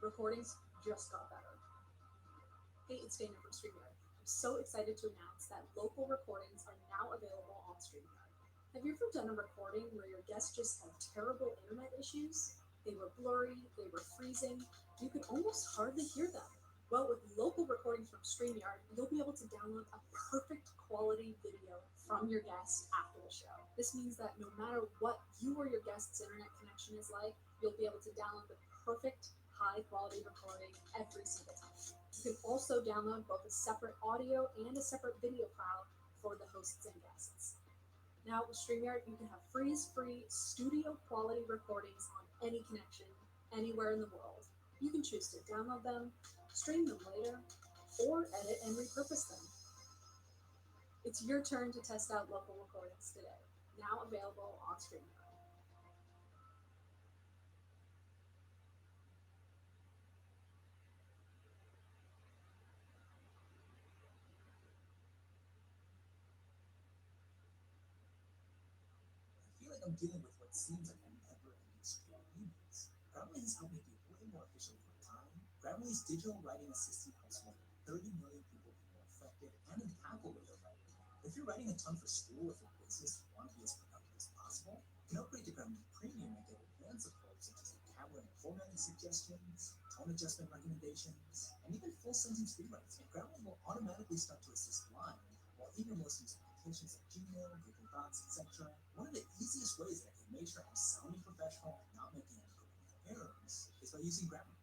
Recordings just got better. Hey, it's Dana from StreamYard. I'm so excited to announce that local recordings are now available on StreamYard. Have you ever done a recording where your guests just had terrible internet issues? They were blurry, they were freezing, you could almost hardly hear them. Well, with local recordings from StreamYard, you'll be able to download a perfect quality video from your guest after the show. This means that no matter what you or your guest's internet connection is like, you'll be able to download the perfect high quality recording every single time. You can also download both a separate audio and a separate video file for the hosts and guests. Now with StreamYard, you can have freeze-free studio quality recordings on any connection, anywhere in the world. You can choose to download them, stream them later, or edit and repurpose them. It's your turn to test out local recordings today. Now available on StreamYard. I feel like I'm dealing with what seems like a never-ending stream of emails. Grammarly has helped me be way more efficient with my time. Grammarly's digital writing assistant helps more than 30 million people be more effective and impactful with their writing. If you're writing a ton for school or for business and want to be as productive as possible, you can upgrade to Grammarly Premium and get advanced support such as vocabulary and formatting suggestions, tone adjustment recommendations, and even full sentence rewrites. And Grammarly will automatically start to assist live, while even most use applications like Gmail, Google Docs, etc. One of the easiest ways that I can make sure I'm sounding professional and not making any grammatical errors is by using Grammarly.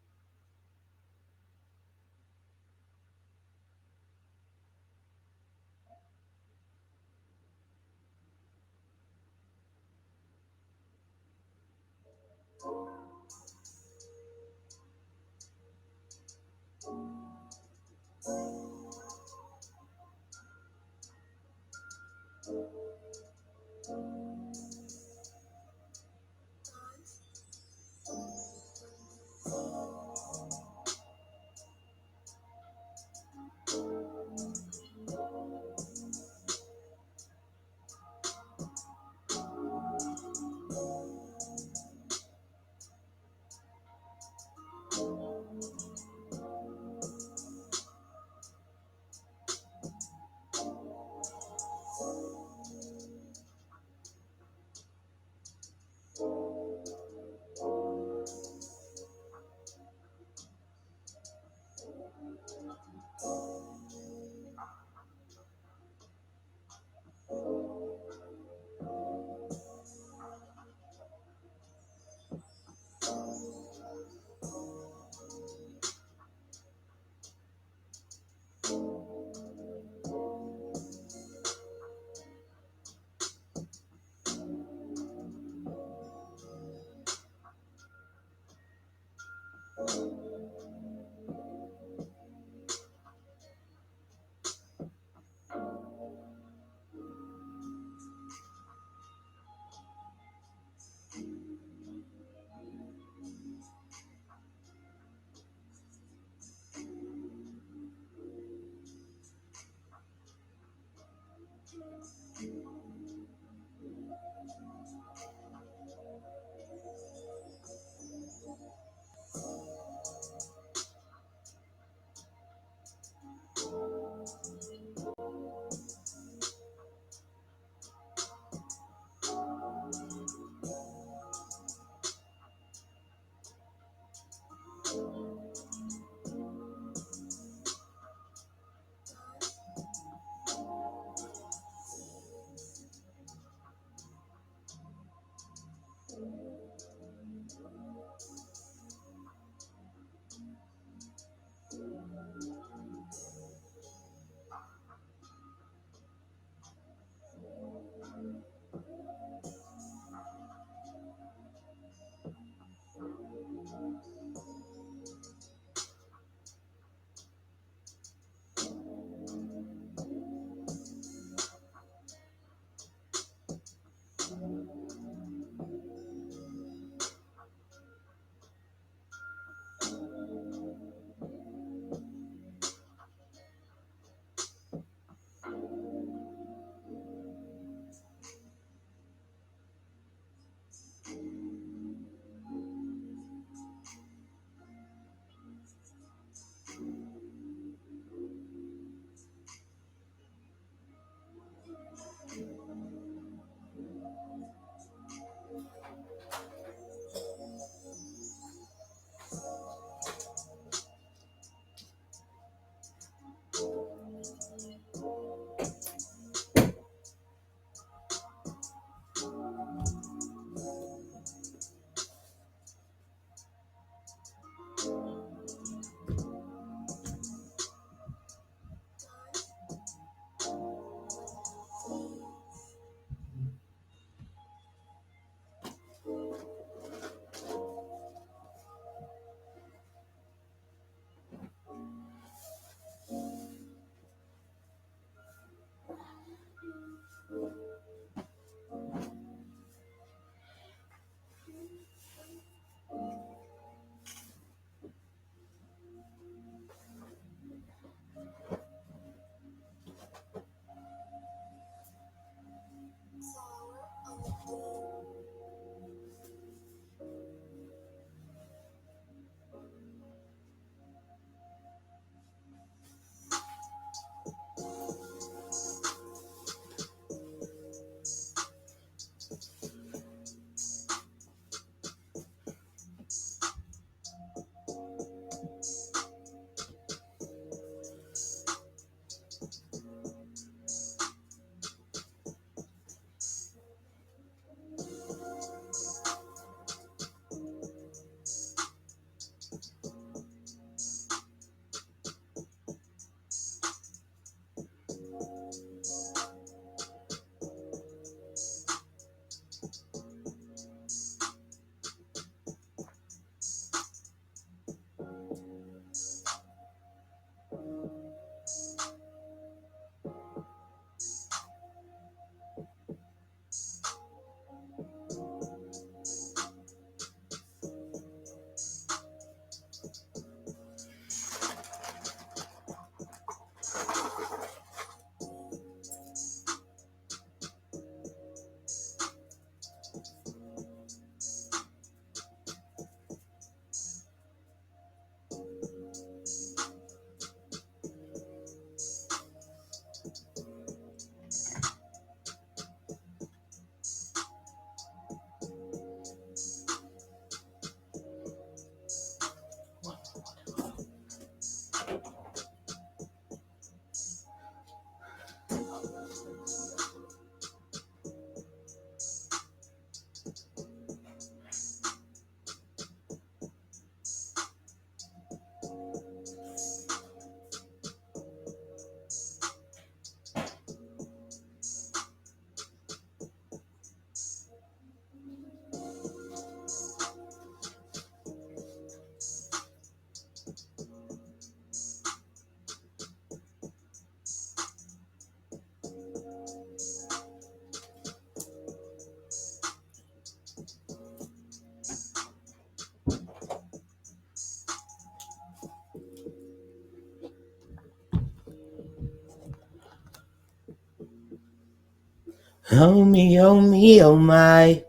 Oh me, oh me, oh my.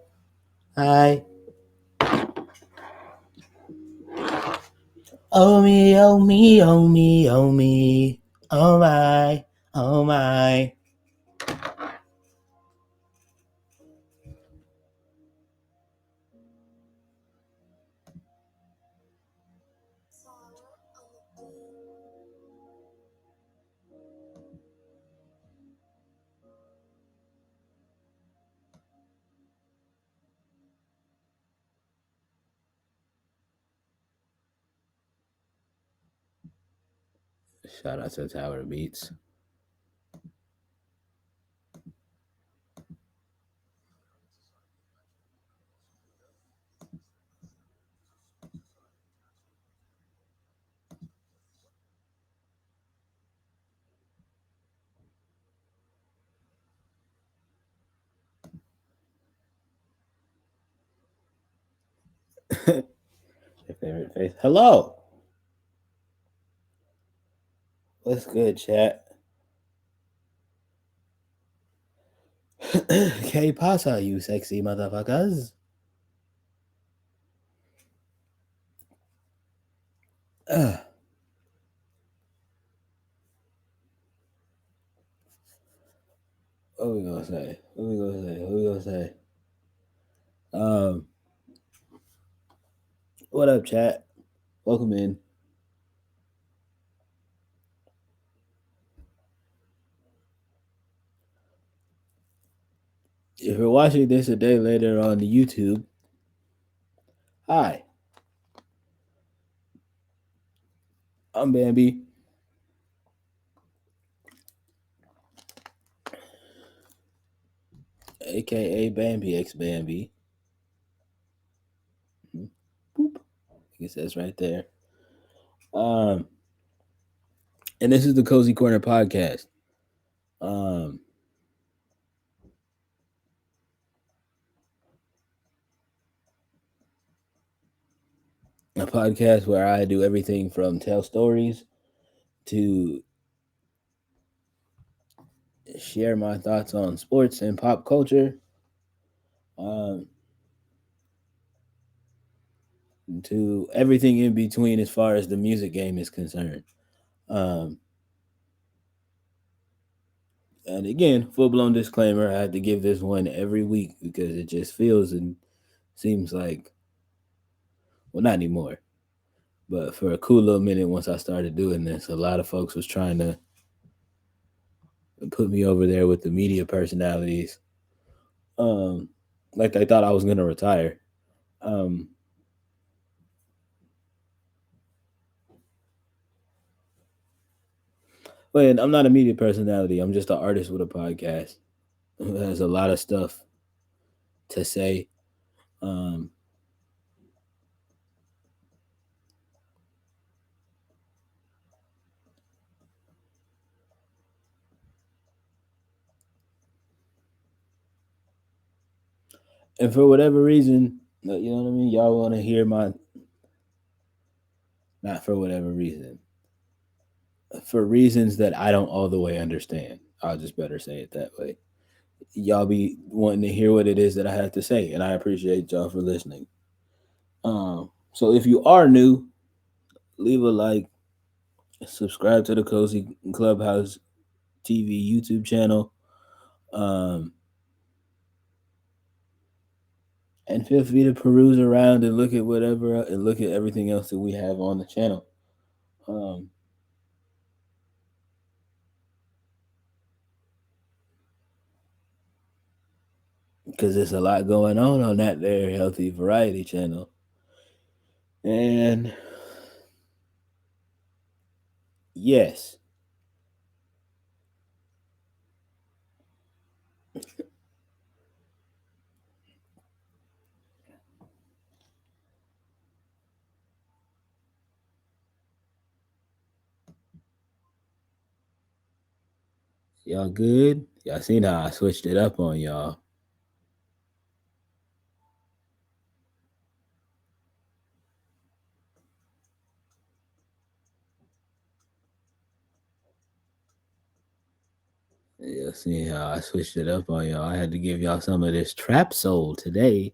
I. Oh me, oh me, oh me, oh me. Oh my, oh my. Shout out to Tower Beats. Your favorite face. Hello. What's good, chat? K pasa, you sexy motherfuckers. Uh, what we gonna say? What we gonna say? What we gonna say? Um, what up, chat? Welcome in. If you're watching this a day later on the YouTube, hi, I'm Bambi, aka Bambi X Bambi. Boop. It says right there. Um, and this is the Cozy Corner podcast. Um, a podcast where I do everything from tell stories to share my thoughts on sports and pop culture. Um, to everything in between as far as the music game is concerned. Um, and again, full blown disclaimer, I have to give this one every week because it just feels and seems like, well, not anymore, but for a cool little minute once I started doing this, a lot of folks was trying to put me over there with the media personalities. Um, like they thought I was gonna retire. Um, but I'm not a media personality. I'm just an artist with a podcast who has a lot of stuff to say. Um, and for whatever reason, you know what I mean. Y'all want to hear my, not for whatever reason, for reasons that I don't all the way understand. I'll just better say it that way. Y'all be wanting to hear what it is that I have to say, and I appreciate y'all for listening. So if you are new, leave a like, subscribe to the Cozy Clubhouse TV YouTube channel, um, and feel free to peruse around and look at whatever and look at everything else that we have on the channel. Um, because there's a lot going on that there healthy variety channel, and yes, y'all good? Y'all seen how I switched it up on y'all? Yeah, see how I switched it up on y'all. I had to give y'all some of this trap soul today.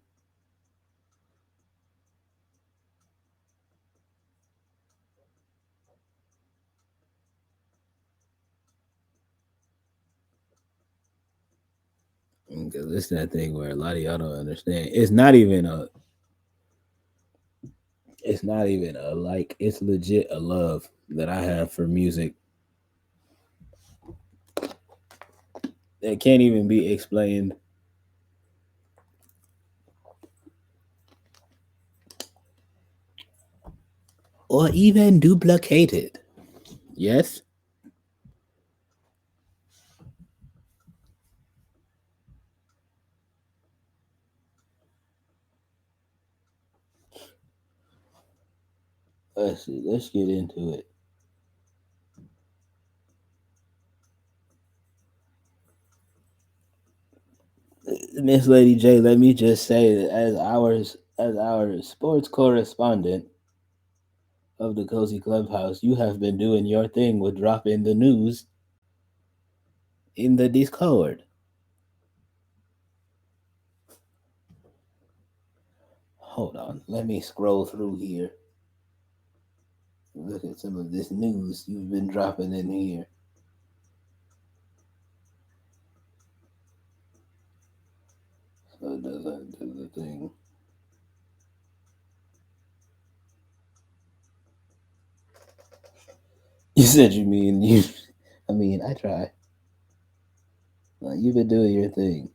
Because it's that thing where a lot of y'all don't understand. It's not even a like, it's legit a love that I have for music that can't even be explained or even duplicated. Yes? Let's see. Let's get into it. Miss Lady J, let me just say that as our sports correspondent of the Cozy Clubhouse, you have been doing your thing with dropping the news in the Discord. Hold on, let me scroll through here. Look at some of this news you've been dropping in here. So it doesn't do the thing. You said you mean you. I mean, I try. You've been doing your thing.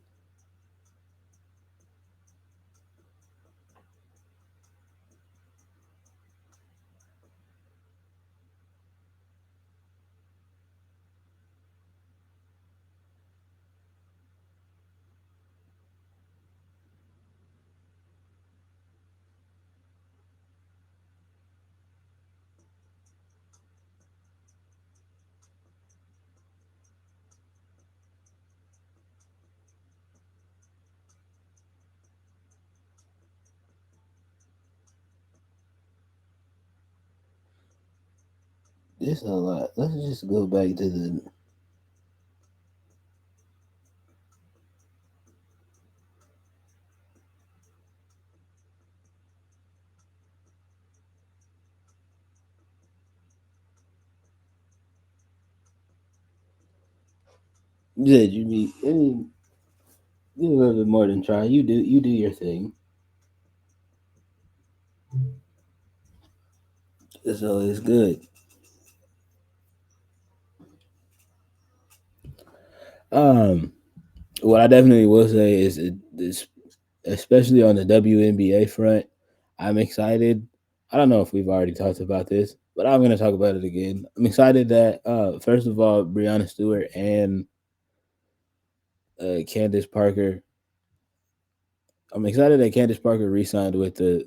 This a lot. Let's just go back to the. You said you mean. I mean, do a little bit more than try. You do your thing. So it's good. Um, what I definitely will say is, especially on the WNBA front, I'm excited. I don't know if we've already talked about this, but I'm going to talk about it again. I'm excited that first of all, Breonna Stewart and Candace Parker. I'm excited that Candace Parker re-signed with the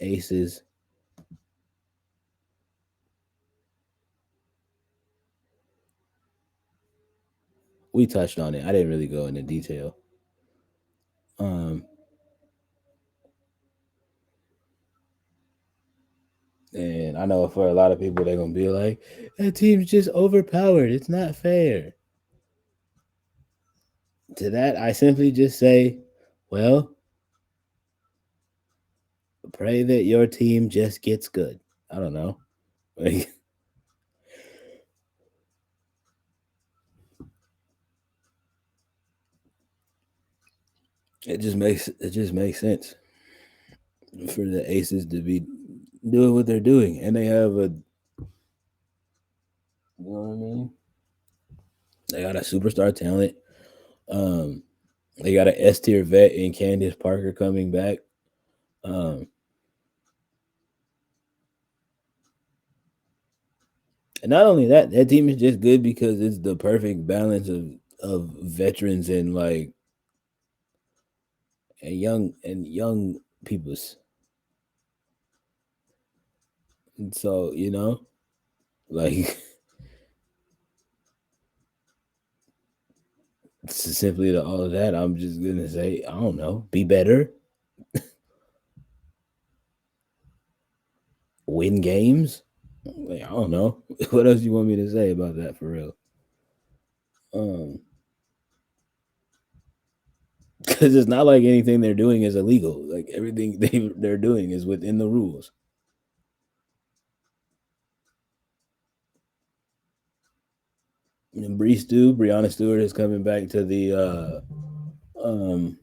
Aces. We touched on it. I didn't really go into detail. Um, and I know for a lot of people, they're gonna be like, "That team's just overpowered. It's not fair." To that, I simply just say, "Well, pray that your team just gets good." I don't know. Like, it just makes sense for the Aces to be doing what they're doing, and they have a, you know what I mean? They got a superstar talent. Um, they got an S tier vet in Candace Parker coming back. Um, and not only that, that team is just good because it's the perfect balance of veterans and like and young peoples. And so like simply to all of that, I'm just gonna say I don't know, be better, win games. Like, I don't know. What else you want me to say about that for real? Um, because it's not like anything they're doing is illegal. Like everything they're doing is within the rules. And Brianna Stewart is coming back to um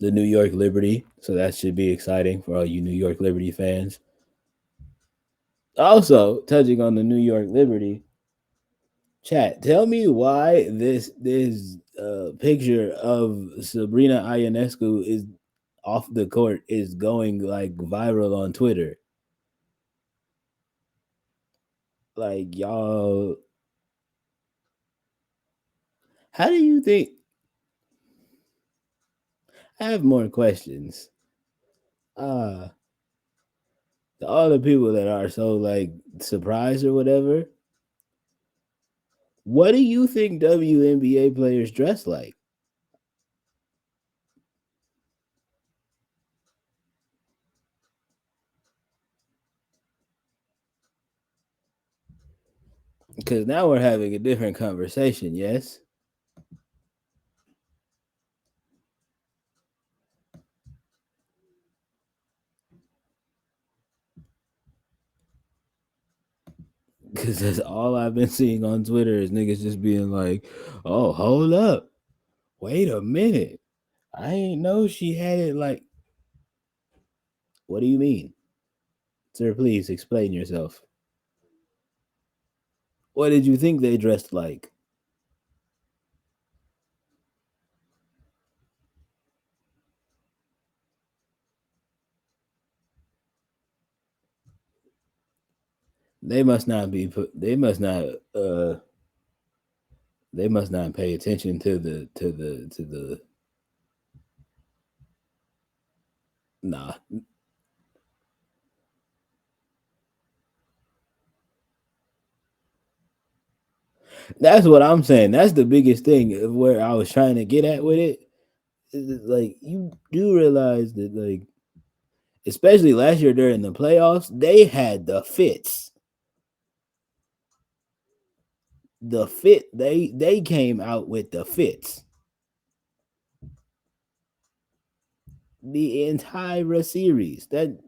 the New York Liberty, so that should be exciting for all you New York Liberty fans. Also, touching on the New York Liberty, chat, tell me why this picture of Sabrina Ionescu is off the court is going like viral on Twitter. Like y'all, how do you think? I have more questions. Uh to all the people that are so like surprised or whatever, what do you think WNBA players dress like? Because now we're having a different conversation, yes? Because that's all I've been seeing on Twitter is niggas just being like, oh, hold up. Wait a minute. I ain't know she had it like. What do you mean? Sir, please explain yourself. What did you think they dressed like? They must not be put. They must not pay attention to the. Nah, that's what I'm saying. That's the biggest thing of where I was trying to get at with it. Like you do realize that, like, especially last year during the playoffs, they had the fits. The fit they came out with the fits the entire series. That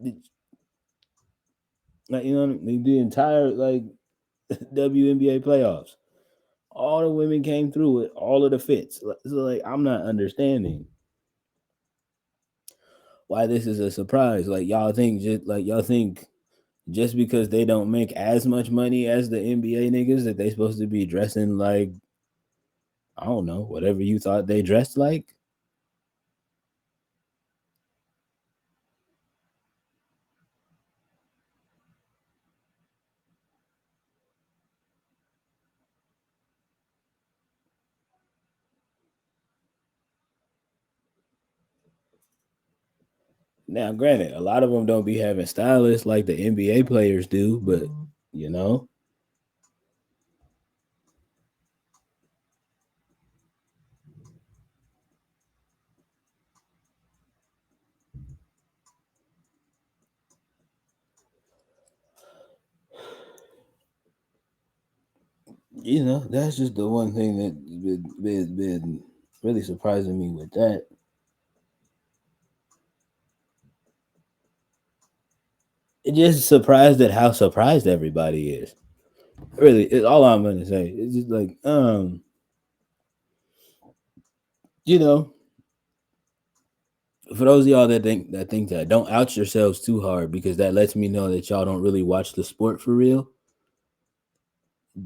like you know the entire like WNBA playoffs. All the women came through with all of the fits. So like I'm not understanding why this is a surprise. Y'all think just because they don't make as much money as the NBA niggas that they supposed to be dressing like I don't know whatever you thought they dressed like. Now, granted, a lot of them don't be having stylists like the NBA players do, but you know, that's just the one thing that been really surprising me with that. It just surprised at how surprised everybody is. Really, it's all I'm gonna say. It's just like, you know, for those of y'all that don't out yourselves too hard because that lets me know that y'all don't really watch the sport for real.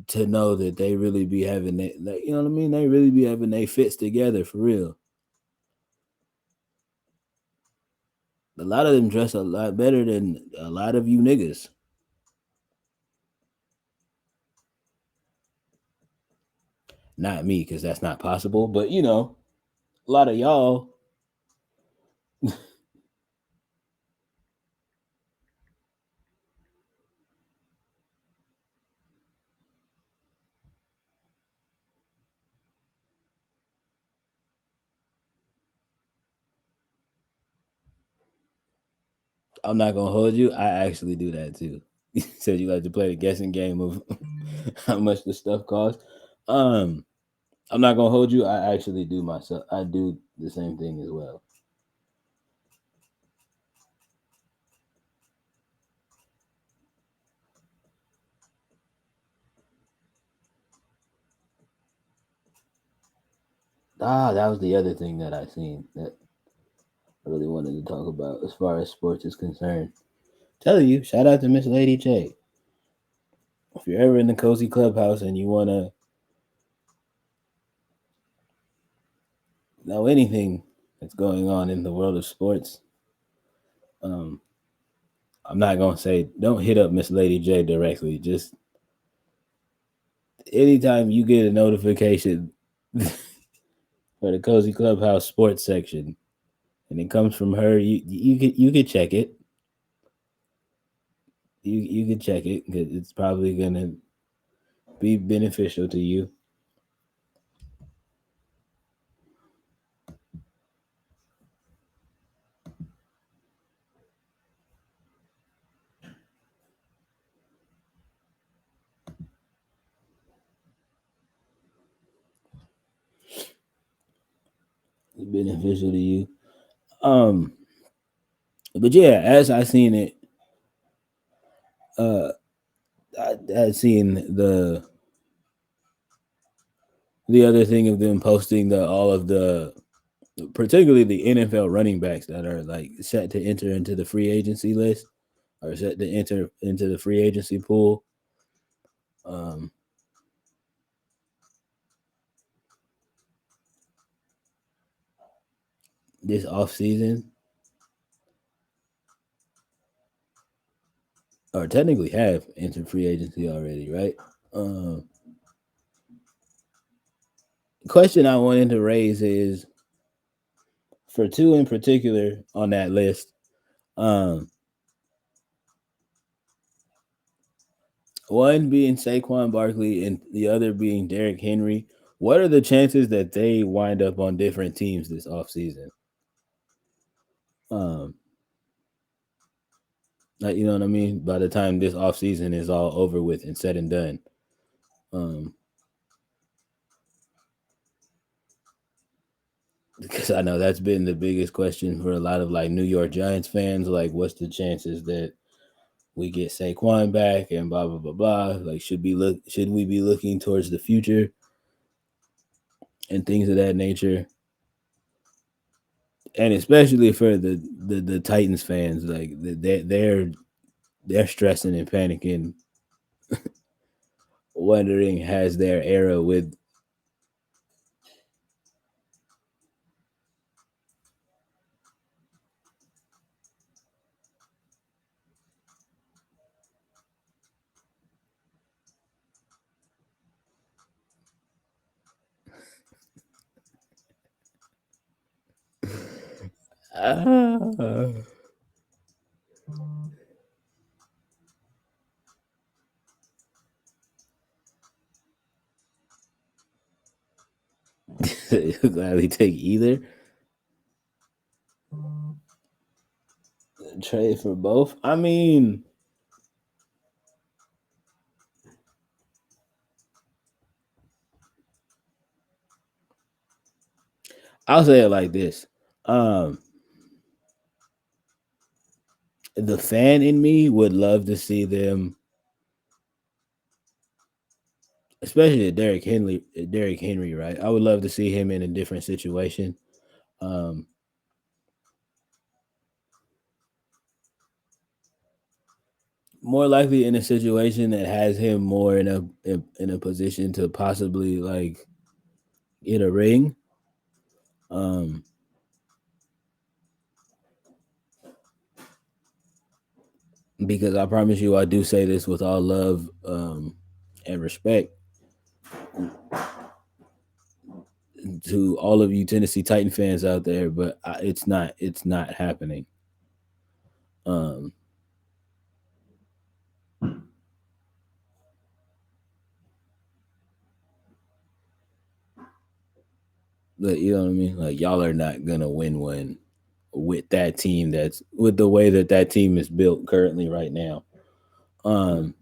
To know that they really be having you know what I mean? They really be having they fits together for real. A lot of them dress a lot better than a lot of you niggas. Not me, because that's not possible. But a lot of y'all. I'm not gonna hold you. I actually do that too. You said you like to play the guessing game of how much the stuff costs. Um, I'm not gonna hold you. I actually do myself. I do the same thing as well. That was the other thing that I seen that I really wanted to talk about as far as sports is concerned. Telling you, shout out to Miss Lady J. If you're ever in the cozy clubhouse and you wanna know anything that's going on in the world of sports, um, I'm not gonna say don't hit up Miss Lady J directly. Just anytime you get a notification for the cozy clubhouse sports section and it comes from her, you could check it. You could check it because it's probably gonna be beneficial to you. It's beneficial to you. Um, but yeah, as I seen it, uh, I seen the other thing of them posting the all of the particularly the NFL running backs that are like set to enter into the free agency list or set to enter into the free agency pool. Um, this off season, or technically have entered free agency already, right? Um, question I wanted to raise is for two in particular on that list. Um, One being Saquon Barkley and the other being Derrick Henry. What are the chances that they wind up on different teams this offseason? Um, like, you know what I mean? By the time this offseason is all over with and said and done. Um, because I know that's been the biggest question for a lot of like New York Giants fans. Like, what's the chances that we get Saquon back and blah blah blah blah? Like, should we be looking towards the future and things of that nature? And especially for the Titans fans, like they're stressing and panicking, wondering has their era with ah. Gladly take either trade for both. I mean, I'll say it like this: um, the fan in me would love to see them, especially Derrick Henry. Derrick Henry, right? I would love to see him in a different situation. Um, More likely in a situation that has him more in a position to possibly like get a ring. Um, because I promise you, I do say this with all love and respect to all of you Tennessee Titan fans out there, but it's not happening. Um, but you know what I mean? Like y'all are not gonna win one with that team, that's with the way that that team is built currently right now. Um,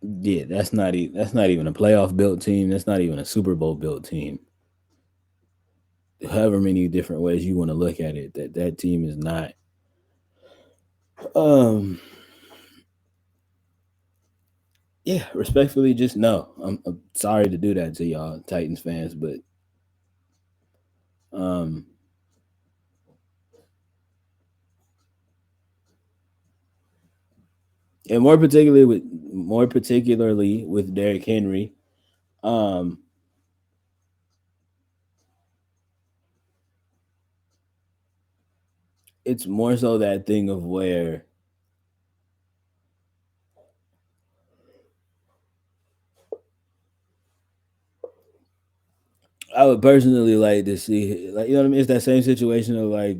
yeah, that's not even a playoff built team. That's not even a Super Bowl built team. However many different ways you want to look at it, that team is not. Um, yeah, respectfully, just no. I'm sorry to do that to y'all Titans fans, but um, and more particularly with Derrick Henry, um, it's more so that thing of where I would personally like to see, like, you know what I mean. It's that same situation of like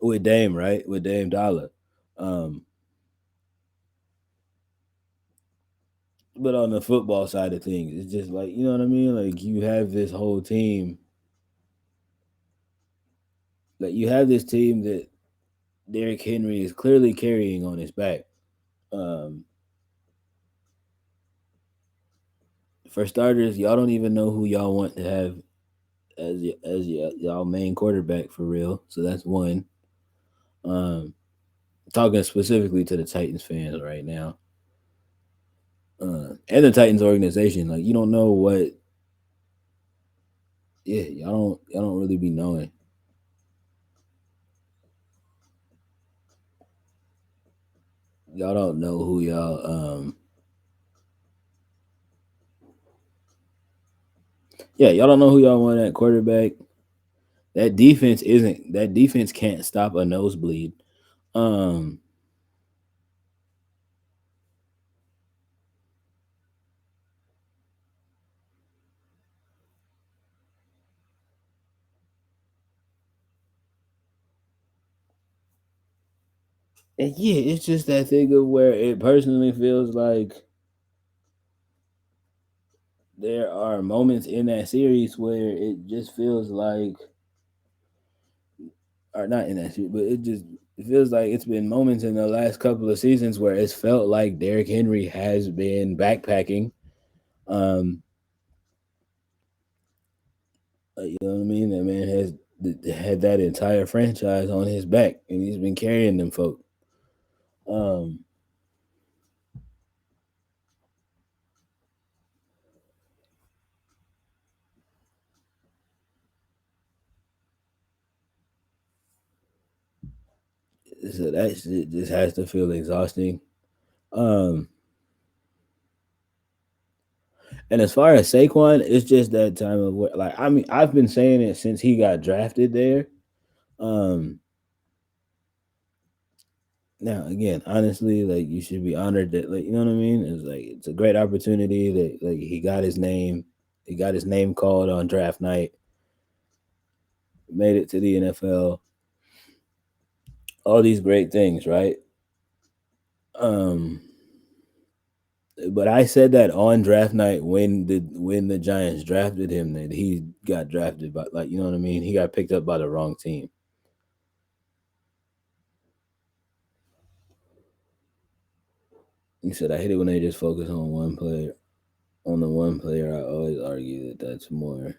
with Dame, right? With Dame Dollar. Um, but on the football side of things, it's just like, you know what I mean. Like you have this whole team, like you have this team that Derrick Henry is clearly carrying on his back. Um, for starters, y'all don't even know who y'all want to have y'all main quarterback for real. So that's one. Um, talking specifically to the Titans fans right now, and the Titans organization, like you don't know what. Yeah, y'all don't really be knowing. Y'all don't know who y'all. Yeah, y'all don't know who y'all want at quarterback. That defense can't stop a nosebleed. Um, and yeah, it's just that thing of where it personally feels like there are moments in that series where it just feels like, or not in that series, but it feels like it's been moments in the last couple of seasons where it's felt like Derrick Henry has been backpacking. Um, you know what I mean? That man has had that entire franchise on his back, and he's been carrying them folk. Um, so that shit just has to feel exhausting. Um, and as far as Saquon, it's just that time of where, like, I mean, I've been saying it since he got drafted there. Um, Now, again, honestly, like you should be honored that, like, you know what I mean. It's like it's a great opportunity that like he got his name called on draft night, made it to the NFL, all these great things, right? Um, but I said that on draft night when the Giants drafted him that he got drafted by, like, you know what I mean. He got picked up by the wrong team. He said, "I hate it when they just focus on one player. On the one player, I always argue that that's more.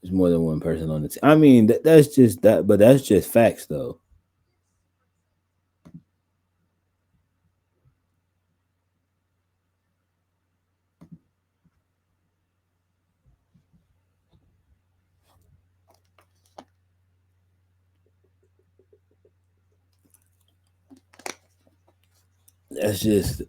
There's more than one person on the team. I mean, that's just that, but that's just facts, though. That's just,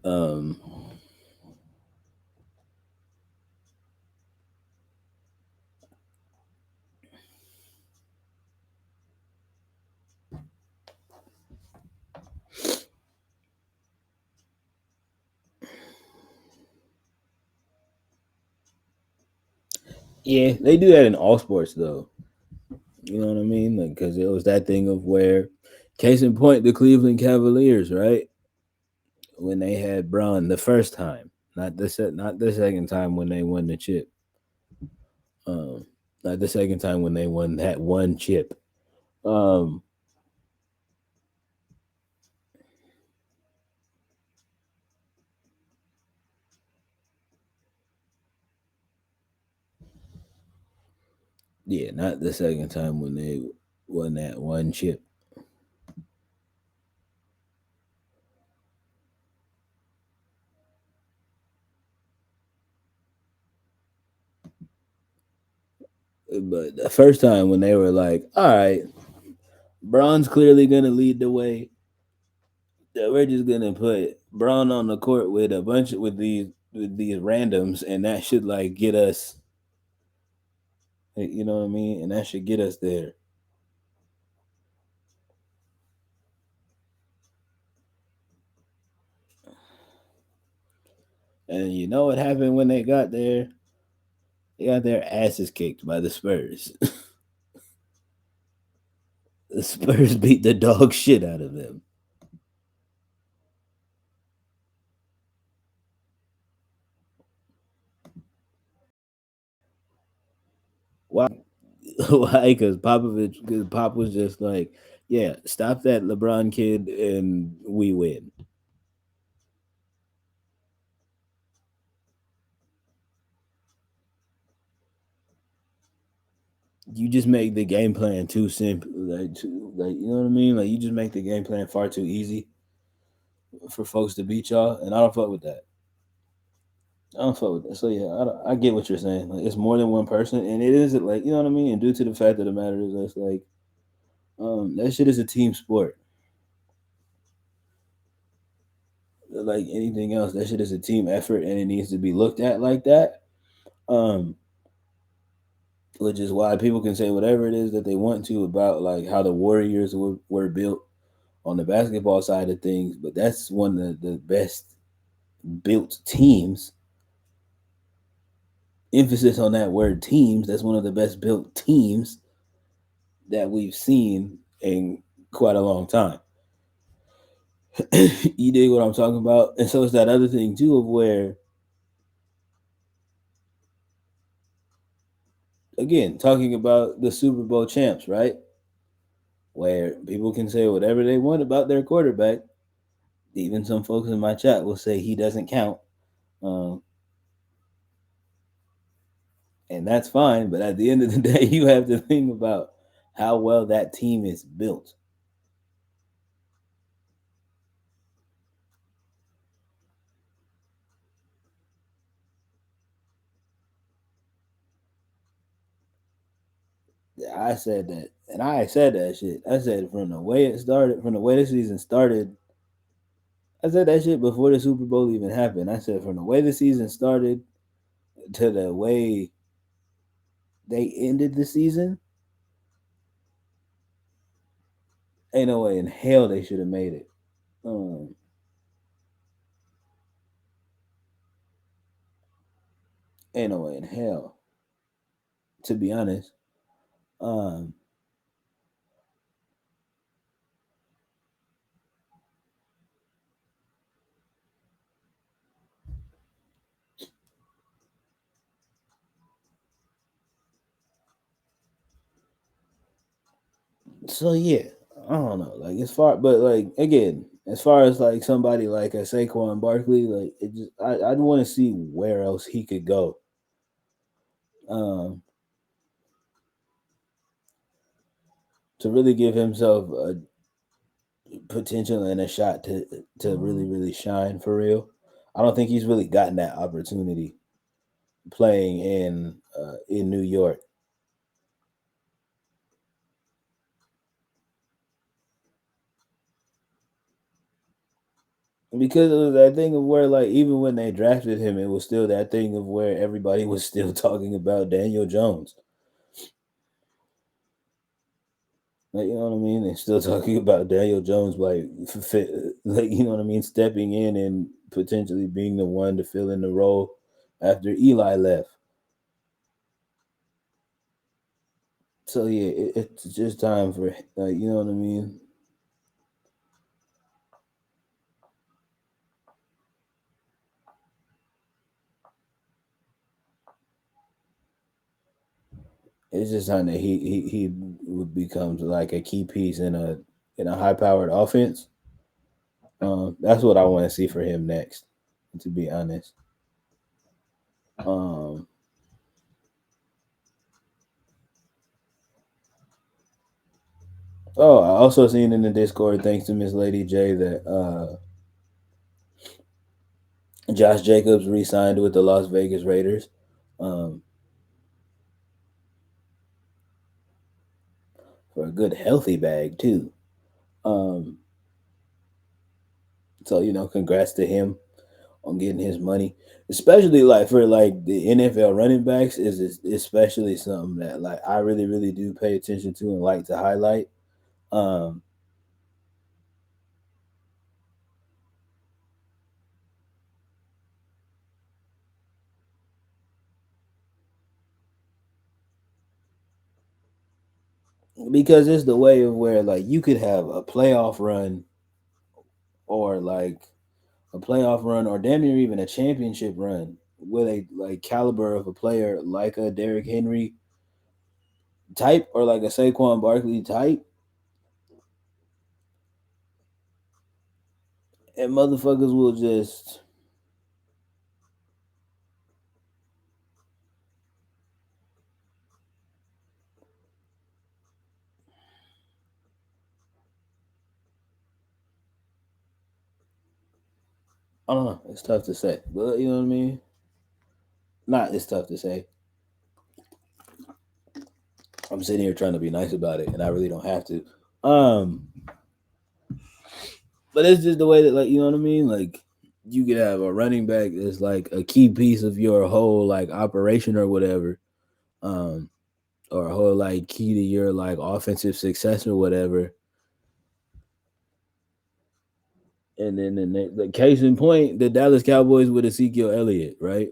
yeah, they do that in all sports, though. You know what I mean? Like, because it was that thing of where Case in point, the Cleveland Cavaliers, right? When they had Braun the first time, not the second time when they won the chip. Um, not the second time when they won that one chip. Um, yeah, not the second time when they won that one chip. But the first time when they were like, all right, Braun's clearly gonna lead the way. We're just gonna put Braun on the court with a bunch of with these randoms, and that should like get us. You know what I mean? And that should get us there. And you know what happened when they got there? They got their asses kicked by the Spurs. The Spurs beat the dog shit out of them. Why? Why? Because Pop was just like, yeah, stop that LeBron kid and we win. You just make the game plan too simple. Like you know what I mean? Like you just make the game plan far too easy for folks to beat y'all, and I don't fuck with that. I don't fuck with that. So yeah, I get what you're saying. Like it's more than one person, and it is like you know what I mean. And due to the fact of the matter is, that's like that shit is a team sport. Like anything else, that shit is a team effort, and it needs to be looked at like that. Um, which is why people can say whatever it is that they want to about like how the Warriors were built on the basketball side of things, but that's one of the best built teams. Emphasis on that word teams. That's one of the best built teams that we've seen in quite a long time. You dig what I'm talking about? And so it's that other thing too of where, again, talking about the Super Bowl champs, right? Where people can say whatever they want about their quarterback. Even some folks in my chat will say he doesn't count. Um, and that's fine. But at the end of the day, you have to think about how well that team is built. I said that, and I said that shit. I said from the way it started, from the way the season started. I said that shit before the Super Bowl even happened. I said from the way the season started to the way they ended the season, ain't no way in hell they should have made it. Um, ain't no way in hell, to be honest. Um, so yeah, I don't know. Like as far, but like again, as far as like somebody like a Saquon Barkley, like it just, I'd want to see where else he could go. Um, to really give himself a potential and a shot to really shine for real. I don't think he's really gotten that opportunity playing in New York because it was that thing of where like even when they drafted him, it was still that thing of where everybody was still talking about Daniel Jones. Like you know what I mean? They're still talking about Daniel Jones like like you know what I mean, stepping in and potentially being the one to fill in the role after Eli left. So yeah, it's just time for like you know what I mean. It's just something that he becomes like a key piece in a high powered offense. That's what I want to see for him next. To be honest, um, oh, I also seen in the Discord, thanks to Miss Lady J, that Josh Jacobs re-signed with the Las Vegas Raiders um, for a good healthy bag too. Um, so congrats to him on getting his money, especially like for like the NFL running backs is especially something that like I really do pay attention to and like to highlight. Um, because it's the way of where like you could have a playoff run or like a playoff run or damn near even a championship run with a like caliber of a player like a Derrick Henry type or like a Saquon Barkley type, and motherfuckers will just I don't know. It's tough to say, but you know what I mean. Not it's tough to say. I'm sitting here trying to be nice about it, and I really don't have to. Um, but it's just the way that like you know what I mean. Like you could have a running back that's like a key piece of your whole like operation or whatever. Um, or a whole like key to your like offensive success or whatever. And then the case in point, the Dallas Cowboys with Ezekiel Elliott, right?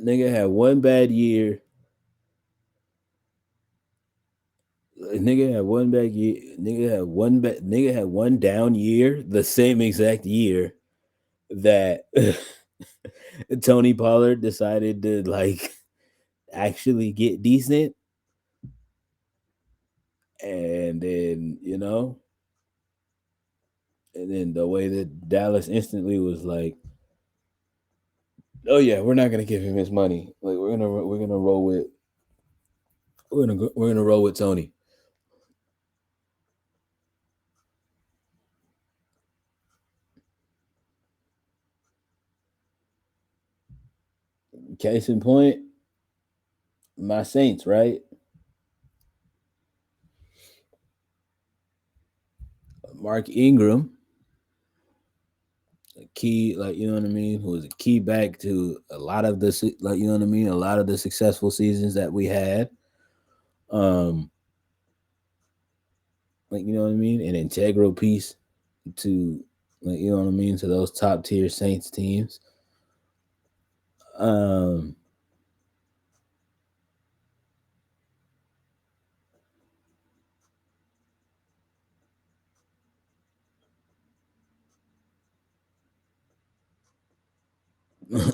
Nigga had one bad year. Nigga had one bad year. Nigga had one down year. The same exact year that Tony Pollard decided to like actually get decent, and then and then the way that Dallas instantly was like, oh yeah, we're not gonna give him his money. Like we're gonna roll with we're gonna roll with Tony. Case in point, my Saints, right? Mark Ingram, a key, like you know what I mean, who was a key back to a lot of the like you know what I mean, a lot of the successful seasons that we had. Um, like you know what I mean, an integral piece to like you know what I mean to those top tier Saints teams. Um,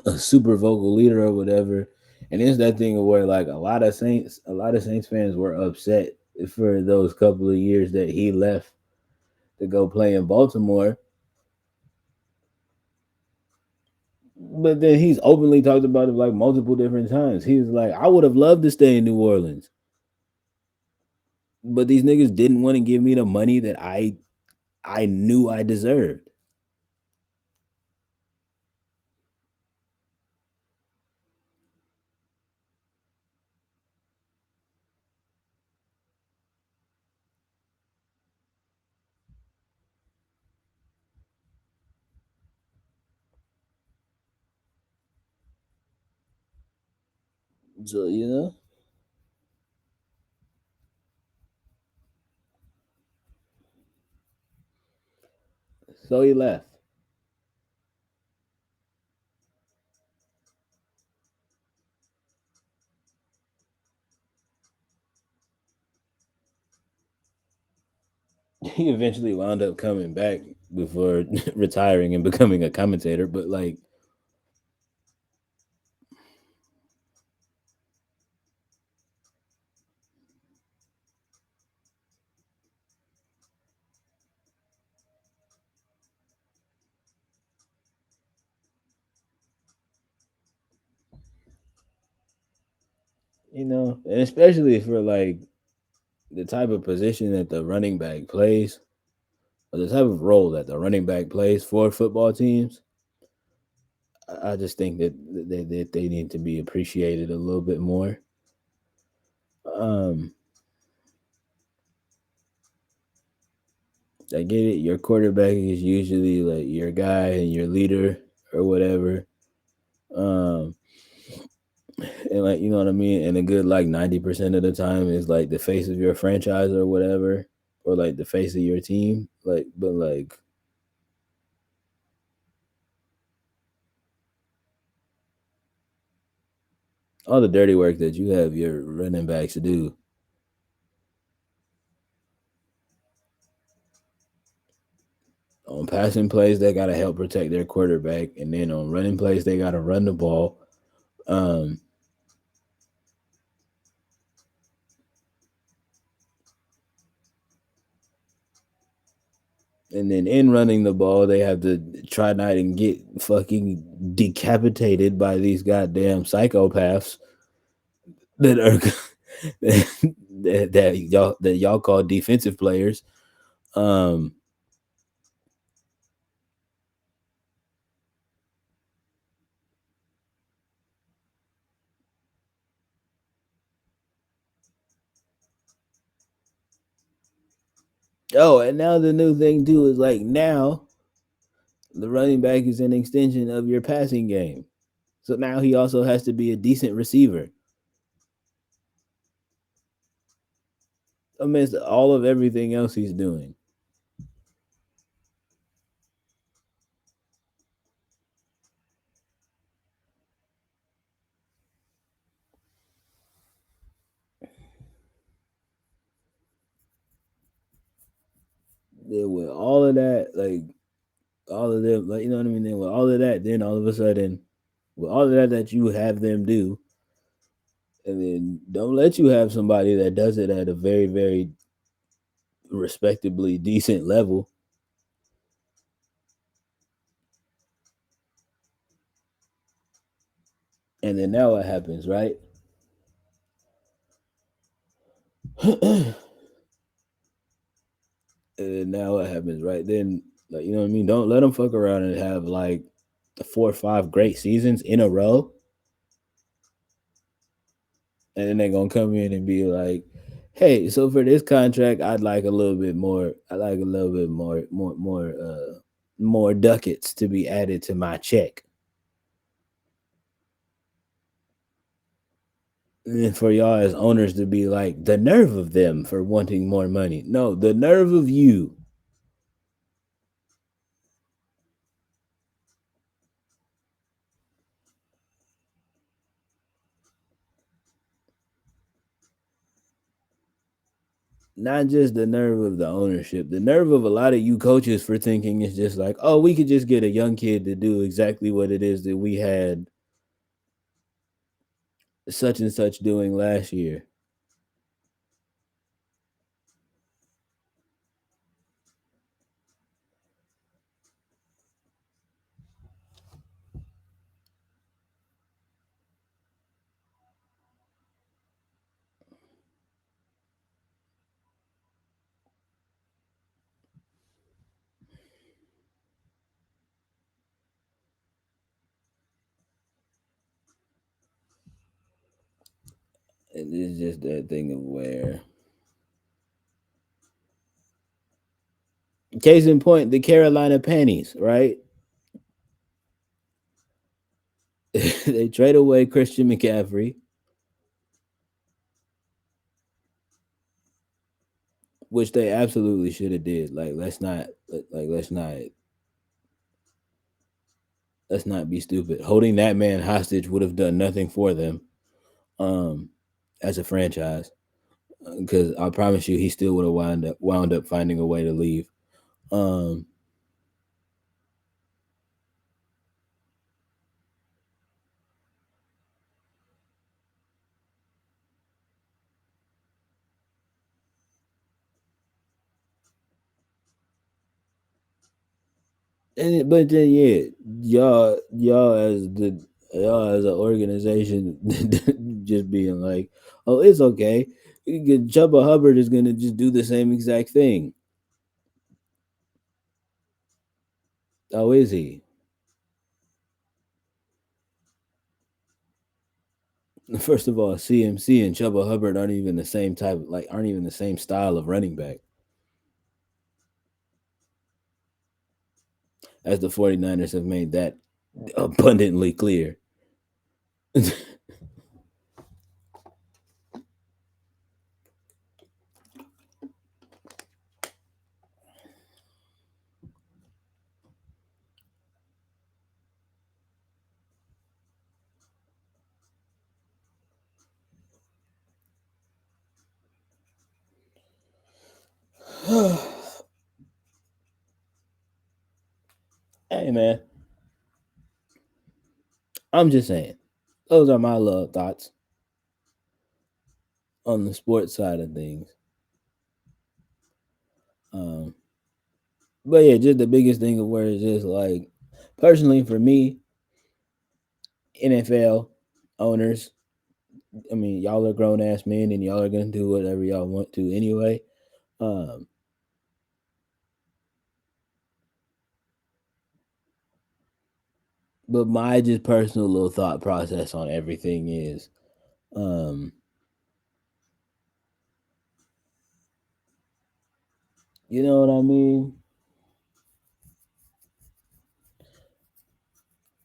a super vocal leader or whatever. And it's that thing where like a lot of Saints fans were upset for those couple of years that he left to go play in Baltimore. But then he's openly talked about it like multiple different times. He was like, I would have loved to stay in New Orleans, but these niggas didn't want to give me the money that I knew I deserved. So so he left. He eventually wound up coming back before retiring and becoming a commentator. But like, And especially for like the type of position that the running back plays, or the type of role that the running back plays for football teams. I just think that they need to be appreciated a little bit more. Um, I get it. Your quarterback is usually like your guy and your leader or whatever. Um, and like what I mean. And a good like 90% of the time is like the face of your franchise or whatever, or like the face of your team. But like all the dirty work that you have your running backs do on passing plays, they gotta help protect their quarterback, and then on running plays, they gotta run the ball. Um, and then in running the ball, they have to try not and get fucking decapitated by these goddamn psychopaths that are that y'all call defensive players. Um, oh, and now the new thing too is like now the running back is an extension of your passing game. So now he also has to be a decent receiver amidst all of everything else he's doing. Then with all of that, like all of them, like what I mean. Then with all of that, then all of a sudden, with all of that you have them do, and then don't let you have somebody that does it at a very, very respectably decent level, and then now what happens, right? And then now what happens, right? Then like what I mean. Don't let them fuck around and have like the 4 or 5 great seasons in a row, and then they're gonna come in and be like, "Hey, so for this contract, I'd like a little bit more. I like a little bit more ducats to be added to my check." And then for y'all as owners to be like, "The nerve of them for wanting more money." No, the nerve of you. Not just the nerve of the ownership, the nerve of a lot of you coaches for thinking it's just like, oh, we could just get a young kid to do exactly what it is that we had such and such doing last year. And it's just that thing of where, case in point, the Carolina Panties, right? They trade away Christian McCaffrey, which they absolutely should have did. Like let's not be stupid. Holding that man hostage would have done nothing for them, um, as a franchise. Because I promise you, he still would have wound up finding a way to leave. Um, but then y'all as an organization just being like, "Oh, it's okay." Jubba Hubbard is gonna just do the same exact thing. Oh, is he? First of all, CMC and Chuba Hubbard aren't even the same type, like aren't even the same style of running back, as the 49ers have made that abundantly clear. Hey man, I'm just saying. Those are my little thoughts on the sports side of things. Um, but yeah, just the biggest thing of where it's just like, personally for me, NFL owners. I mean, y'all are grown ass men, and y'all are gonna do whatever y'all want to anyway. Um, but my just personal little thought process on everything is, um, you know what I mean?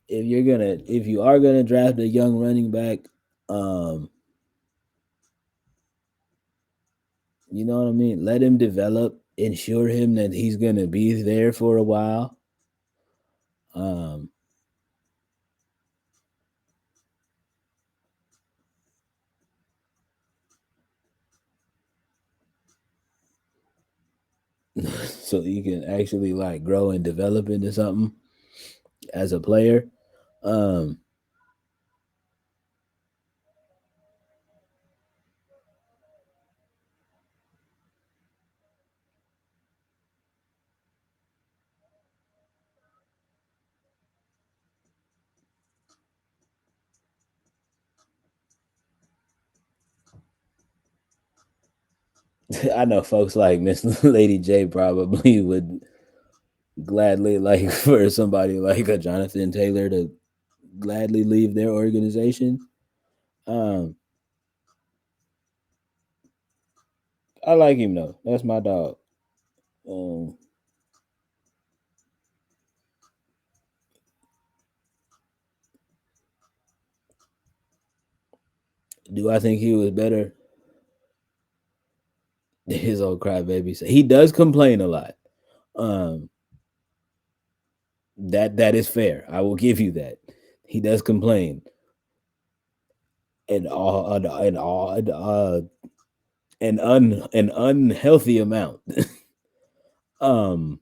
If you are gonna draft a young running back, um, you know what I mean? Let him develop. Ensure him that he's gonna be there for a while. Um, so you can actually like grow and develop into something as a player. Um, I know folks like Miss Lady J probably would gladly like for somebody like a Jonathan Taylor to gladly leave their organization. Um, I like him though. That's my dog. Um, do I think he was better than his old crybaby? He does complain a lot. Um, that is fair. I will give you that. He does complain, and all and all an unhealthy amount. um,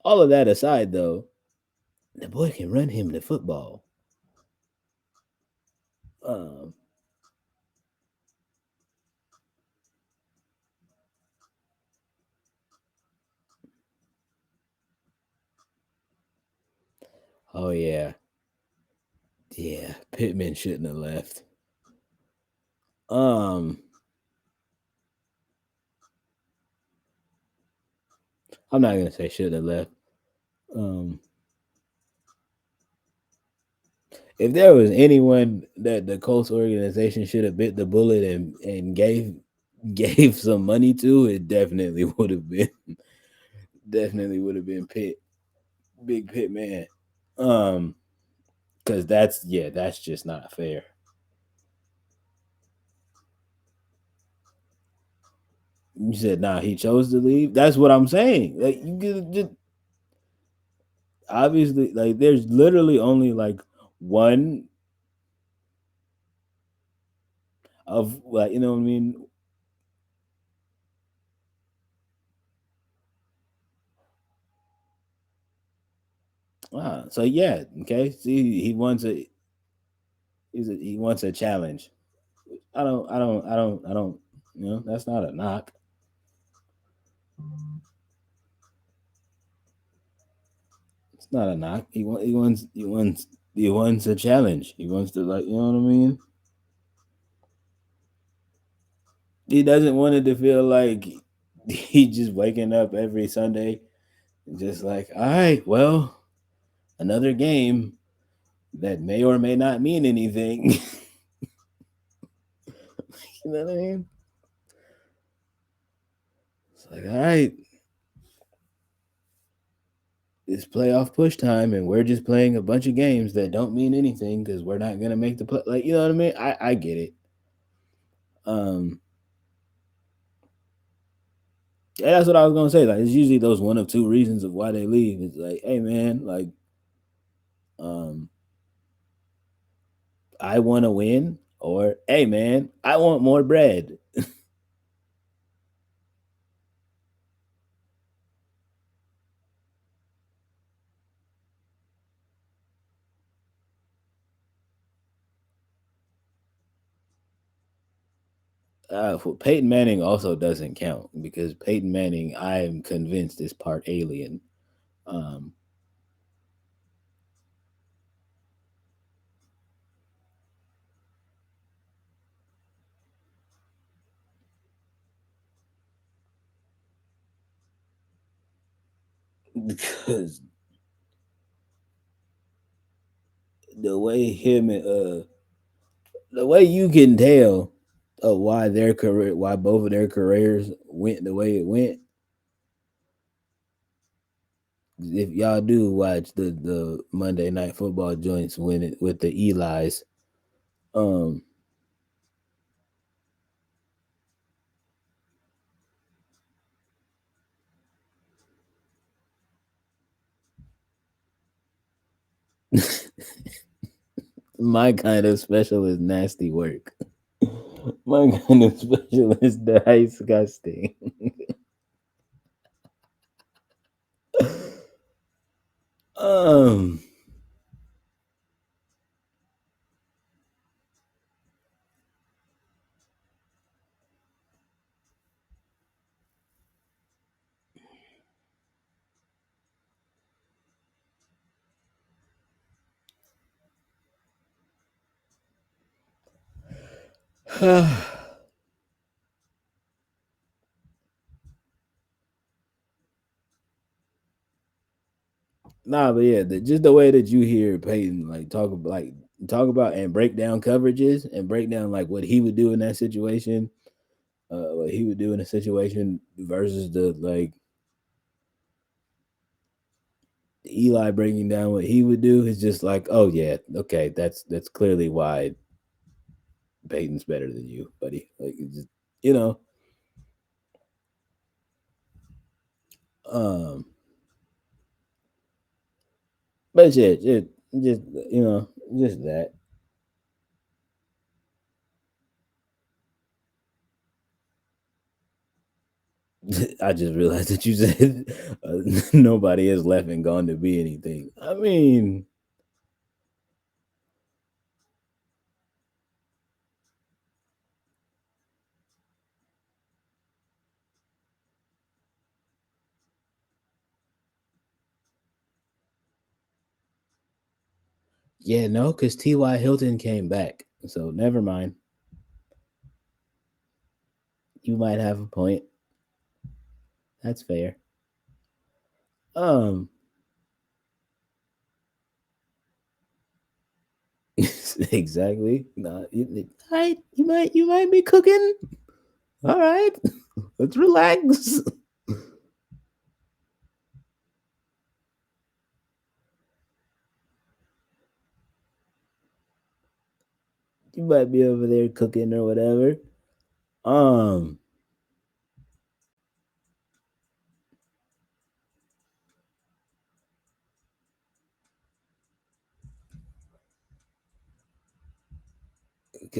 all of that aside, though, the boy can run him the football. Um, oh yeah, yeah. Pittman shouldn't have left. Um, I'm not gonna say should have left. Um, if there was anyone that the Colts organization should have bit the bullet and gave some money to, it definitely would have been Pitt, Big Pitt man. Um, because that's just not fair. You said nah, he chose to leave. That's what I'm saying. Like you just obviously like there's literally only like one of like you know what I mean. So yeah, okay. See, he wants a challenge. I don't. That's not a knock. It's not a knock. He wants a challenge. He wants to, like, you know what I mean. He doesn't want it to feel like he just waking up every Sunday and just like, all right, well, another game that may or may not mean anything. You know what I mean? It's like, all right, it's playoff push time, and we're just playing a bunch of games that don't mean anything because we're not gonna make the play. Like, you know what I mean? I get it. Um, yeah, that's what I was gonna say. Like, it's usually those one of two reasons of why they leave. It's like, hey man, like, um, I want to win, or hey man, I want more bread. For Peyton Manning also doesn't count because Peyton Manning, I am convinced, is part alien. Um, because the way him and the way you can tell why their career, why both of their careers went the way it went. If y'all do watch the Monday Night Football joints when it with the Eli's, um, my kind of special is nasty work. My kind of special is disgusting. um, nah, but yeah, just the way that you hear Peyton talk about and break down coverages and break down like what he would do in that situation, what he would do in a situation versus the like Eli breaking down what he would do is just like, oh yeah, okay, that's clearly why Peyton's better than you, buddy. Like, it's just, you know, um, but yeah, just you know, just that. I just realized that you said nobody has left and gone to be anything. I mean, yeah, no, because T.Y. Hilton came back. So never mind. You might have a point. That's fair. Um, exactly. Nah, you might be cooking. All right, let's relax. You might be over there cooking or whatever. Um,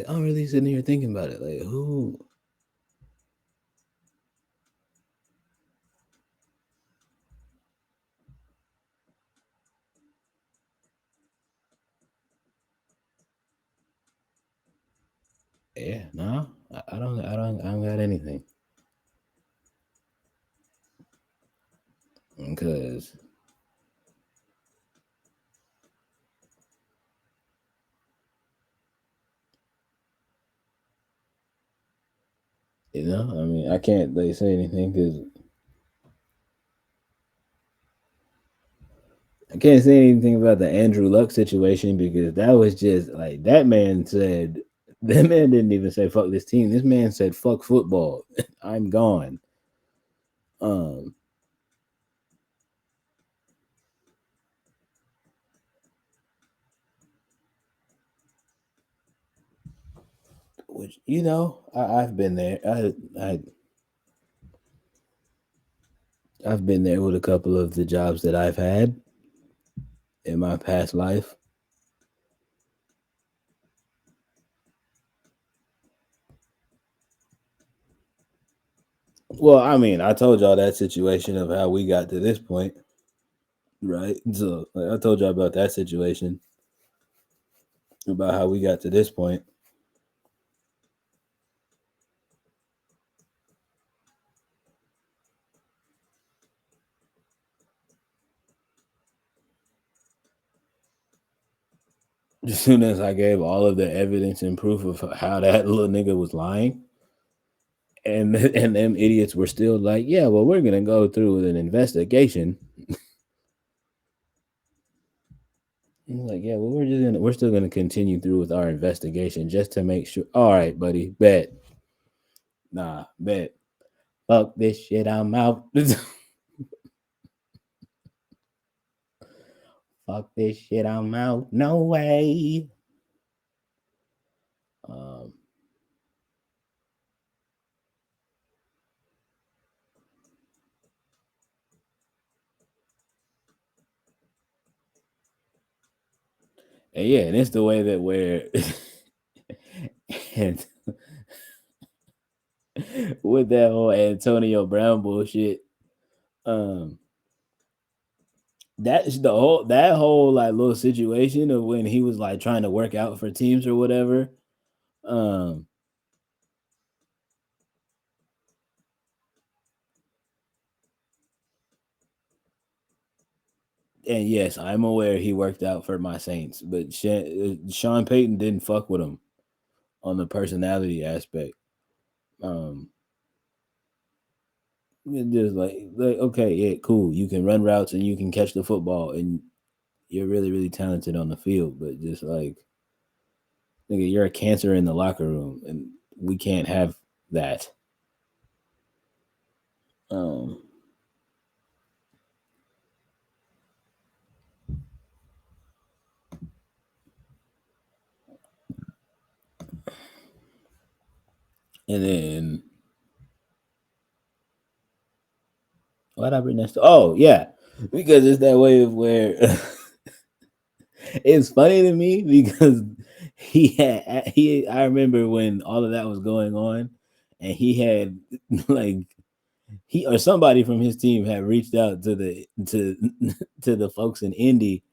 I'm really sitting here thinking about it. Like, who? Yeah, nah. I don't got anything because I mean, I can't like say anything because I can't say anything about the Andrew Luck situation because that was just like that man said. That man didn't even say fuck this team. This man said fuck football. I'm gone. Um, which I've been there. I've been there with a couple of the jobs that I've had in my past life. Well, I mean, I told y'all that situation of how we got to this point, right? So like, I told y'all about that situation, about how we got to this point. As soon as I gave all of the evidence and proof of how that little nigga was lying, and them idiots were still like, "Yeah, well, we're gonna go through with an investigation." I'm like, "Yeah, well, we're still gonna continue through with our investigation just to make sure." All right, buddy, bet. Nah, bet. Fuck this shit. I'm out. Fuck this shit. I'm out. No way. Um, and yeah, and it's the way that we're and with that whole Antonio Brown bullshit. Um, that's that whole like little situation of when he was like trying to work out for teams or whatever. Um, and yes, I'm aware he worked out for my Saints, but Sean Payton didn't fuck with him on the personality aspect. Um, just like okay, yeah, cool. You can run routes and you can catch the football, and you're really really talented on the field, but just like nigga, you're a cancer in the locker room, and we can't have that. Um, and then why'd I bring that? Oh yeah, because it's that way of where it's funny to me because I remember when all of that was going on, and he had like he or somebody from his team had reached out to the folks in Indy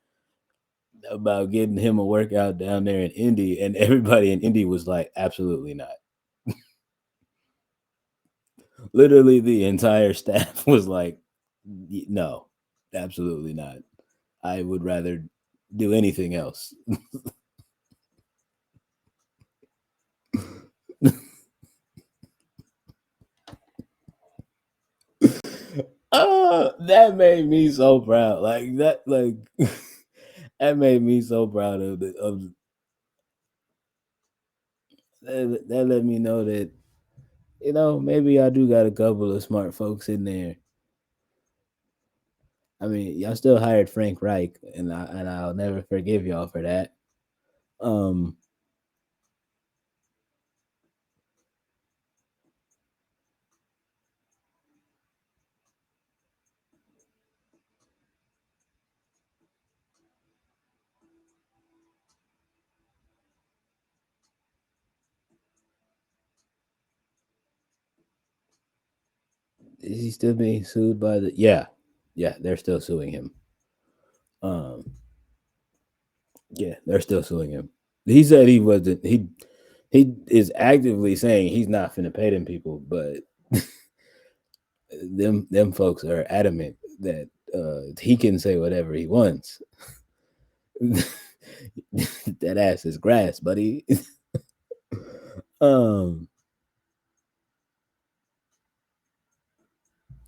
about getting him a workout down there in Indy, and everybody in Indy was like, absolutely not. Literally, the entire staff was like, no, absolutely not. I would rather do anything else. That made me so proud. Like that, like that made me so proud of that. Let me know that maybe I do got a couple of smart folks in there. I mean, y'all still hired Frank Reich, and I'll never forgive y'all for that. Um, is he still being sued by the? Yeah, yeah, they're still suing him. Um, yeah, they're still suing him. He said he wasn't. He is actively saying he's not finna pay them people, but them folks are adamant that he can say whatever he wants. That ass is grass, buddy. um,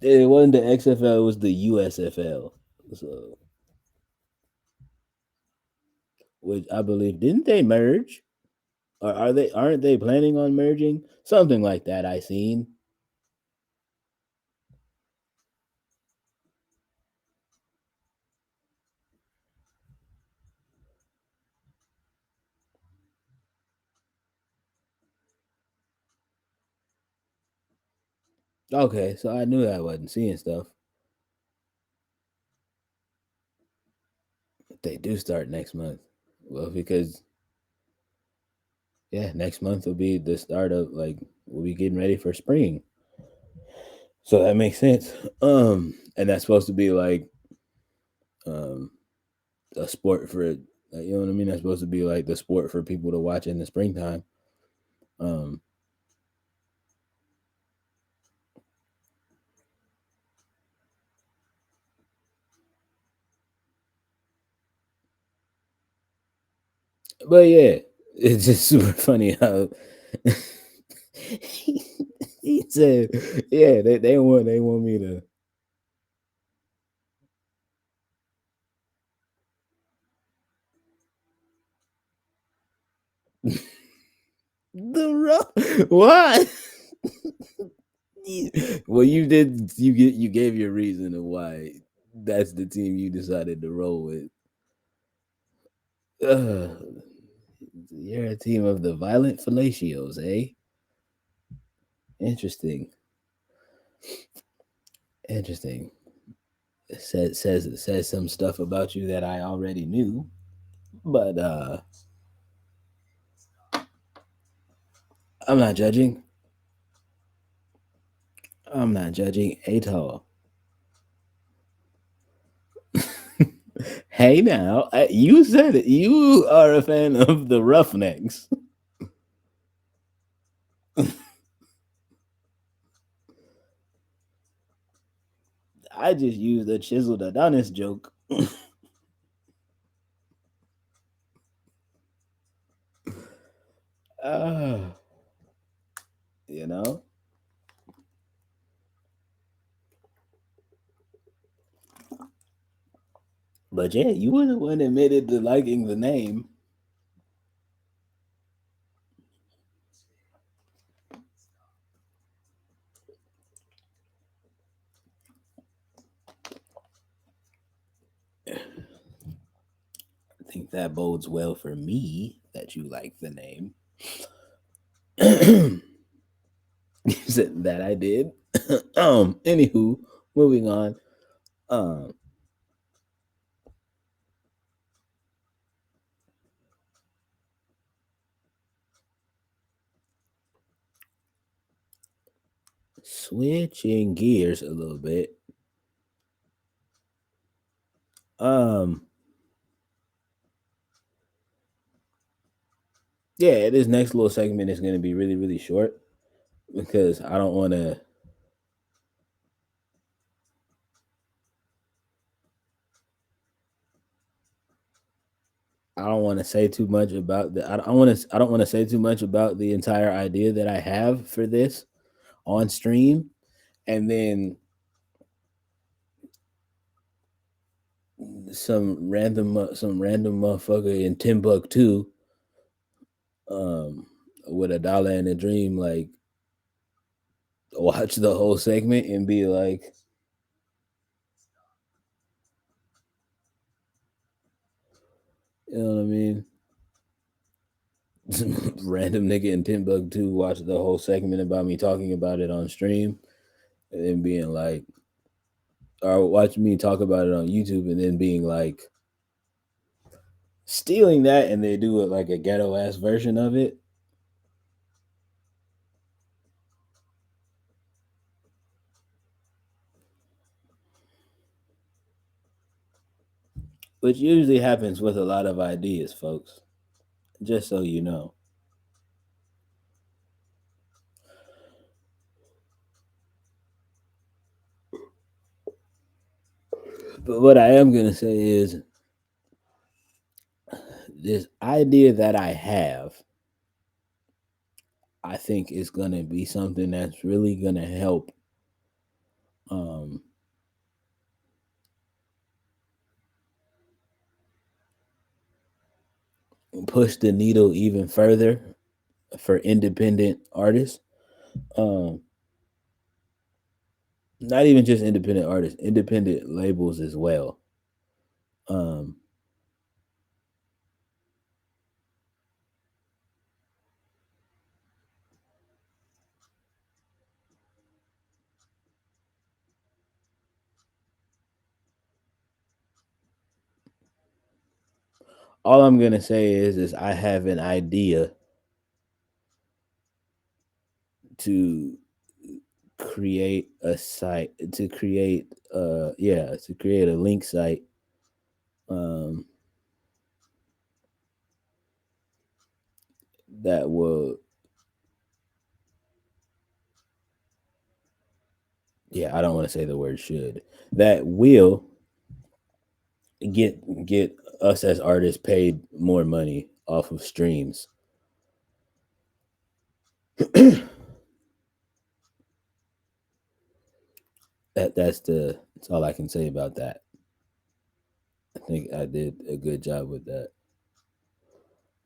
it wasn't the XFL; it was the USFL. So, which I believe didn't they merge? Or are they? Aren't they planning on merging? Something like that. I seen. Okay, so I knew I wasn't seeing stuff. They do start next month. Well, because yeah, next month will be the start of like we'll be getting ready for spring. So that makes sense. And that's supposed to be like um a sport for you know what I mean? That's supposed to be like the sport for people to watch in the springtime. Um but yeah, it's just super funny how he said, yeah, they want me to the rough what? Well, you did. You gave your reason of why that's the team you decided to roll with. Uh, you're a team of the violent fellatios, eh? Interesting. Interesting. Says some stuff about you that I already knew, but I'm not judging. I'm not judging at all. Hey now, you said it. You are a fan of the Roughnecks. I just used a chiseled Adonis joke. uh, you know. But yeah, you were the one that admitted to liking the name. I think that bodes well for me that you like the name. Said that I did. Anywho, moving on. Um, switching gears a little bit. Um, yeah, this next little segment is going to be really, really short because I don't want to. I don't want to say too much about the. I want to. I don't want to say too much about the entire idea that I have for this on stream, and then some random motherfucker in Timbuktu, um, with a dollar and a dream, like watch the whole segment and be like, you know what I mean? Some random nigga in Timbuktu watch the whole segment about me talking about it on stream, and then being like, or watch me talk about it on YouTube, and then being like, stealing that, and they do it like a ghetto ass version of it, which usually happens with a lot of ideas, folks. Just so you know. But what I am gonna say is this idea that I have, I think is gonna be something that's really gonna help um push the needle even further for independent artists. Um Not even just independent artists, independent labels as well. Um all I'm gonna say is I have an idea to create a site to create to create a link site um that will I don't want to say the word should, that will get us as artists paid more money off of streams. That's all I can say about that. I think I did a good job with that.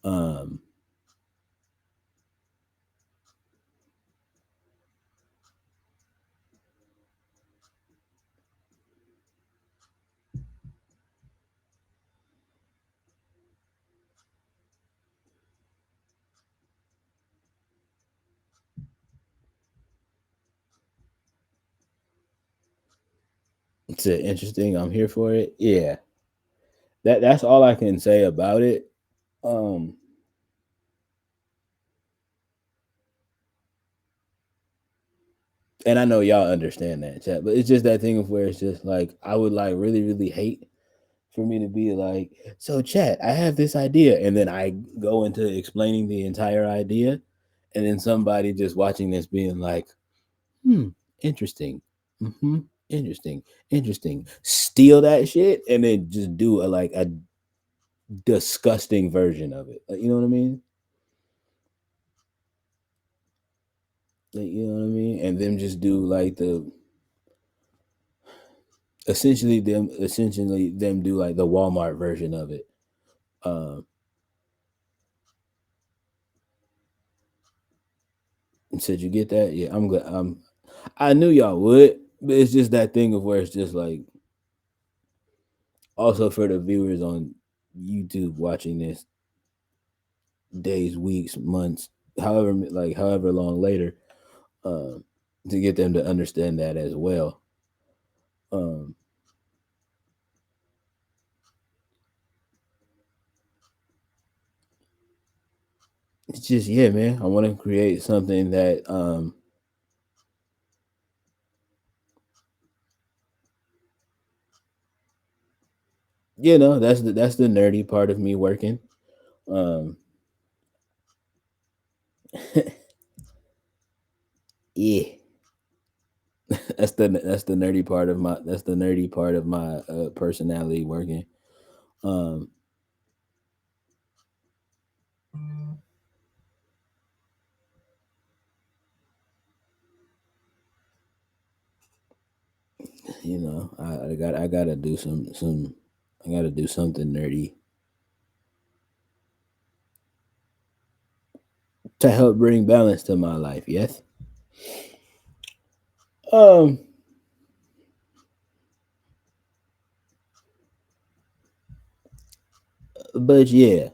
Um it's interesting. I'm here for it. Yeah. That's all I can say about it. Um and I know y'all understand that, chat, but it's just that thing of where it's just like I would like really, really hate for me to be like, so chat, I have this idea, and then I go into explaining the entire idea, and then somebody just watching this being like, interesting, mm-hmm, interesting, interesting, steal that shit, and then just do a disgusting version of it. Like, you know what I mean? Like, you know what I mean? And them just do like the essentially them do like the Walmart version of it. Um, said you get that? Yeah, I'm good. I knew y'all would, but it's just that thing of where it's just like also for the viewers on YouTube watching this days, weeks, months, however long later, um, to get them to understand that as well. Um, it's just man. I want to create something that that's the nerdy part of me working. Um, yeah, that's the nerdy part of my personality working. Um, I gotta do some I gotta do something nerdy to help bring balance to my life. Yes. Um, but yeah,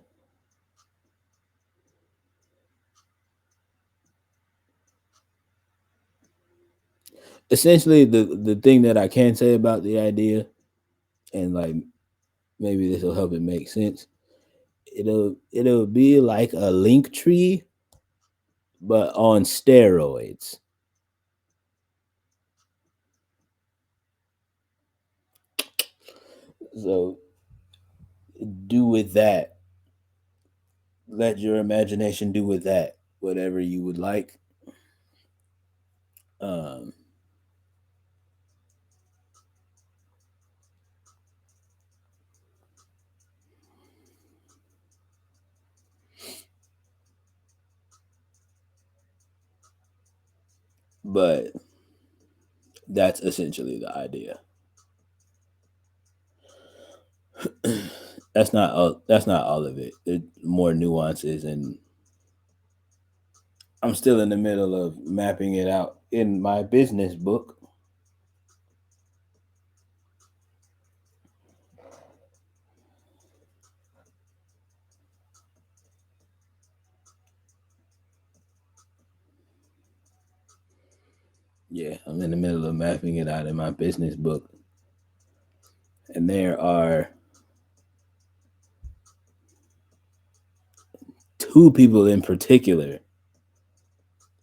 essentially the thing that I can say about the idea, and like maybe this will help it make sense. It'll be like a link tree, but on steroids. So do with that. Let your imagination do with that whatever you would like. Um, but that's essentially the idea. That's not all. That's not all of it. There's more nuances, and I'm still in the middle of mapping it out in my business book. Yeah, I'm in the middle of mapping it out in my business book, and there are two people in particular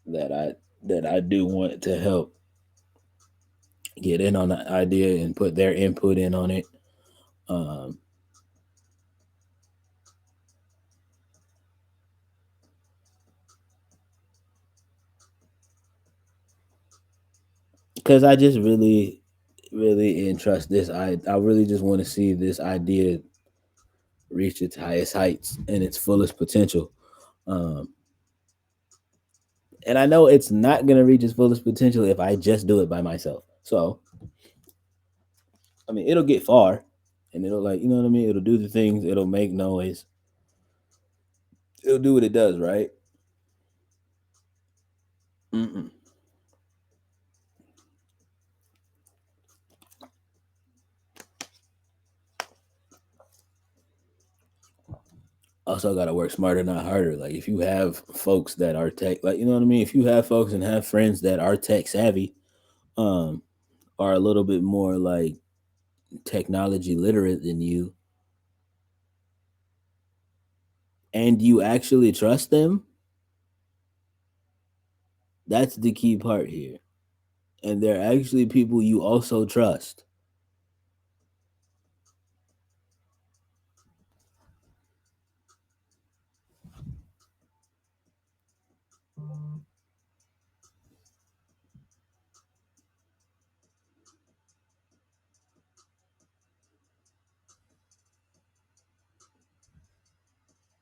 that I do want to help get in on the idea and put their input in on it. Um, because I just really entrust this. I really just want to see this idea reach its highest heights and its fullest potential. Um, and I know it's not gonna reach its fullest potential if I just do it by myself. So I mean, it'll get far, and it'll like you know what I mean. It'll do the things. It'll make noise. It'll do what it does, right? Mm-mm. Also, gotta work smarter, not harder. Like if you have folks that are tech, like you know what I mean. If you have folks and have friends that are tech savvy, um, are a little bit more like technology literate than you, and you actually trust them, that's the key part here. And they're actually people you also trust.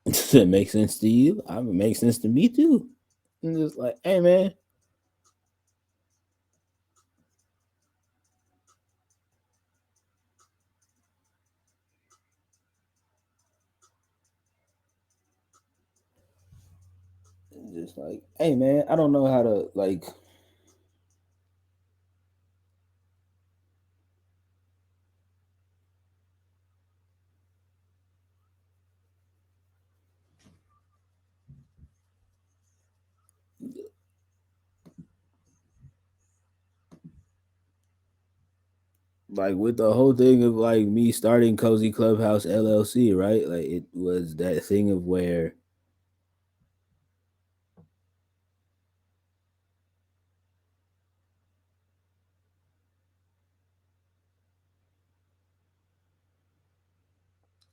Does it make sense to you? I mean, it makes sense to me too. I'm just like, hey man, just like, hey man, I don't know how to like with the whole thing of like me starting Cozy Clubhouse LLC, right? Like it was that thing of where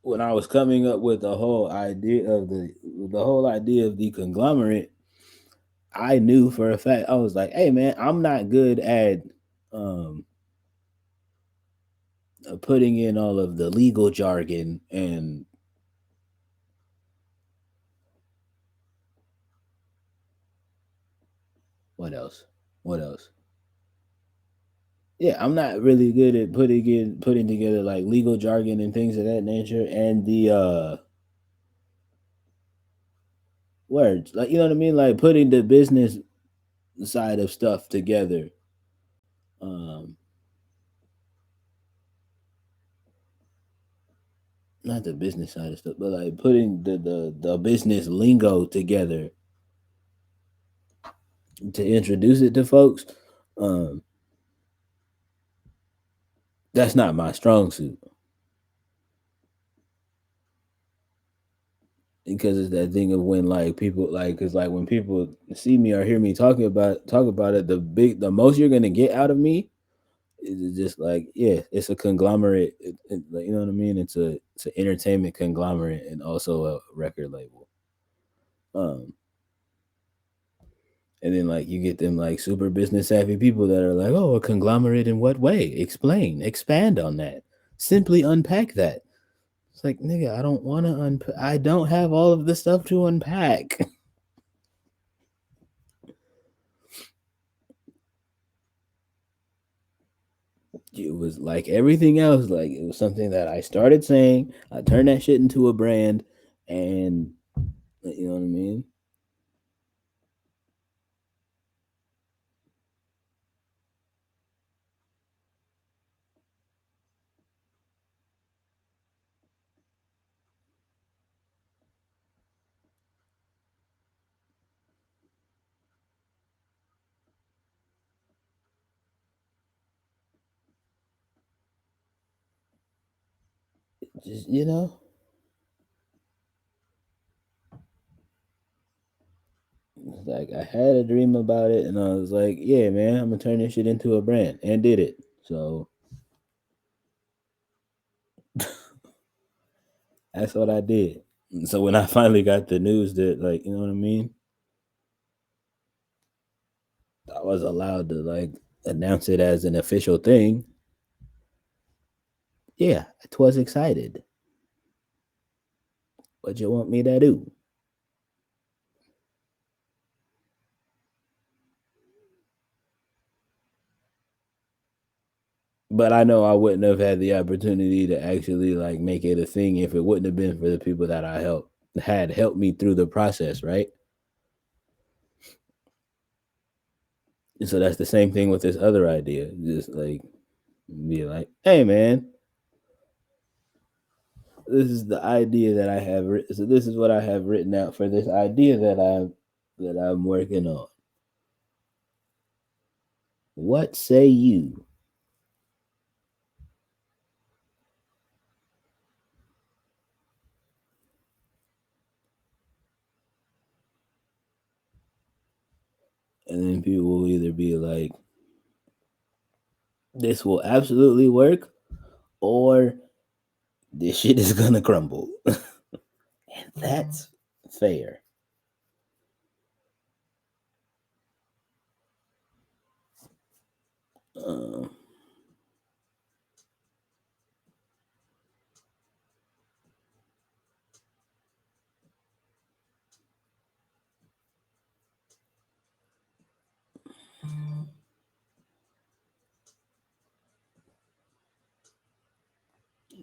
when I was coming up with the whole idea of the conglomerate, I knew for a fact I was like, hey man, I'm not good at um putting in all of the legal jargon and what else? What else? Yeah, I'm not really good at putting together like legal jargon and things of that nature and the words. Like you know what I mean? Like putting the business side of stuff together. Um Not the business side of stuff, but like putting the business lingo together to introduce it to folks. Um that's not my strong suit because it's that thing of when like people like cuz like when people see me or hear me talk about it the most you're going to get out of me is just like yeah, it's a conglomerate like, you know what I mean? It's an entertainment conglomerate and also a record label. Um and then like you get them like super business savvy people that are like, "Oh, a conglomerate in what way? Explain, expand on that. Simply unpack that." It's like, nigga, I don't want to unpack. I don't have all of the stuff to unpack. it was like everything else. Like it was something that I started saying. I turned that shit into a brand, and you know what I mean. Just like I had a dream about it, and I was like, yeah, man, I'm gonna turn this shit into a brand, and did it. So that's what I did. And so when I finally got the news that, like, you know what I mean, I was allowed to like announce it as an official thing. Yeah, I was excited. What you want me to do? But I know I wouldn't have had the opportunity to actually like make it a thing if it wouldn't have been for the people that I helped me through the process, right? And so that's the same thing with this other idea. Just like be like, hey man, this is the idea that I have written. So this is what I have written out for this idea that I'm working on. What say you? And then people will either be like, this will absolutely work, or this shit is gonna crumble. And that's fair. Um,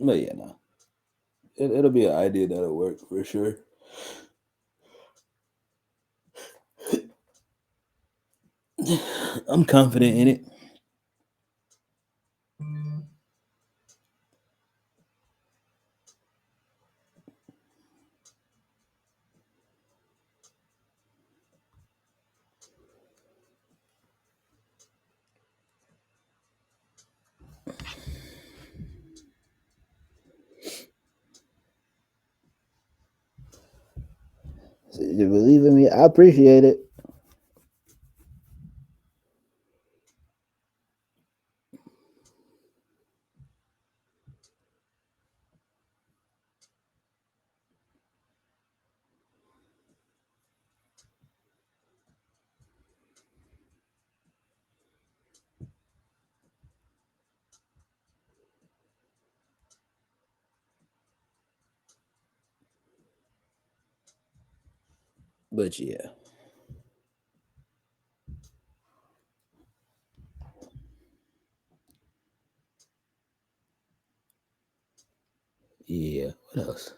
but yeah, no, it'll be an idea that'll work for sure. I'm confident in it. So you believe in me? I appreciate it. But yeah, yeah. What else?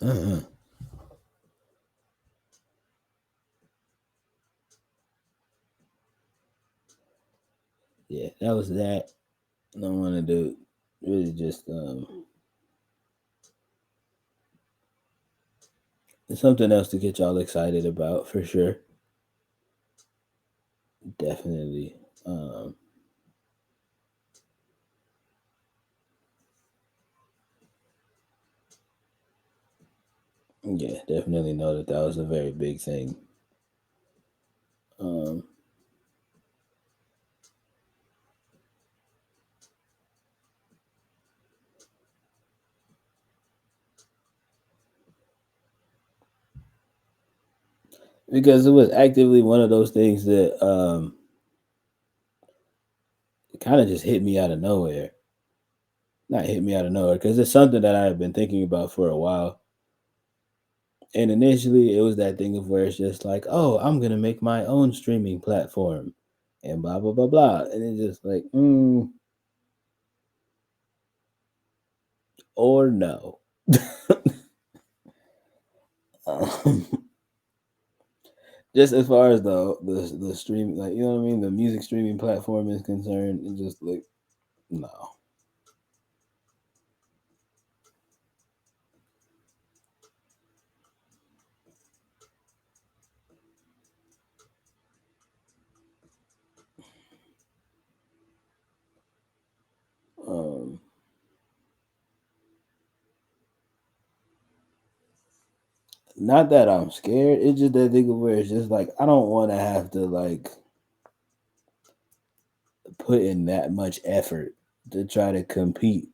Uh-huh. Yeah, that was that. I wanted to really just something else to get y'all excited about for sure. Definitely. Yeah, definitely know that that was a very big thing. Um, because it was actively one of those things that kind of just hit me out of nowhere. not hit me out of nowhere because it's something that I have been thinking about for a while. And initially, it was that thing of where it's just like, oh, I'm gonna make my own streaming platform, and blah blah blah blah, and it's just like, or no. um, just as far as the stream, like you know what I mean, the music streaming platform is concerned, it's just like no. Um, Not that I'm scared. It's just that thing of where it's just like I don't want to have to like put in that much effort to try to compete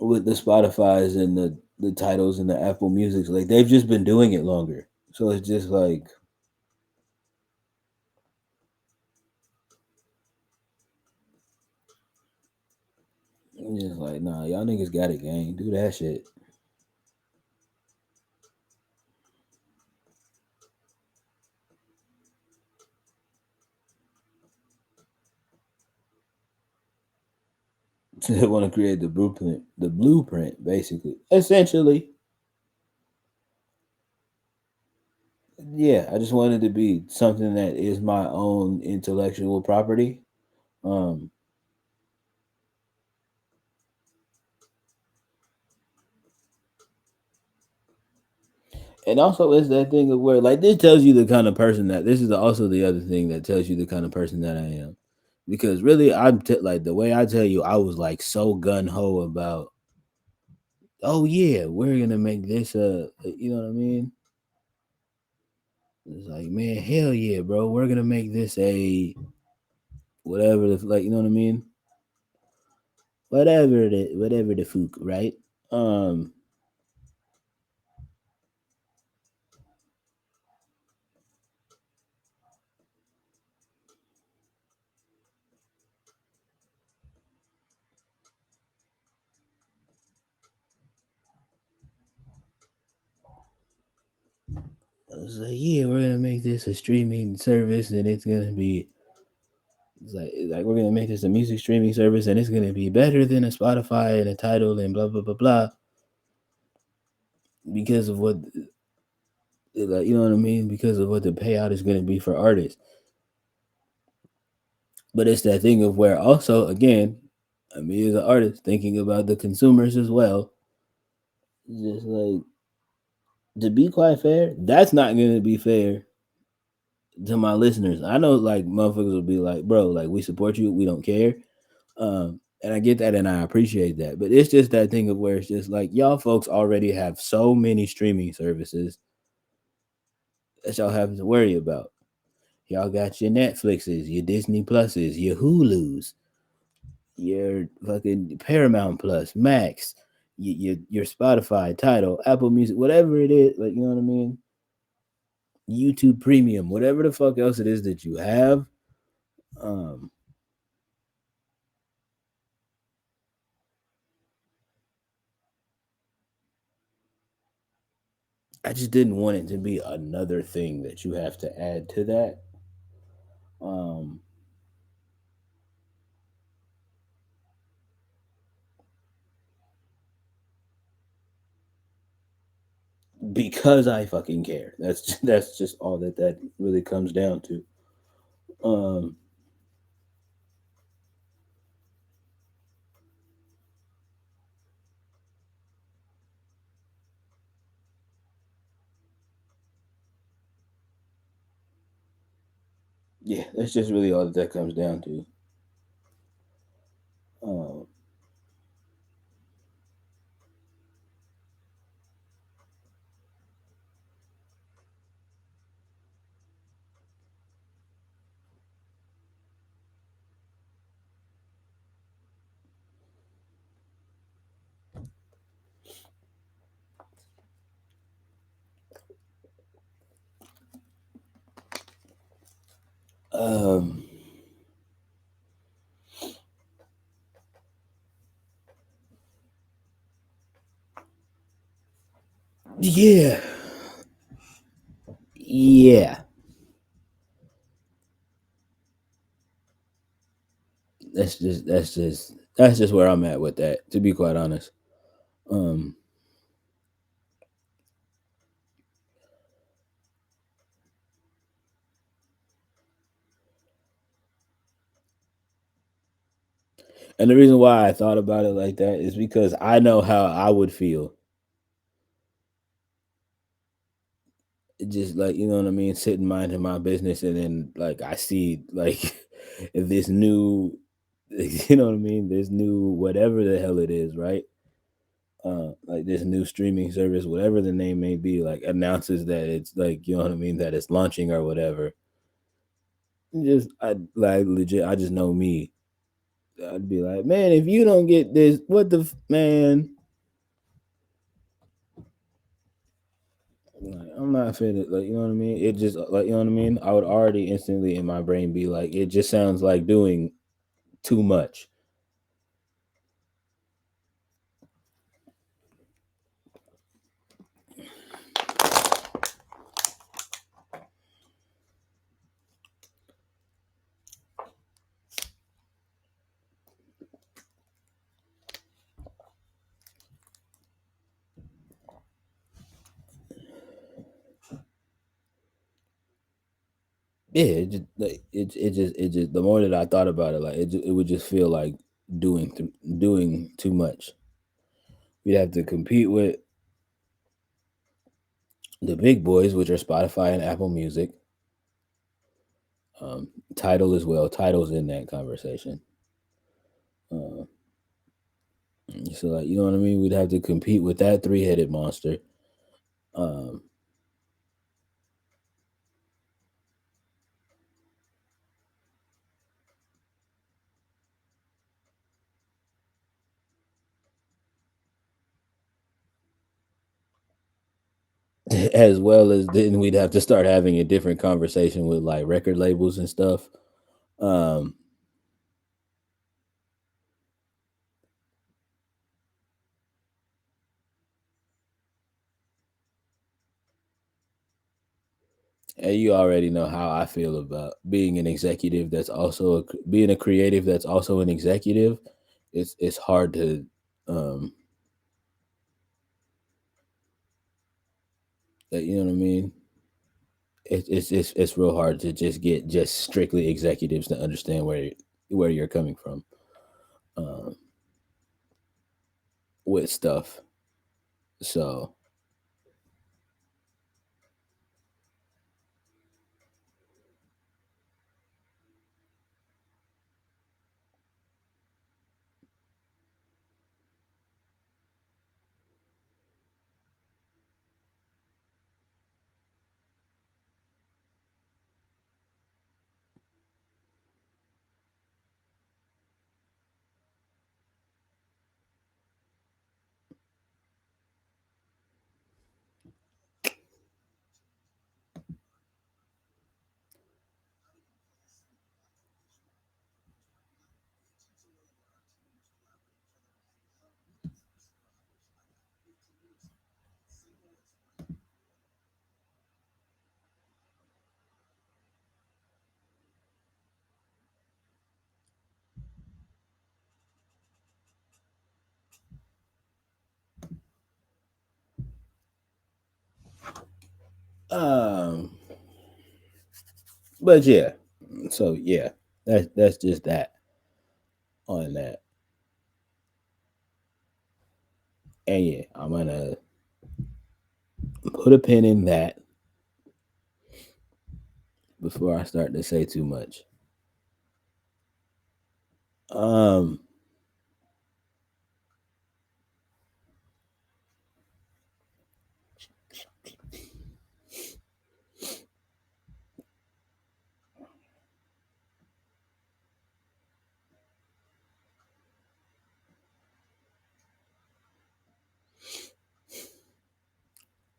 with the Spotify's and the titles and the Apple Musics. Like they've just been doing it longer, so it's just like I'm just like nah, y'all niggas got it, gang. Do that shit. They want to create the blueprint, basically, essentially. Yeah, I just wanted to be something that is my own intellectual property. Um, and also it's that thing of where like this tells you the kind of person that this is also the other thing that tells you the kind of person that I am, because really like the way I tell you, I was like so gun ho about, oh yeah, we're gonna make this you know what I mean. It's like man, hell yeah, bro, we're gonna make this a whatever the like you know what I mean, whatever the fook, right? Um, I was like, yeah, we're gonna make this a streaming service, and it's like we're gonna make this a music streaming service, and it's gonna be better than a Spotify and a title and blah blah blah blah because of what like you know what I mean, because of what the payout is gonna be for artists. But it's that thing of where also again, I mean, as an artist thinking about the consumers as well. Just like to be quite fair, that's not gonna be fair to my listeners. I know like motherfuckers will be like, bro, like we support you, we don't care. And I get that and I appreciate that. But it's just that thing of where it's just like y'all folks already have so many streaming services that y'all have to worry about. Y'all got your Netflixes, your Disney Pluses, your Hulus, your fucking Paramount Plus, Max, your Spotify, Tidal, Apple Music, whatever it is, like you know what I mean? YouTube Premium, whatever the fuck else it is that you have. Um, I just didn't want it to be another thing that you have to add to that. Um, because I fucking care. That's just all that really comes down to. Um, yeah, that's just really all that comes down to. Um, Um, yeah, yeah. That's just where I'm at with that. To be quite honest, um, and the reason why I thought about it like that is because I know how I would feel. Just like, you know what I mean, sitting minding my business, and then like I see like this new, you know what I mean, this new whatever the hell it is, right? Like this new streaming service, whatever the name may be, like announces that it's like, you know what I mean, that it's launching or whatever. Just I like legit, I just know me. I'd be like, man, if you don't get this, what the man? Like, I'm not fit. Like, you know what I mean. It just like, you know what I mean. I would already instantly in my brain be like, it just sounds like doing too much. Yeah, it just like it just the more that I thought about it, like it would just feel like doing too much. We'd have to compete with the big boys, which are Spotify and Apple Music. Title as well. Title's in that conversation. Uh, so like, you know what I mean. We'd have to compete with that three-headed monster. Um, as well as then we'd have to start having a different conversation with like record labels and stuff. Um, and you already know how I feel about being an executive that's also being a creative that's also an executive. It's hard to um you know what I mean. It's real hard to just get just strictly executives to understand where you're coming from um, with stuff. So um, but yeah, so yeah, that's just that on that. And yeah, I'm gonna put a pin in that before I start to say too much. Um,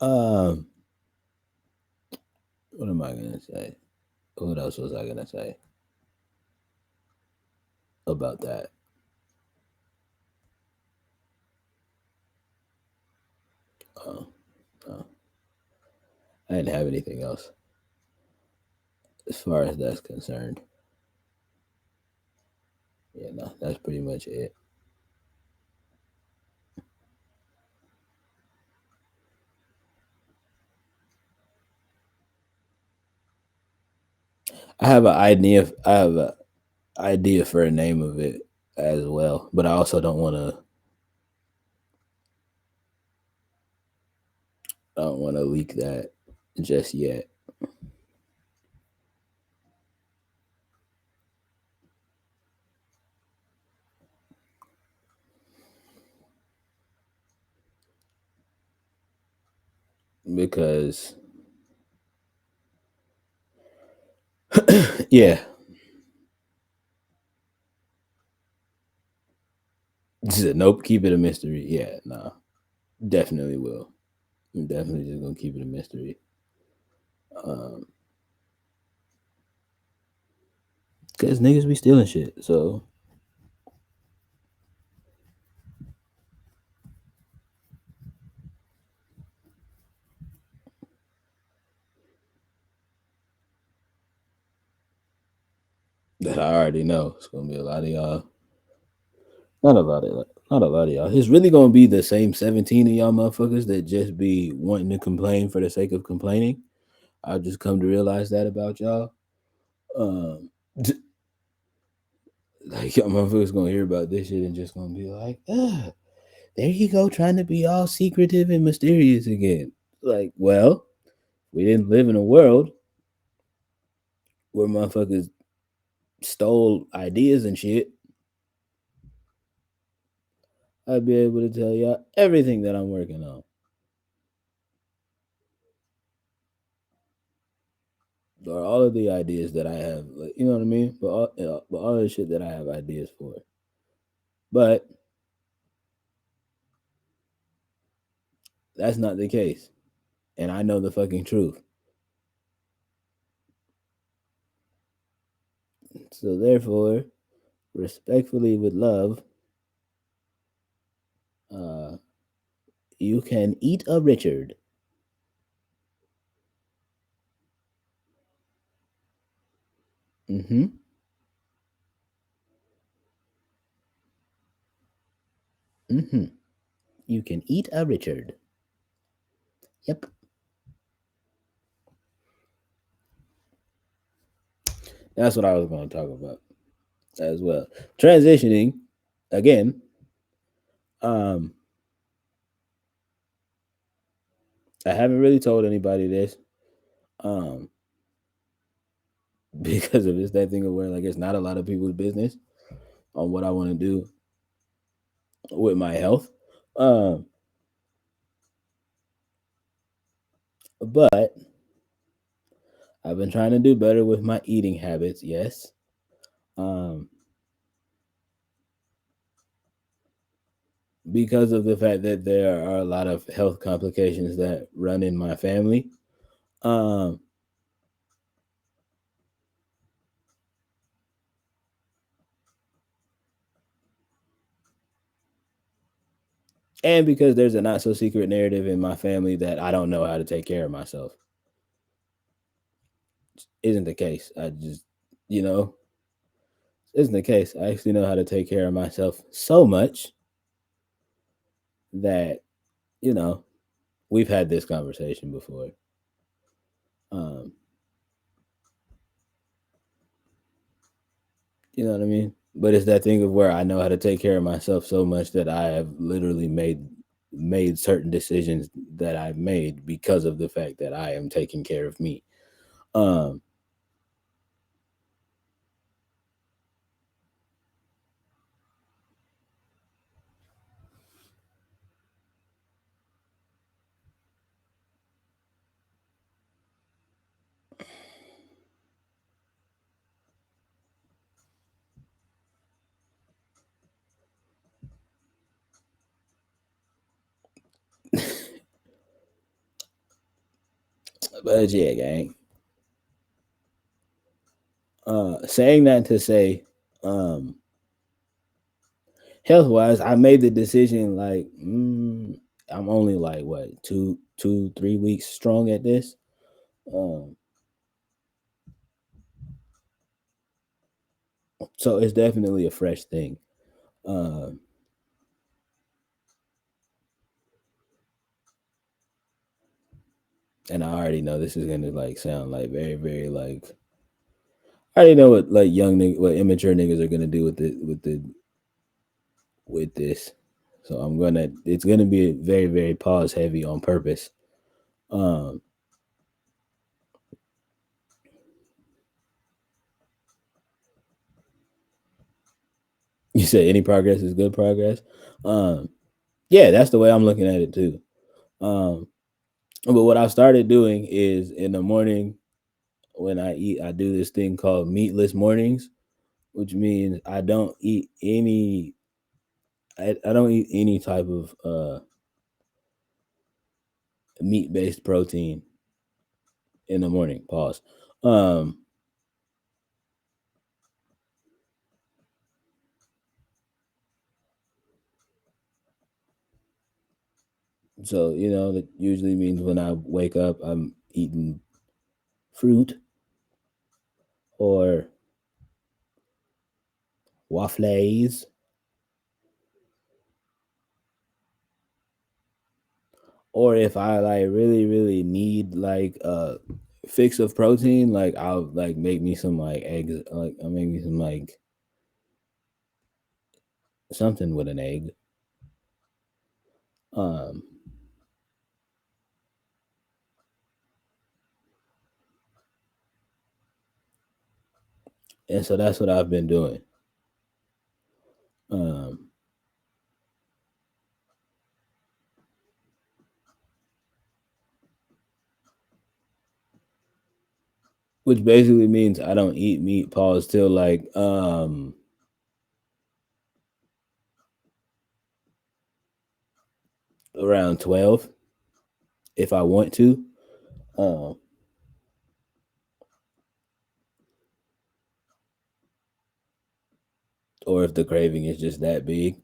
um, what am I gonna say? What else was I gonna say about that? Oh, no. I didn't have anything else as far as that's concerned. Yeah, no, that's pretty much it. I have an idea. I have an idea for a name of it as well, but I also don't want to. I don't want to leak that just yet because yeah, she said, nope, keep it a mystery. Yeah, no, definitely will. I'm definitely just gonna keep it a mystery. Um, cause niggas be stealing shit. So that I already know. It's gonna be a lot of y'all. Not a lot of y'all. It's really gonna be the same 17 of y'all motherfuckers that just be wanting to complain for the sake of complaining. I've just come to realize that about y'all. Um, like y'all motherfuckers gonna hear about this shit and just gonna be like, ah, there you go, trying to be all secretive and mysterious again. Like, well, we didn't live in a world where motherfuckers stole ideas and shit. I'd be able to tell y'all everything that I'm working on. Or all of the ideas that I have, like, you know what I mean? But all the shit that I have ideas for. But that's not the case. And I know the fucking truth. So therefore, respectfully with love, uh, you can eat a Richard. Mm-hmm. Mm-hmm. You can eat a Richard. Yep. That's what I was going to talk about as well. Transitioning again. Um, I haven't really told anybody this. Um, because of this that thing of where like it's not a lot of people's business on what I want to do with my health. Um, but I've been trying to do better with my eating habits. Yes. Um, because of the fact that there are a lot of health complications that run in my family. Um, and because there's a not so secret narrative in my family that I don't know how to take care of myself. Isn't the case. I just, you know, isn't the case. I actually know how to take care of myself so much that, you know, we've had this conversation before. Um, you know what I mean? But it's that thing of where I know how to take care of myself so much that I have literally made certain decisions that I've made because of the fact that I am taking care of me. Um, but yeah, gang. Saying that to say, um, health wise, I made the decision like I'm only like what 3 weeks strong at this. Um, so it's definitely a fresh thing. Um, and I already know this is gonna like sound like very, very like I already know what like what immature niggas are gonna do with this. So it's gonna be very, very pause heavy on purpose. Um, you say any progress is good progress. Um, yeah, that's the way I'm looking at it too. Um, but what I started doing is in the morning when I eat, I do this thing called meatless mornings, which means I don't eat any type of meat based protein in the morning. Pause. Um, so that usually means when I wake up, I'm eating fruit or waffles, or if I like really, really need like a fix of protein, like I'll like make me some like eggs, like I'll make me some like something with an egg. Um, and so that's what I've been doing. Um, which basically means I don't eat meat pause till like around 12 if I want to. Um, or if the craving is just that big.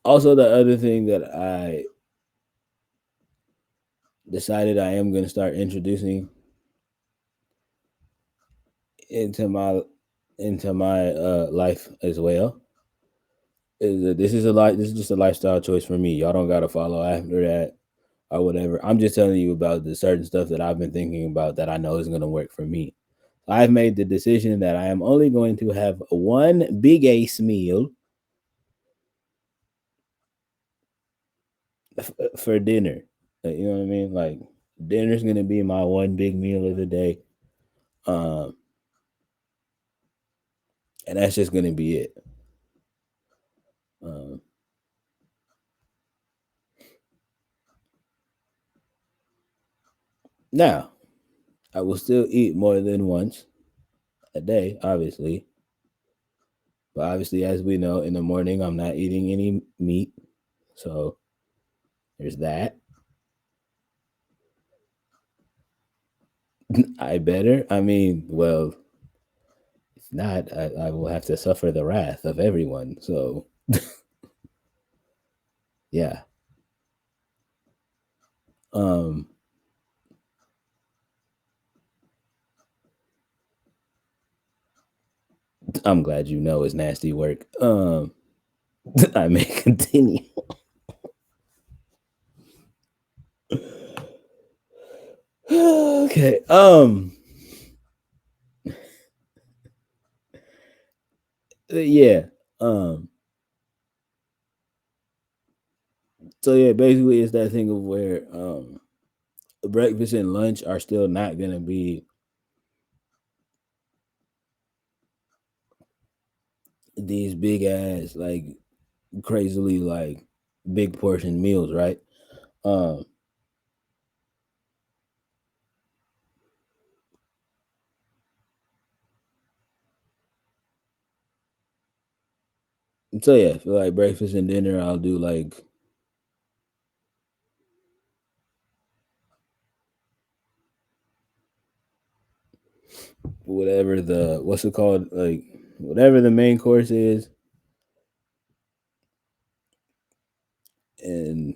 Also, the other thing that I decided I am going to start introducing into my life as well is that this is just a lifestyle choice for me. Y'all don't gotta follow after that or whatever. I'm just telling you about the certain stuff that I've been thinking about that I know is gonna work for me. I've made the decision that I am only going to have one big ace meal for dinner. You know what I mean? Like dinner's gonna be my one big meal of the day. Um, and that's just gonna be it. Um, now I will still eat more than once a day, obviously. But obviously, as we know, in the morning I'm not eating any meat. So there's that. I better. I mean, well, if not, I will have to suffer the wrath of everyone. So yeah. Um, I'm glad you know it's nasty work. I may continue. Okay. Yeah. Um. So yeah, basically, it's that thing of where breakfast and lunch are still not gonna be these big ass like crazily like big portion meals, right? Um, so yeah, for like breakfast and dinner, I'll do like whatever the what's it called, like whatever the main course is, and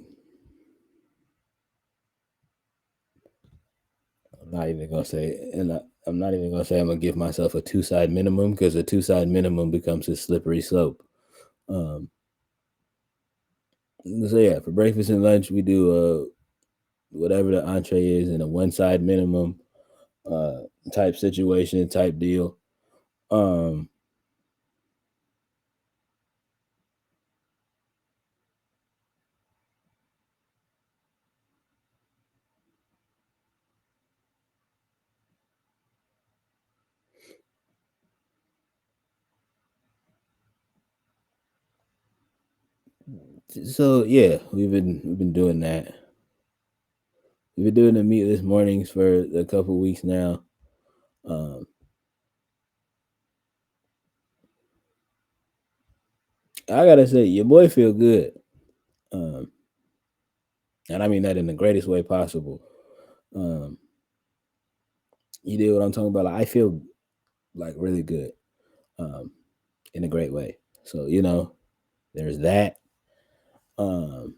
I'm not even gonna say, I'm not even gonna say I'm gonna give myself a two side minimum because a two side minimum becomes a slippery slope. Um, so yeah, for breakfast and lunch we do whatever the entree is in a one side minimum uh type situation type deal. Um, so yeah, we've been doing that. We've been doing the meatless mornings for a couple weeks now. Um, I gotta say, your boy feel good, um, and I mean that in the greatest way possible. Um, you know what I'm talking about? Like, I feel like really good, um, in a great way. So there's that. Um,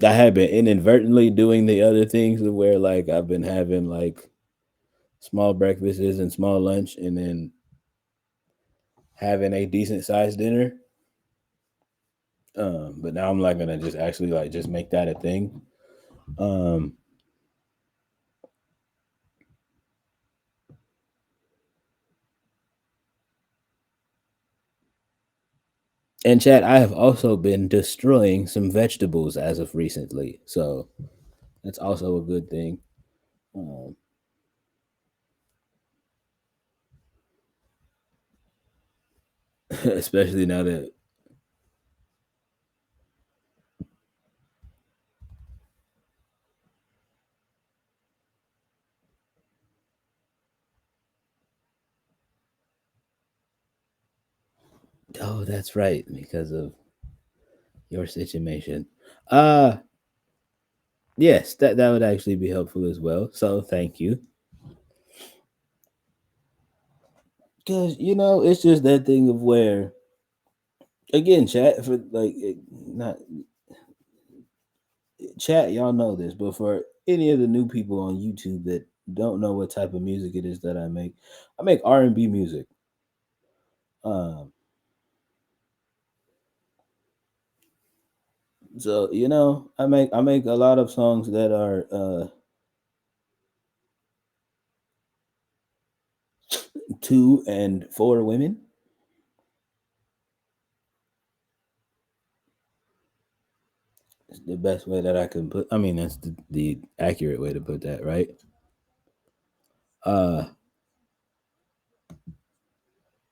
I have been inadvertently doing the other things where like I've been having like small breakfasts and small lunch, and then having a decent sized dinner. But now I'm like gonna just actually like just make that a thing. Um, and Chad, I have also been destroying some vegetables as of recently, so that's also a good thing. Um, especially now that, oh, that's right, because of your situation. Uh yes, that would actually be helpful as well. So thank you. Cause it's just that thing of where, again, chat for like not chat, y'all know this, but for any of the new people on YouTube that don't know what type of music it is that I make R&B music. Um, so I make a lot of songs that are to and for women. It's the best way that I can put. I mean, that's the accurate way to put that, right? Uh,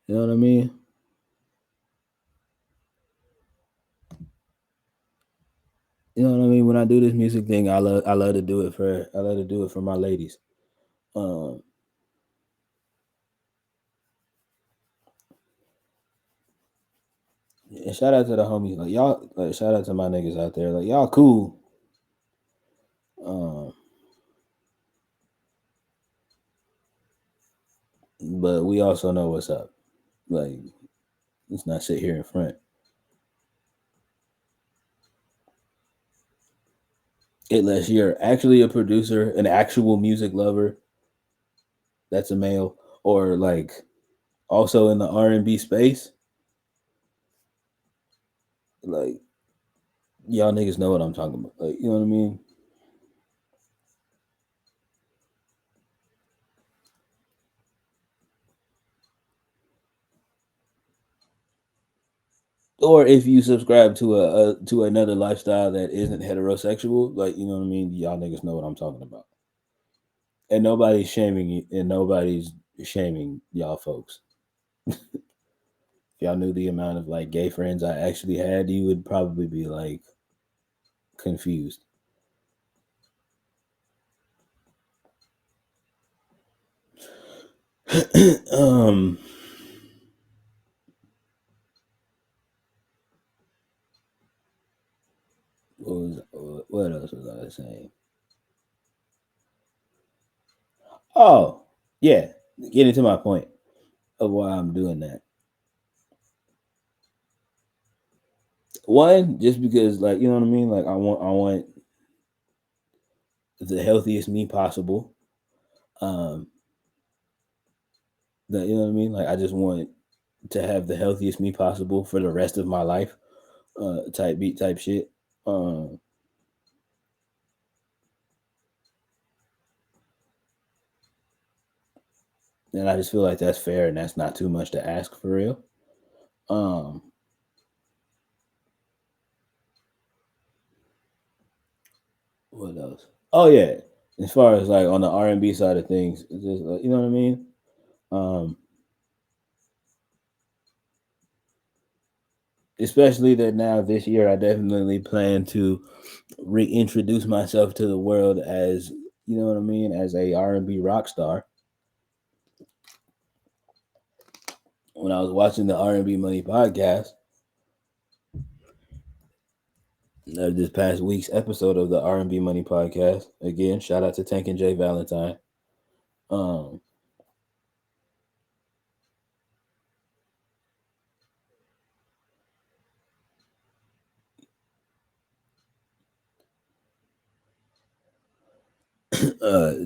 you know what I mean? You know what I mean? When I do this music thing, I love to do it for my ladies. Um, and shout out to the homies, like y'all. Like shout out to my niggas out there, like y'all cool. Um, but we also know what's up. Like let's not sit here in front. Unless you're actually a producer, an actual music lover, that's a male, or like also in the R&B space, like y'all niggas know what I'm talking about. Like you know what I mean? Or if you subscribe to to another lifestyle that isn't heterosexual, like you know what I mean, y'all niggas know what I'm talking about. And nobody's shaming you, and nobody's shaming y'all folks. If y'all knew the amount of like gay friends I actually had, you would probably be like confused. um, saying? Oh, yeah. Getting to my point of why I'm doing that. One, just because, like, you know what I mean. Like, I want the healthiest me possible. Um, you know what I mean. Like, I just want to have the healthiest me possible for the rest of my life. Type beat, type shit. Um, and I just feel like that's fair, and that's not too much to ask for real. Um, what else? Oh yeah, as far as like on the R&B side of things, it's just you know what I mean. Um, especially that now this year, I definitely plan to reintroduce myself to the world as you know what I mean, as a R&B rock star. When I was watching the R&B Money podcast, this past week's episode of the R&B Money podcast, again, shout out to Tank and Jay Valentine. Um,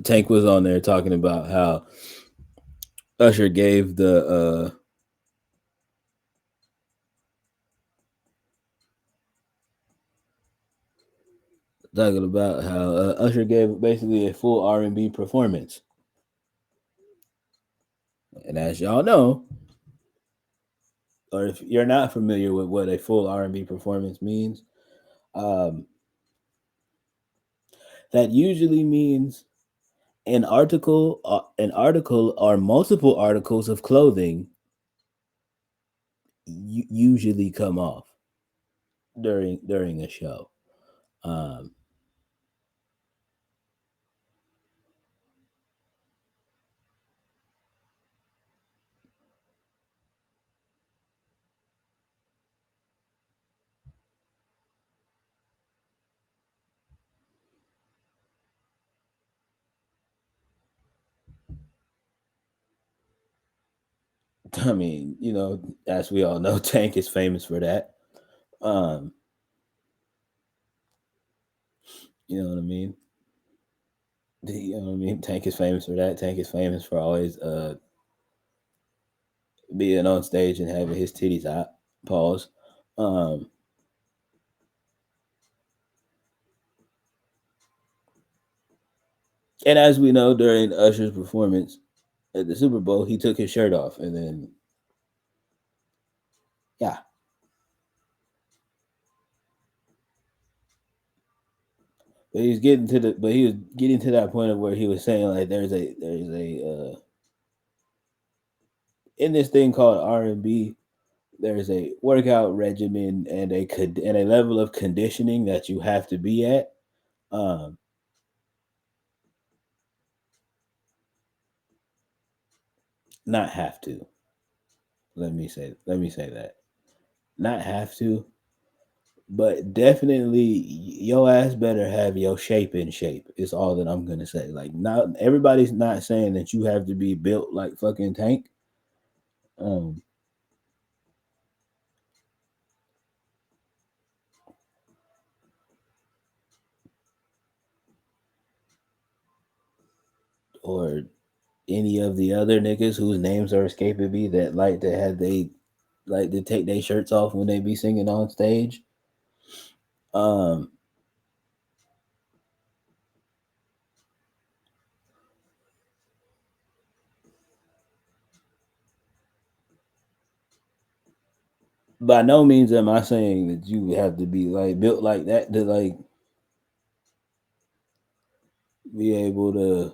Tank was on there talking about how Usher gave the talking about how Usher gave basically a full R&B performance. And as y'all know, or if you're not familiar with what a full R&B performance means, um, that usually means an article or multiple articles of clothing usually come off during a show. Um, I mean, you know, as we all know, Tank is famous for that. Um, you know what I mean? You know what I mean? Tank is famous for that. Tank is famous for always being on stage and having his titties out. Pause. Um, and as we know, during Usher's performance at the Super Bowl, he took his shirt off, and then yeah, but he was getting to that point of where he was saying like there's a in this thing called R&B, there's a workout regimen and a level of conditioning that you have to be at. Um, not have to. Let me say that. Not have to, but definitely your ass better have your shape in shape. Is all that I'm gonna say. Like, not everybody's not saying that you have to be built like fucking Tank. Um, or any of the other niggas whose names are escaping me that like to take their shirts off when they be singing on stage. Um, by no means am I saying that you have to be like built like that to like be able to.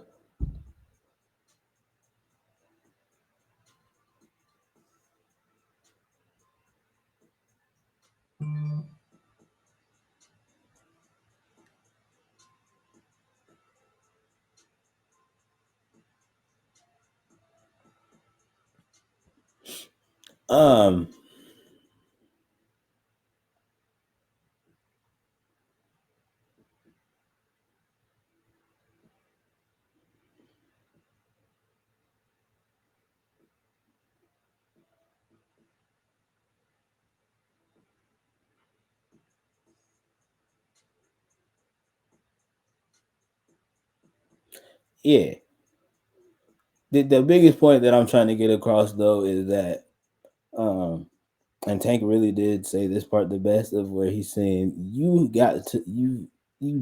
Um, yeah, the biggest point that I'm trying to get across though is that um and Tank really did say this part the best of where he's saying you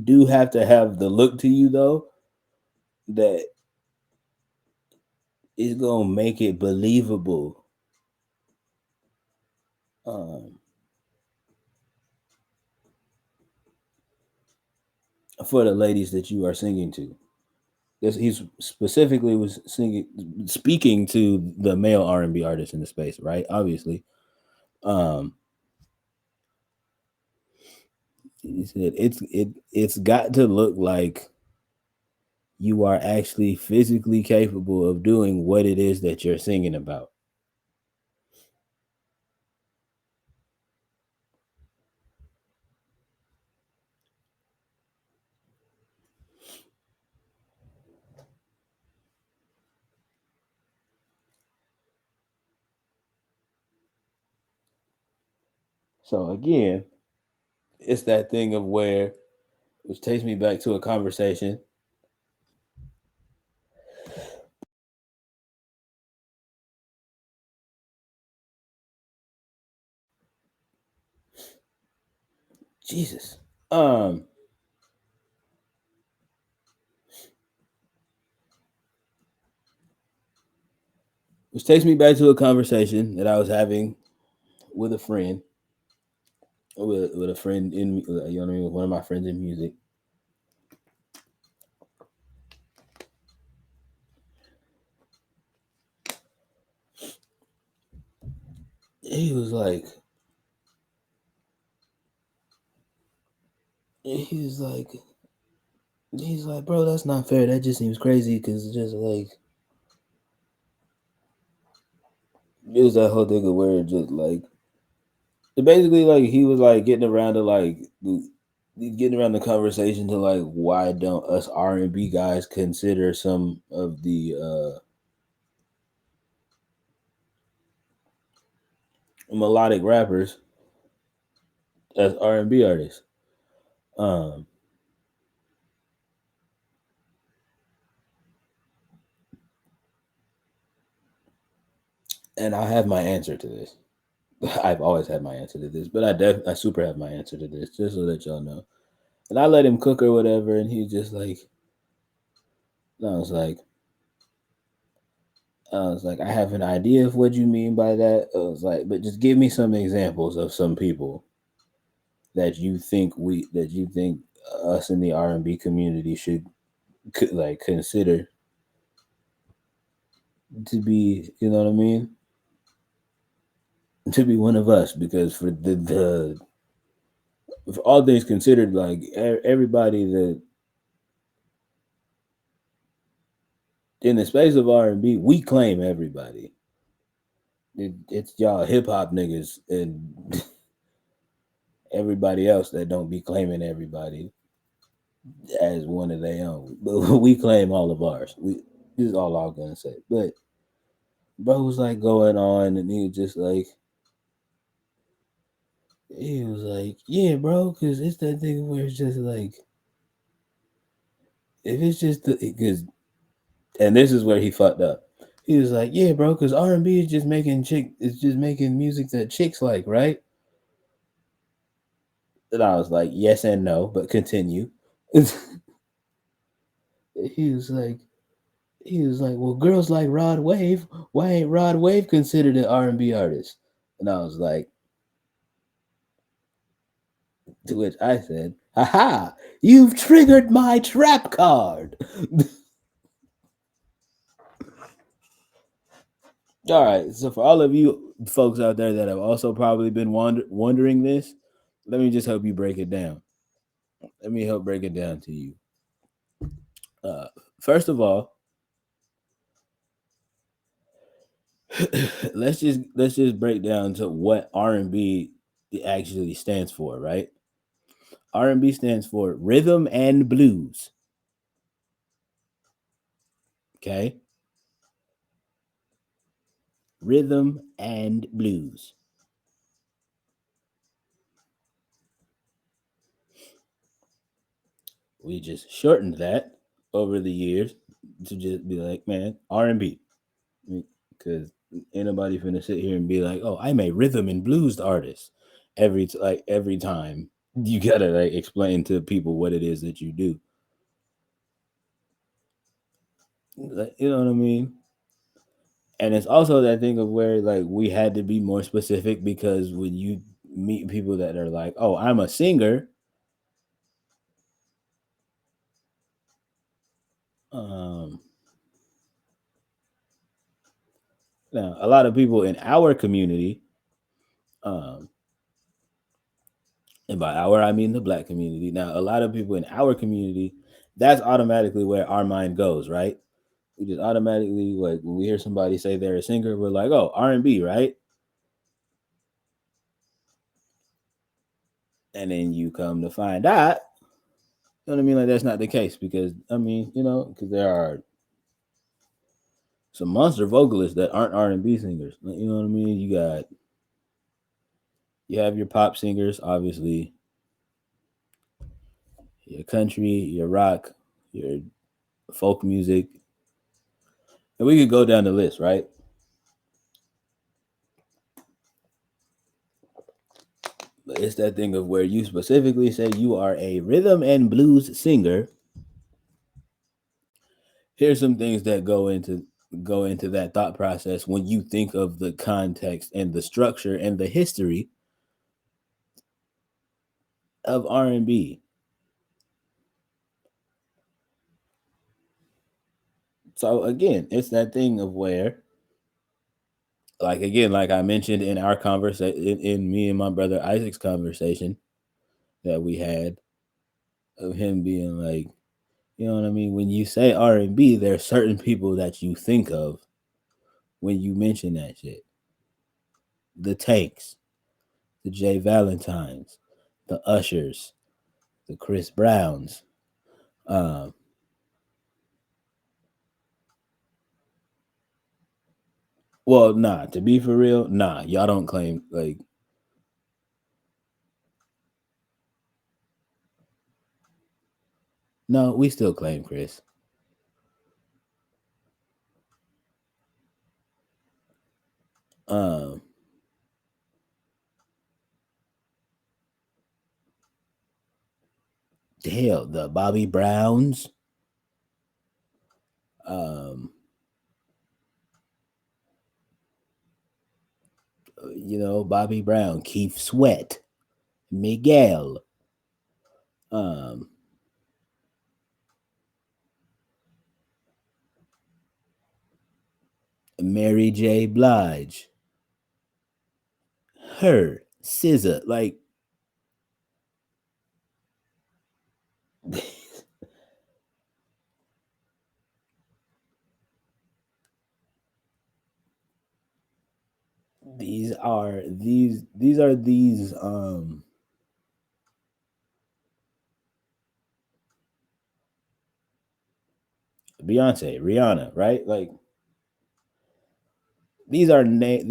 do have to have the look to you though that is gonna make it believable um for the ladies that you are singing to. This he's specifically was singing speaking to the male R&B artists in the space, right? Obviously. Um he said it's got to look like you are actually physically capable of doing what it is that you're singing about. So again, it's that thing of where which takes me back to a conversation. Jesus. Um which takes me back to a conversation that I was having with a friend, with a friend in you know what I mean, with one of my friends in music. He was like, he was like, he's like, bro, that's not fair. That just seems crazy because just like it was that whole thing of where it just like basically like he was like getting around to like getting around the conversation to like why don't us R&B guys consider some of the melodic rappers as R&B artists. Um, and I have my answer to this. I've always had my answer to this, but I super have my answer to this, just so that y'all know. And I let him cook or whatever, and he just like, I was like, I have an idea of what you mean by that. I was like, but just give me some examples of some people that you think us in the R&B community should like consider to be, you know what I mean, to be one of us because for the for all things considered, like everybody that in the space of R&B, we claim everybody. It's y'all hip hop niggas and everybody else that don't be claiming everybody as one of their own. But we claim all of ours. This is all I'm gonna say. But bro was like going on, and he was like, yeah, bro, because it's that thing where it's just like, if it's just because, and this is where he fucked up. He was like, yeah, bro, because R&B is just it's just making music that chicks like, right? And I was like, yes and no, but continue. he was like, he was like, well, girls like Rod Wave. Why ain't Rod Wave considered an R&B artist? And I was like, to which I said, haha, you've triggered my trap card. All right. So for all of you folks out there that have also probably been wondering this, let me just help you break it down. Let me help break it down to you. Uh, First of all, let's just break down to what R&B actually stands for, right? R&B stands for rhythm and blues. Okay, rhythm and blues. We just shortened that over the years to just be like, man, R&B, because anybody finna sit here and be like, oh, I'm a rhythm and blues artist. Every time you gotta like explain to people what it is that you do. Like, you know what I mean? And it's also that thing of where like we had to be more specific because when you meet people that are like, oh, I'm a singer, um, now a lot of people in our community, um, and by our I mean the black community. Now, a lot of people in our community, that's automatically where our mind goes, right? We just automatically like when we hear somebody say they're a singer, we're like, oh, R&B, right? And then you come to find out, you know what I mean? Like that's not the case because I mean, because there are some monster vocalists that aren't R&B singers. Like, you know what I mean? You have your pop singers, obviously, your country, your rock, your folk music, and we could go down the list, right? But it's that thing of where you specifically say you are a rhythm and blues singer. Here's some things that go into that thought process when you think of the context and the structure and the history of R&B. So again, it's that thing of where, like again, like I mentioned in our conversation, in me and my brother Isaac's conversation that we had, of him being like, you know what I mean? When you say R&B, there are certain people that you think of when you mention that shit. The Tanks, the Jay Valentines, the Ushers, the Chris Browns. Um, well, nah, to be for real, nah, y'all don't claim like no, we still claim Chris. Um, hell, the Bobby Browns, um, Bobby Brown, Keith Sweat, Miguel, um, Mary J. Blige, her, SZA, like these are Beyonce, Rihanna, right? Like these are names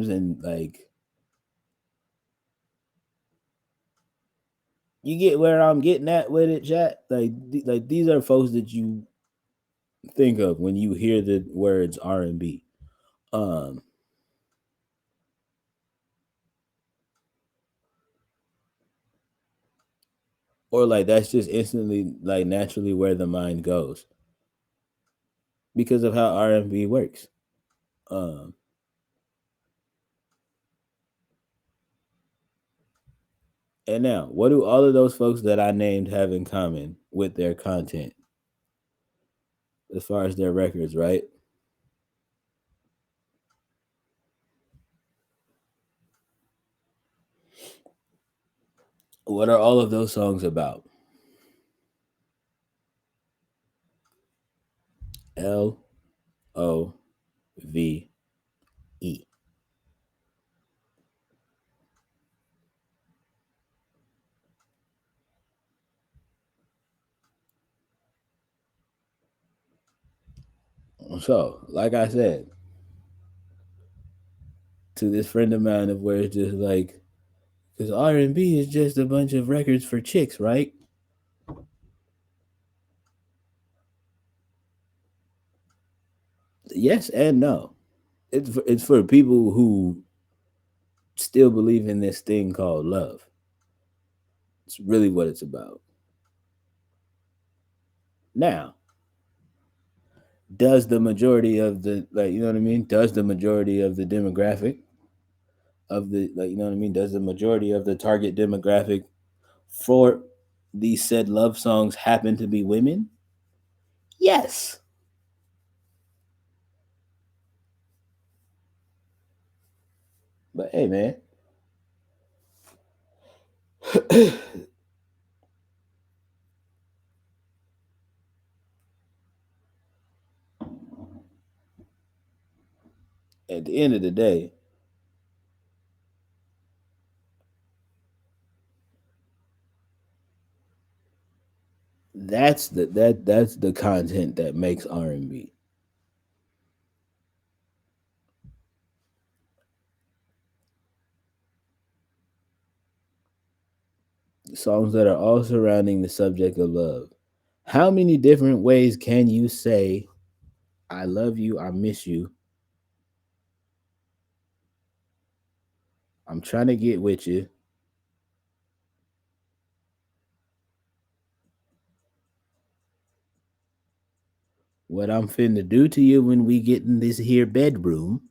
and like you get where I'm getting at with it, chat. Like these are folks that you think of when you hear the words R&B. Um, or like that's just instantly like naturally where the mind goes because of how R&B works. Um, and now, what do all of those folks that I named have in common with their content as far as their records, right? What are all of those songs about? Love. So, like I said, to this friend of mine, of where it's just like, because R&B is just a bunch of records for chicks, right? Yes and no. It's for people who still believe in this thing called love. It's really what it's about. Now, does the majority of the, like, you know what I mean? Does the majority of the demographic of the, like, you know what I mean? Does the majority of the target demographic for these said love songs happen to be women? Yes. But hey, man, at the end of the day, that's the content that makes R&B. Songs that are all surrounding the subject of love. How many different ways can you say I love you, I miss you, I'm trying to get with you, what I'm finna do to you when we get in this here bedroom,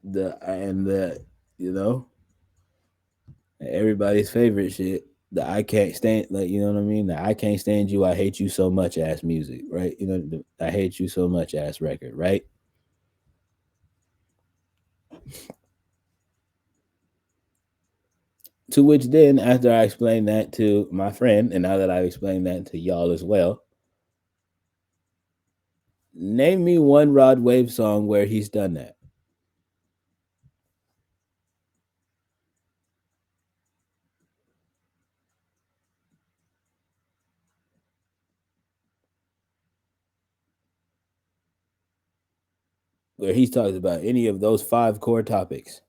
the you know, everybody's favorite shit. The I can't stand, like, you know what I mean? The I can't stand you, I hate you so much ass music, right? You know, I hate you so much ass record, right? To which then, after I explained that to my friend, and now that I've explained that to y'all as well, name me one Rod Wave song where he's done that. Where he's talked about any of those five core topics.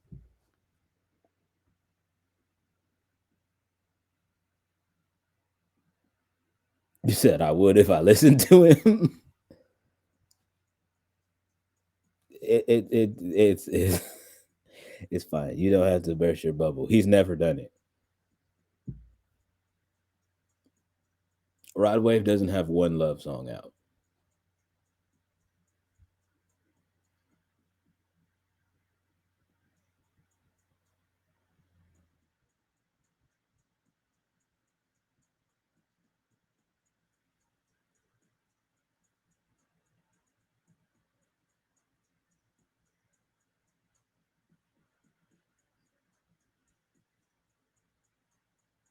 You said I would if I listened to him. It's it's fine. You don't have to burst your bubble. He's never done it. Rod Wave doesn't have one love song out.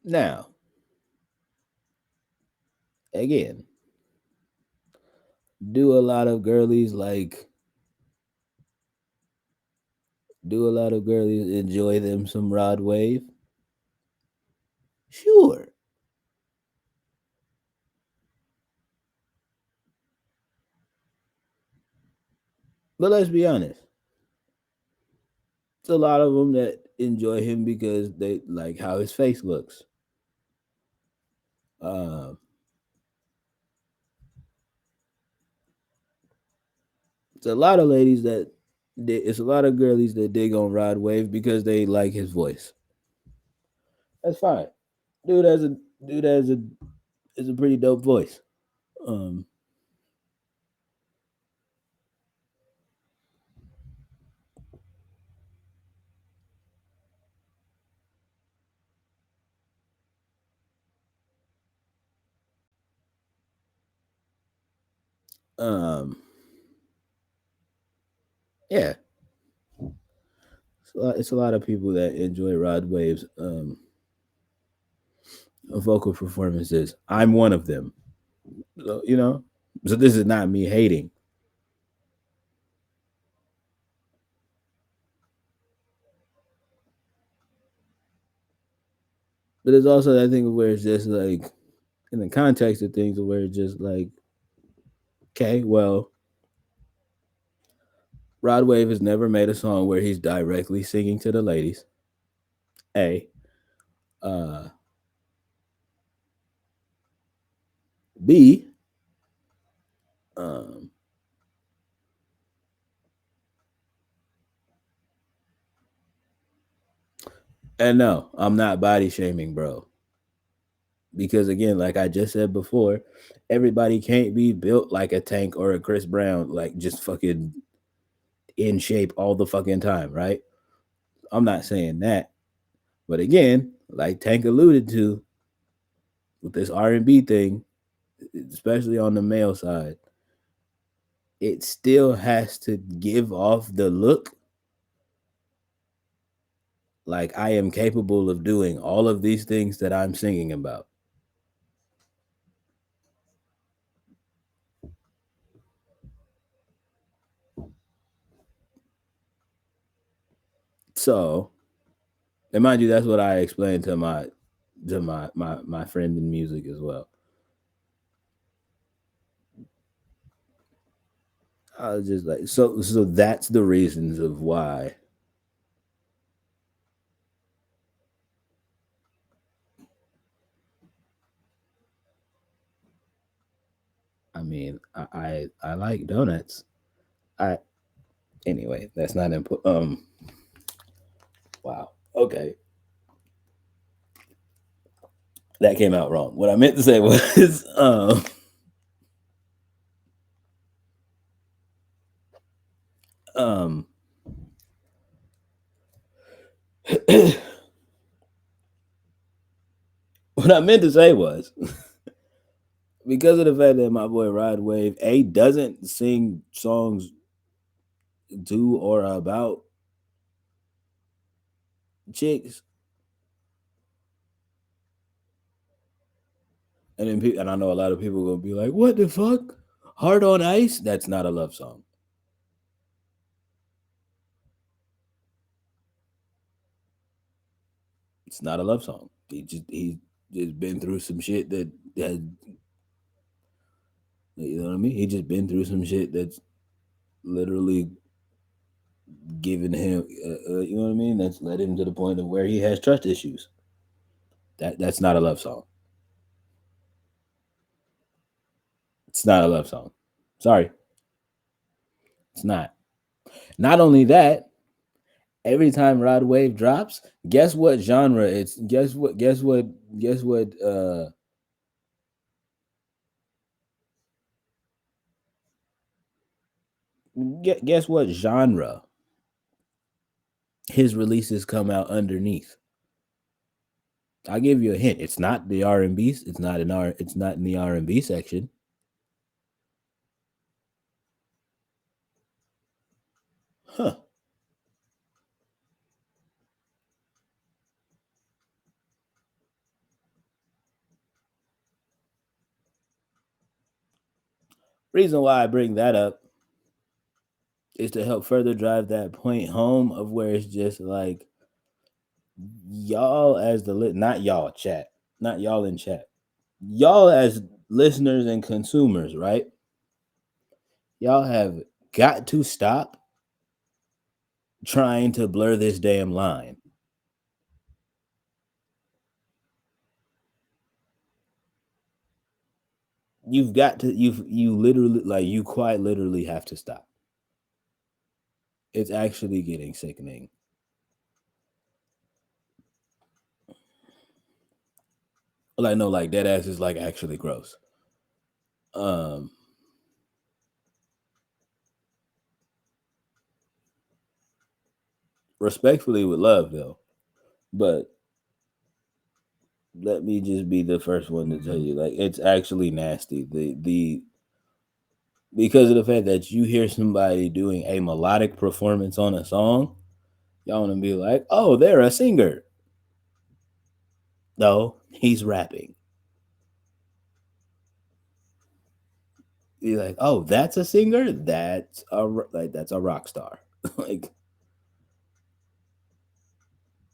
Now, again, do a lot of girlies like do a lot of girlies enjoy them some Rod Wave? Sure. But let's be honest. It's a lot of them that enjoy him because they like how his face looks. Um, it's a lot of ladies that it's a lot of girlies that dig on Rod Wave because they like his voice. That's fine. Dude has a dude has a is a pretty dope voice. Um, um, yeah, it's a lot of people that enjoy Rod Wave's vocal performances. I'm one of them. So, you know, so this is not me hating, but it's also that thing where it's just like in the context of things where it's just like, okay, well, Rod Wave has never made a song where he's directly singing to the ladies. A, uh, B, um, and no, I'm not body shaming, bro. Because again, like I just said before, everybody can't be built like a Tank or a Chris Brown, like just fucking in shape all the fucking time, right? I'm not saying that. But again, like Tank alluded to with this R&B thing, especially on the male side, it still has to give off the look like I am capable of doing all of these things that I'm singing about. So, and mind you, that's what I explained to my friend in music as well. I was just like, so that's the reasons of why. I mean, I like donuts. I anyway, that's not important. Wow. Okay, that came out wrong. What I meant to say was, um, what I meant to say was because of the fact that my boy Rod Wave A doesn't sing songs to or about chicks, and then and I know a lot of people gonna be like, "What the fuck? Heart on Ice?" That's not a love song. It's not a love song. He just been through some shit that you know what I mean. He just been through some shit that's literally given him, you know what I mean. That's led him to the point of where he has trust issues. That's not a love song. It's not a love song. Sorry, it's not. Not only that, every time Rod Wave drops, guess what genre it's guess what guess what genre his releases come out underneath. I'll give you a hint. It's not the R&B. It's not in the R&B section. Huh. Reason why I bring that up is to help further drive that point home of where it's just like y'all as the not y'all chat, not y'all in chat. Y'all as listeners and consumers, right? Y'all have got to stop trying to blur this damn line. You literally, like, you quite literally have to stop. It's actually getting sickening. Like, no, like that ass is like actually gross. Um Respectfully with love though. But let me just be the first one to tell you, like, it's actually nasty. The Because of the fact that you hear somebody doing a melodic performance on a song, y'all want to be like, oh, they're a singer. No, he's rapping. You're like, oh, that's a singer. That's a rock star. like,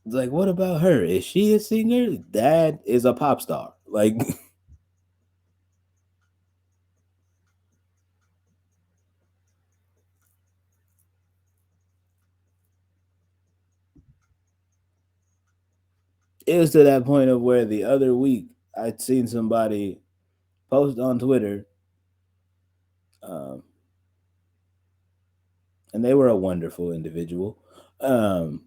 it's like, what about her? Is she a singer? That is a pop star. Like, it was to that point of where the other week I'd seen somebody post on Twitter, um, and they were a wonderful individual. Um,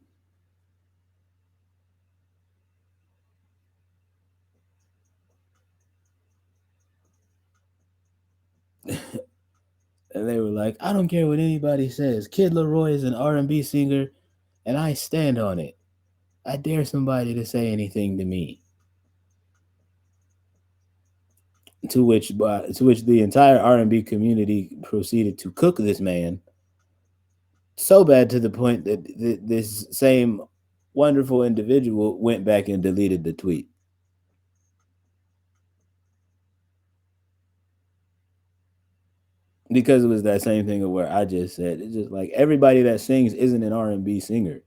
and they were like, "I don't care what anybody says. Kid Leroy is an R&B singer, and I stand on it. I dare somebody to say anything to me." To which the entire R&B community proceeded to cook this man so bad to the point that this same wonderful individual went back and deleted the tweet because it was that same thing of where I just said it's just like everybody that sings isn't an R&B singer,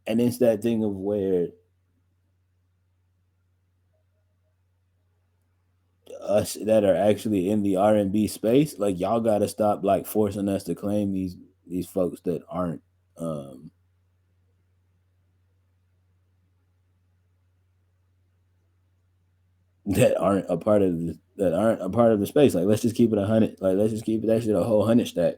and it's that thing of where us that are actually in the R&B space, like y'all got to stop like forcing us to claim these folks that aren't um that aren't a part of the space. Like let's just keep it 100. Like let's just keep that shit a whole 100 stack.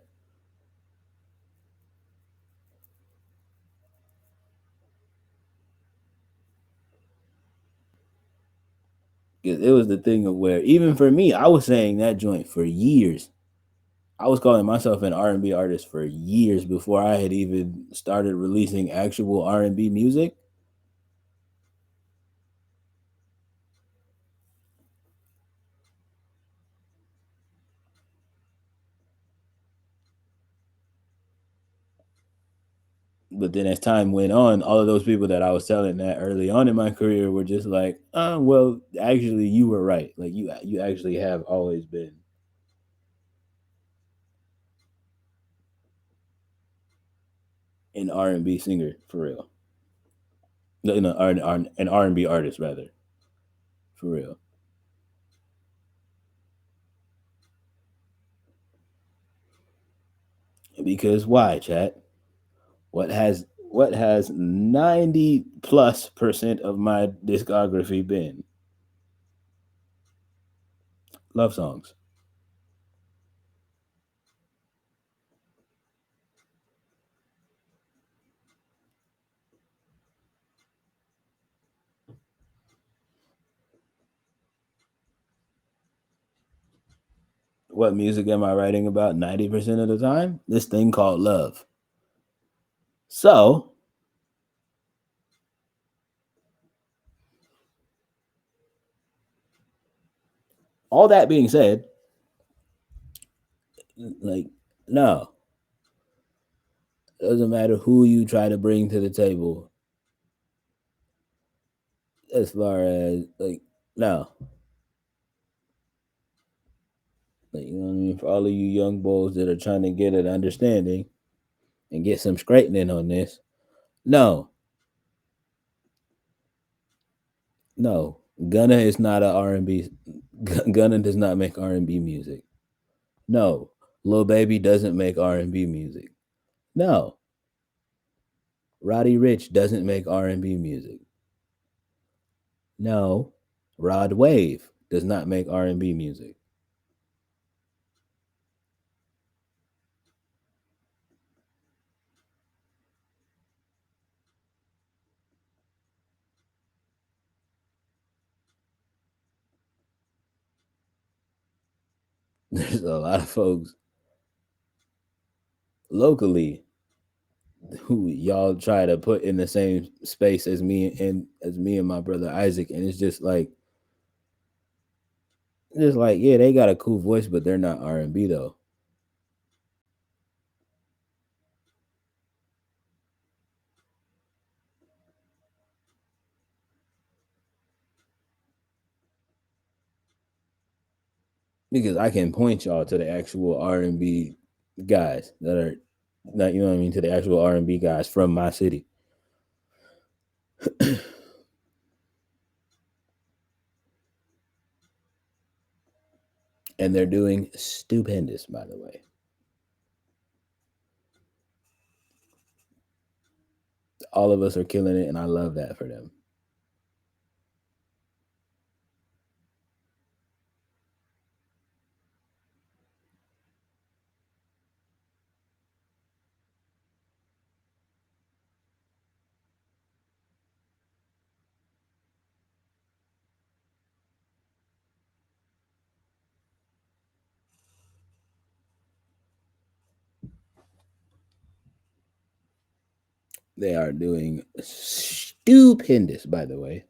Because it was the thing of where even for me, I was saying that joint for years. I was calling myself an R&B artist for years before I had even started releasing actual R&B music. But then as time went on, all of those people that I was telling that early on in my career were just like, well, actually you were right. Like you actually have always been an R&B singer for real. No, an R&B artist rather, for real. Because why, chat? What has 90+% of my discography been? Love songs. What music am I writing about 90% of the time? This thing called love. So, all that being said, like, no, doesn't matter who you try to bring to the table as far as, like, no. Like, you know what I mean? For all of you young bulls that are trying to get an understanding and get some straightening on this, no, no. Gunna is not a R&B. Gunna does not make R&B music. No. Lil Baby doesn't make R&B music. No. Roddy Rich doesn't make R&B music. No. Rod Wave does not make R&B music. There's a lot of folks locally who y'all try to put in the same space as me and my brother Isaac, and it's just like yeah, they got a cool voice, but they're not R&B though. Because I can point y'all to the actual R&B guys that are not, you know what I mean, to the actual R&B guys from my city. And they're doing stupendous, by the way. All of us are killing it, and I love that for them. They are doing stupendous, by the way.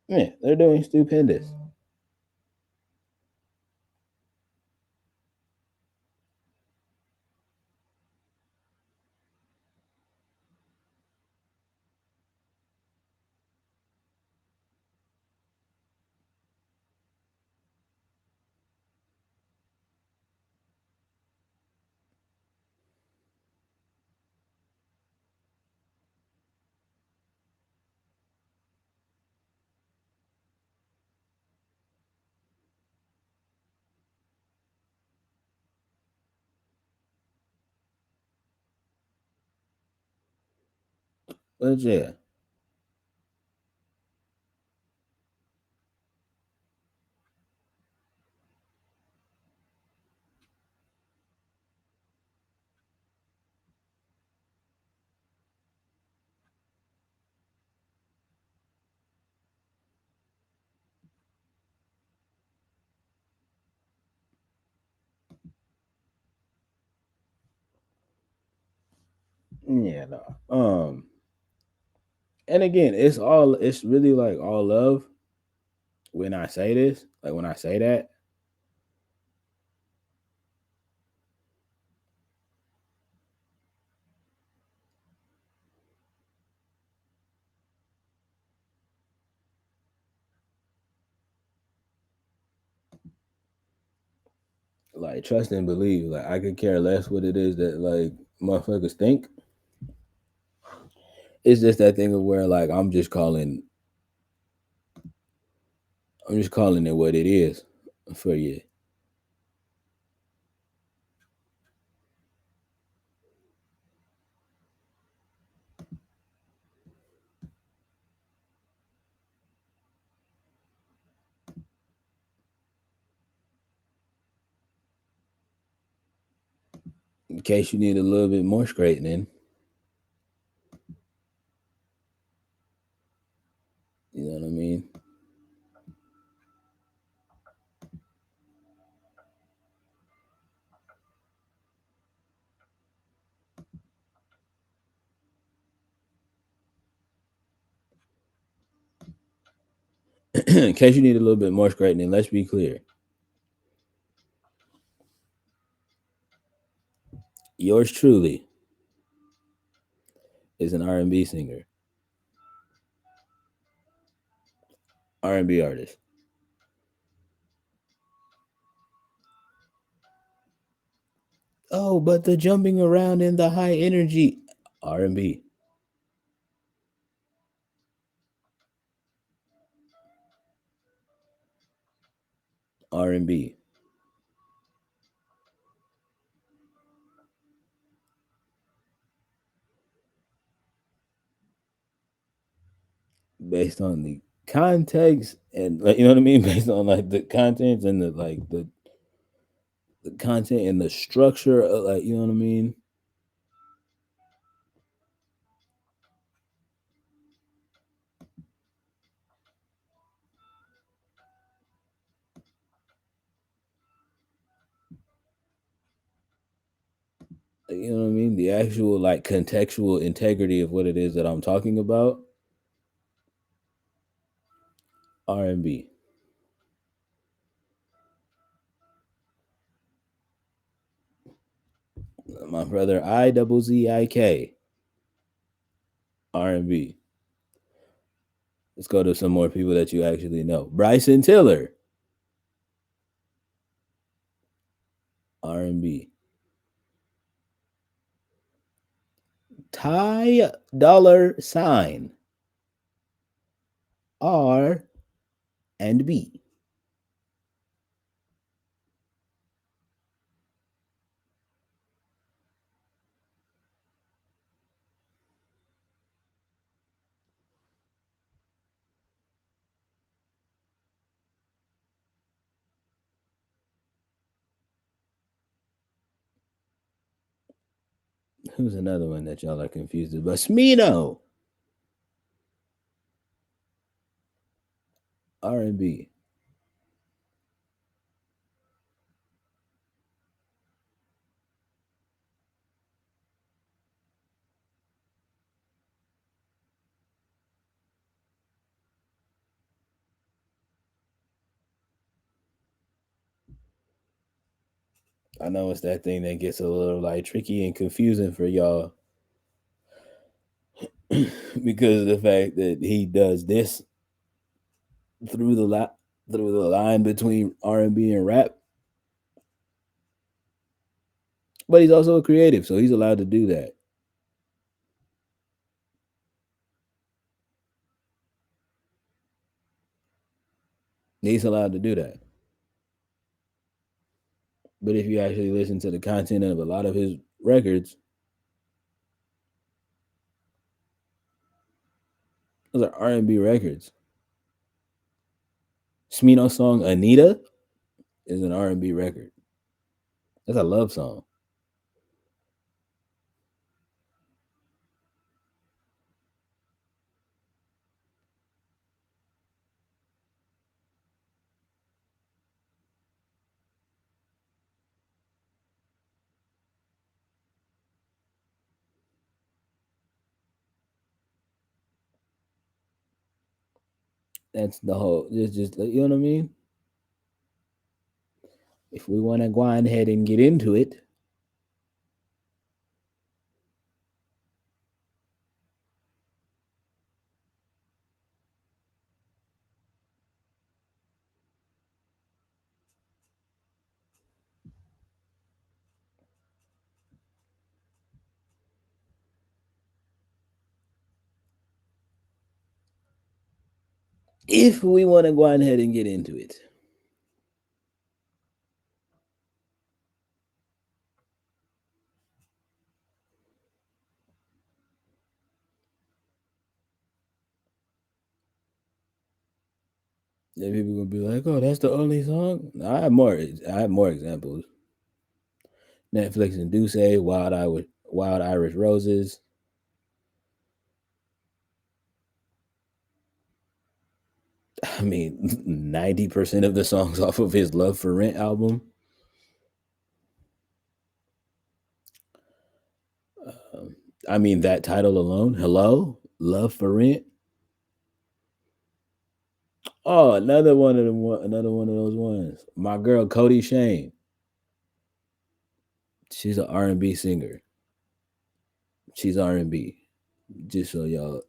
Yeah, they're doing stupendous. But yeah, yeah, no. And again, it's really like all love when I say this, like when I say that. Like trust and believe. Like I could care less what it is that like motherfuckers think. It's just that thing of where like I'm just calling it what it is for you. In case you need a little bit more straightening, you know what I mean? In case you need a little bit more straightening, let's be clear. Yours truly is an R&B singer, R&B artist. Oh, but the jumping around in the high energy R&B, R&B, based on the context and like you know what I mean, based on like the contents and the content and the structure of like you know what I mean. You know what I mean? The actual like contextual integrity of what it is that I'm talking about. R&B. My brother IZZIK. R&B. Let's go to some more people that you actually know. Bryson Tiller. R&B. Ty Dollar Sign. R and B. Who's another one that y'all are confused about? Smino. R&B. I know it's that thing that gets a little like tricky and confusing for y'all because of the fact that he does this through the through the line between R&B and rap, but he's also a creative, so he's allowed to do that. He's allowed to do that. But if you actually listen to the content of a lot of his records, those are R&B records. Smino's song "Anita" is an R&B record. That's a love song. That's the whole. Just you know what I mean. If we want to go on ahead and get into it, if we want to go on ahead and get into it, then people gonna be like, "Oh, that's the only song." I have more. I have more examples. Netflix and Duce, Wild Irish Roses. I mean, 90% of the songs off of his Love for Rent album. Um, I mean, that title alone. Hello, Love for Rent. Oh, another one of them. Another one of those ones. My girl Cody Shane. She's an R&B singer. She's R&B. Just so y'all.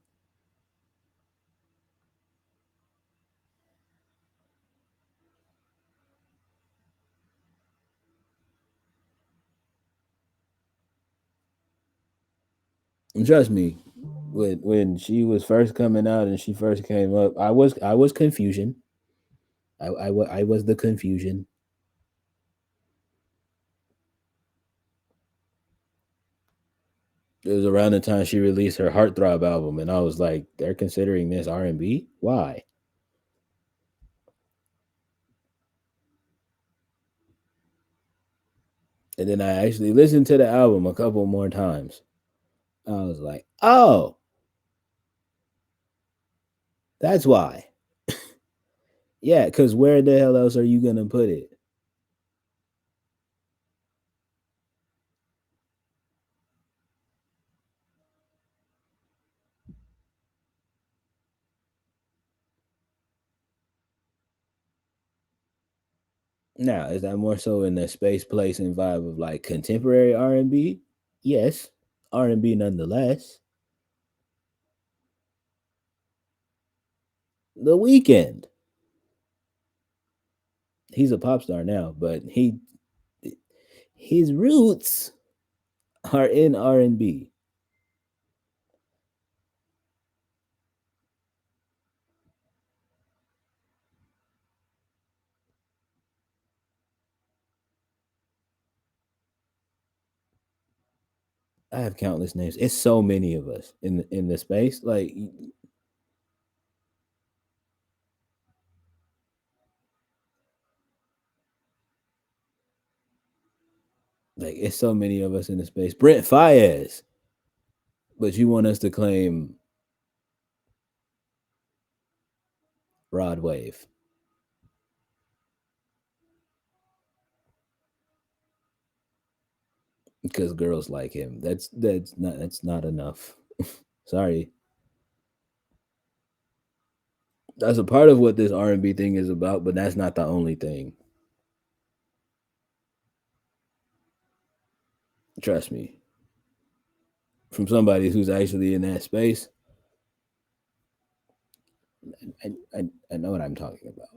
And trust me, when she was first coming out and she first came up, I was confusion. I was the confusion. It was around the time she released her Heartthrob album, and I was like, they're considering this R&B? Why? And then I actually listened to the album a couple more times. I was like, oh, that's why. Yeah, because where the hell else are you gonna put it? Now, is that more so in the space, place, and vibe of like contemporary R&B? Yes, R&B nonetheless. The Weekend. He's a pop star now, but his roots are in R&B. I have countless names. It's so many of us in the space. Like Like it's so many of us in the space. Brent Fayez, but you want us to claim Rod Wave because girls like him. That's not enough. Sorry. That's a part of what this R&B thing is about, but that's not the only thing. Trust me. From somebody who's actually in that space, I know what I'm talking about.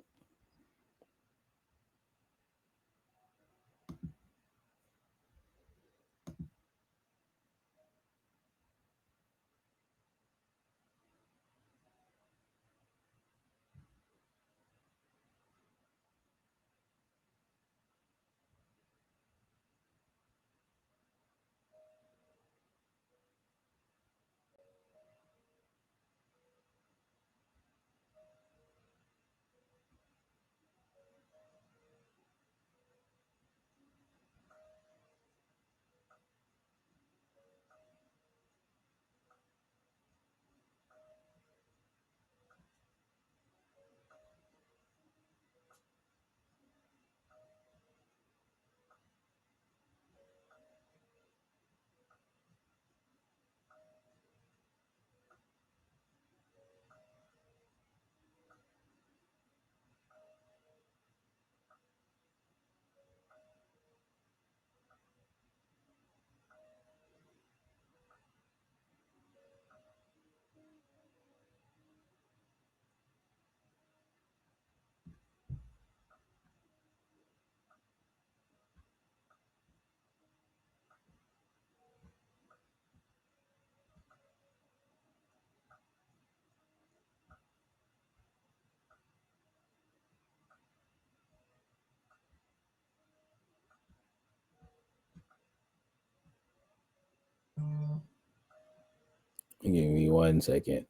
Give me 1 second.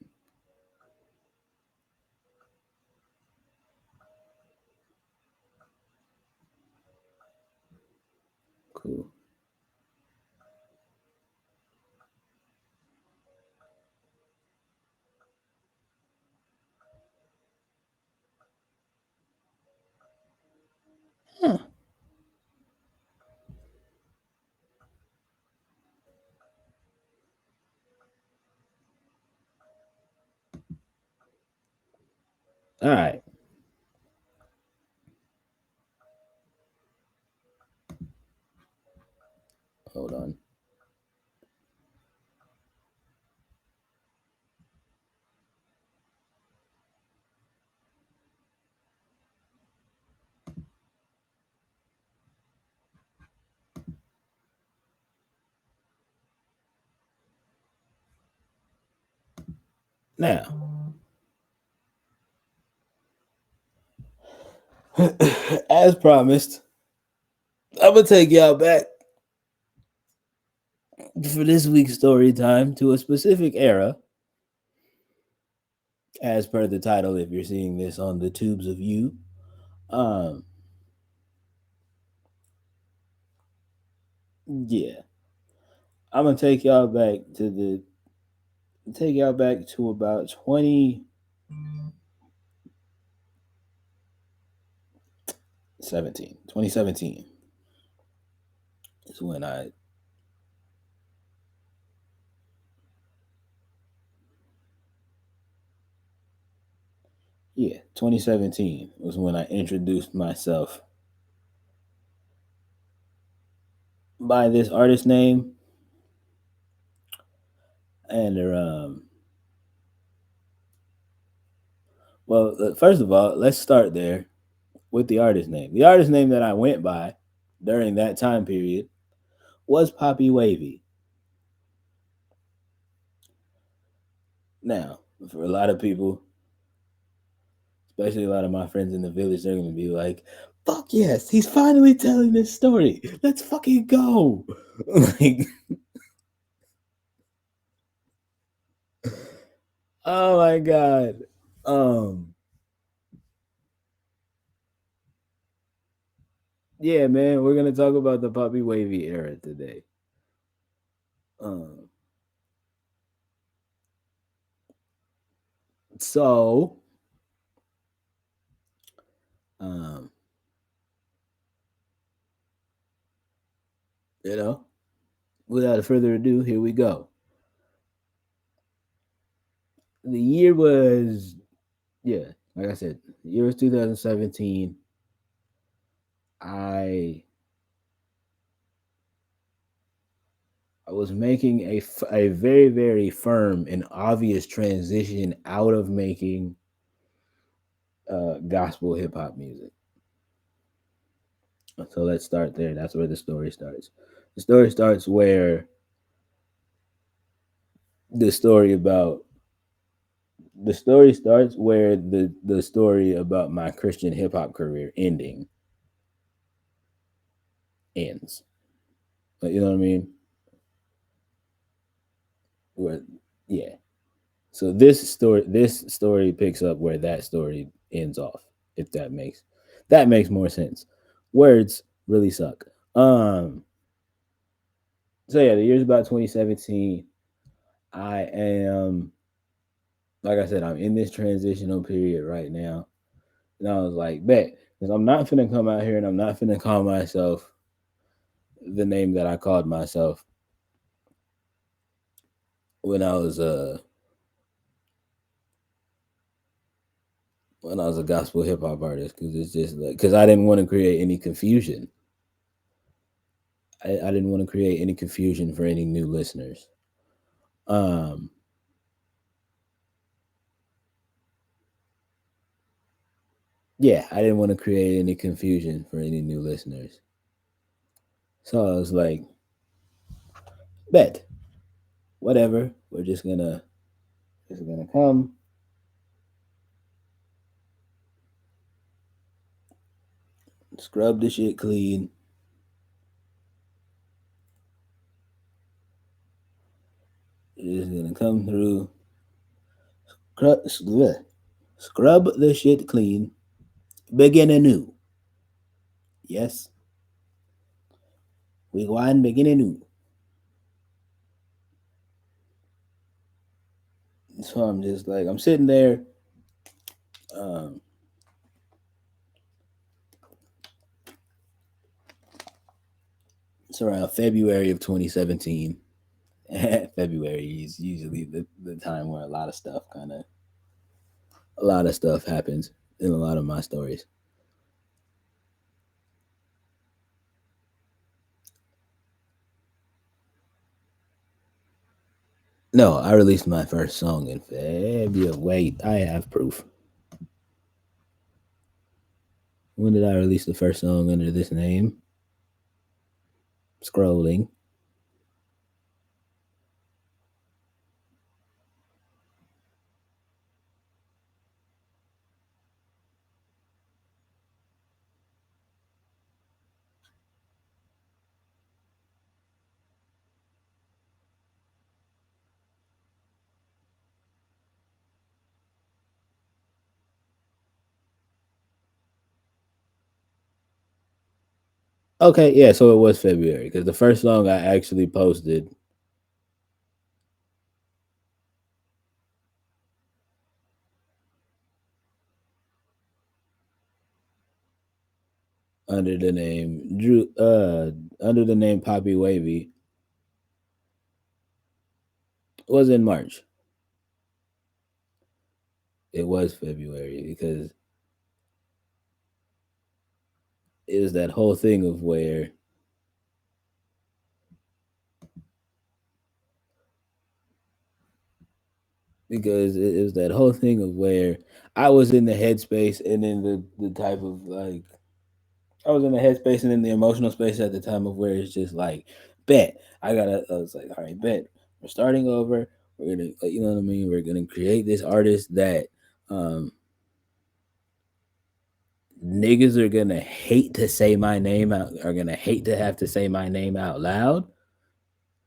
Cool. Huh. All right. Hold on. Now, as promised, I'm gonna take y'all back for this week's story time to a specific era, as per the title. If you're seeing this on the tubes of you, um, yeah, I'm gonna take y'all back to about 2017. 2017 is when yeah, 2017 was when I introduced myself by this artist name, and well, first of all, let's start there with the artist name. The artist name that I went by during that time period was Papi Wavy. Now, for a lot of people, especially a lot of my friends in the village, they're gonna be like, "Fuck yes, he's finally telling this story. Let's fucking go!" Like, oh my god. Um, Yeah, man, we're gonna talk about the Papi Wavy era today. Um, so, um, you know, without further ado, here we go. The year was, yeah, like I said, the year was 2017. I I was making a very very firm and obvious transition out of making gospel hip hop music. So let's start there. That's where the story starts. The story starts where the story about the story starts where the story about my Christian hip hop career ending ends. Like, you know what I mean? Where yeah. So this story picks up where that story ends off. If that makes more sense. Words really suck. So yeah, the year's about 2017. I am, like I said, I'm in this transitional period right now. And I was like, bet, because I'm not finna come out here and I'm not finna call myself the name that I called myself when I was when I was a gospel hip hop artist, because it's just like, because I didn't want to create any confusion. I didn't want to create any confusion for any new listeners. Um, yeah, I didn't want to create any confusion for any new listeners. So I was like, bet, whatever. We're just gonna come, scrub the shit clean. We're just gonna come through, scrub the shit clean, begin anew. Yes, we go and begin anew. So I'm just like, I'm sitting there. Um, it's around February of 2017. February is usually the time where a lot of stuff happens in a lot of my stories. No, I released my first song in February. Wait, I have proof. When did I release the first song under this name? Scrolling. Okay, yeah, so it was February because the first song I actually posted under the name under the name Papi Wavy was in March. It was February because it was that whole thing of where it was that whole thing of where I was in the headspace and in the type of like I was in the headspace and in the emotional space at the time of where it's just like, bet I was like, all right, bet we're starting over. We're gonna, you know what I mean. We're gonna create this artist that um niggas are gonna hate to say my name out, are gonna hate to have to say my name out loud,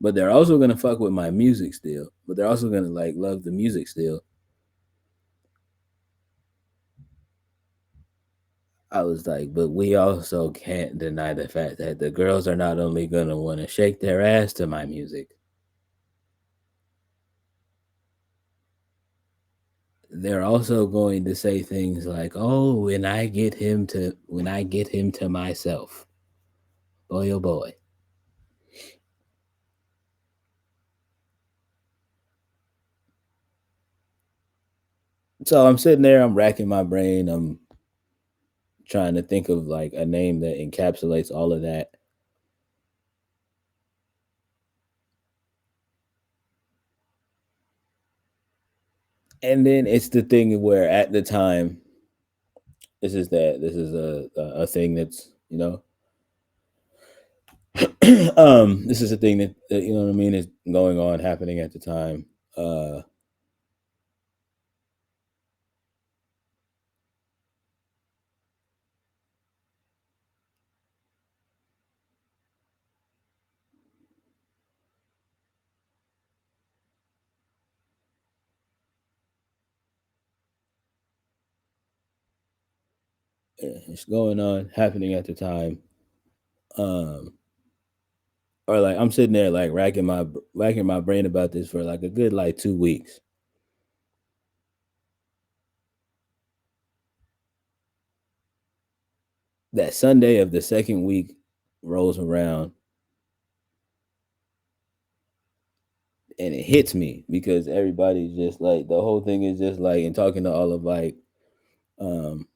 but they're also gonna fuck with my music still. But they're also gonna like love the music still. I was like, but we also can't deny the fact that the girls are not only gonna want to shake their ass to my music, they're also going to say things like, "Oh, when I get him to myself, boy oh boy." So I'm sitting there, I'm racking my brain, I'm trying to think of like a name that encapsulates all of that. And then it's the thing where at the time, this is a thing that's this is a thing that you know what I mean is going on happening at the time. Uh, it's going on happening at the time. Um, or like I'm sitting there like racking my brain about this for like a good like 2 weeks. That Sunday of the second week rolls around and it hits me because everybody's just like the whole thing is just like and talking to all of like um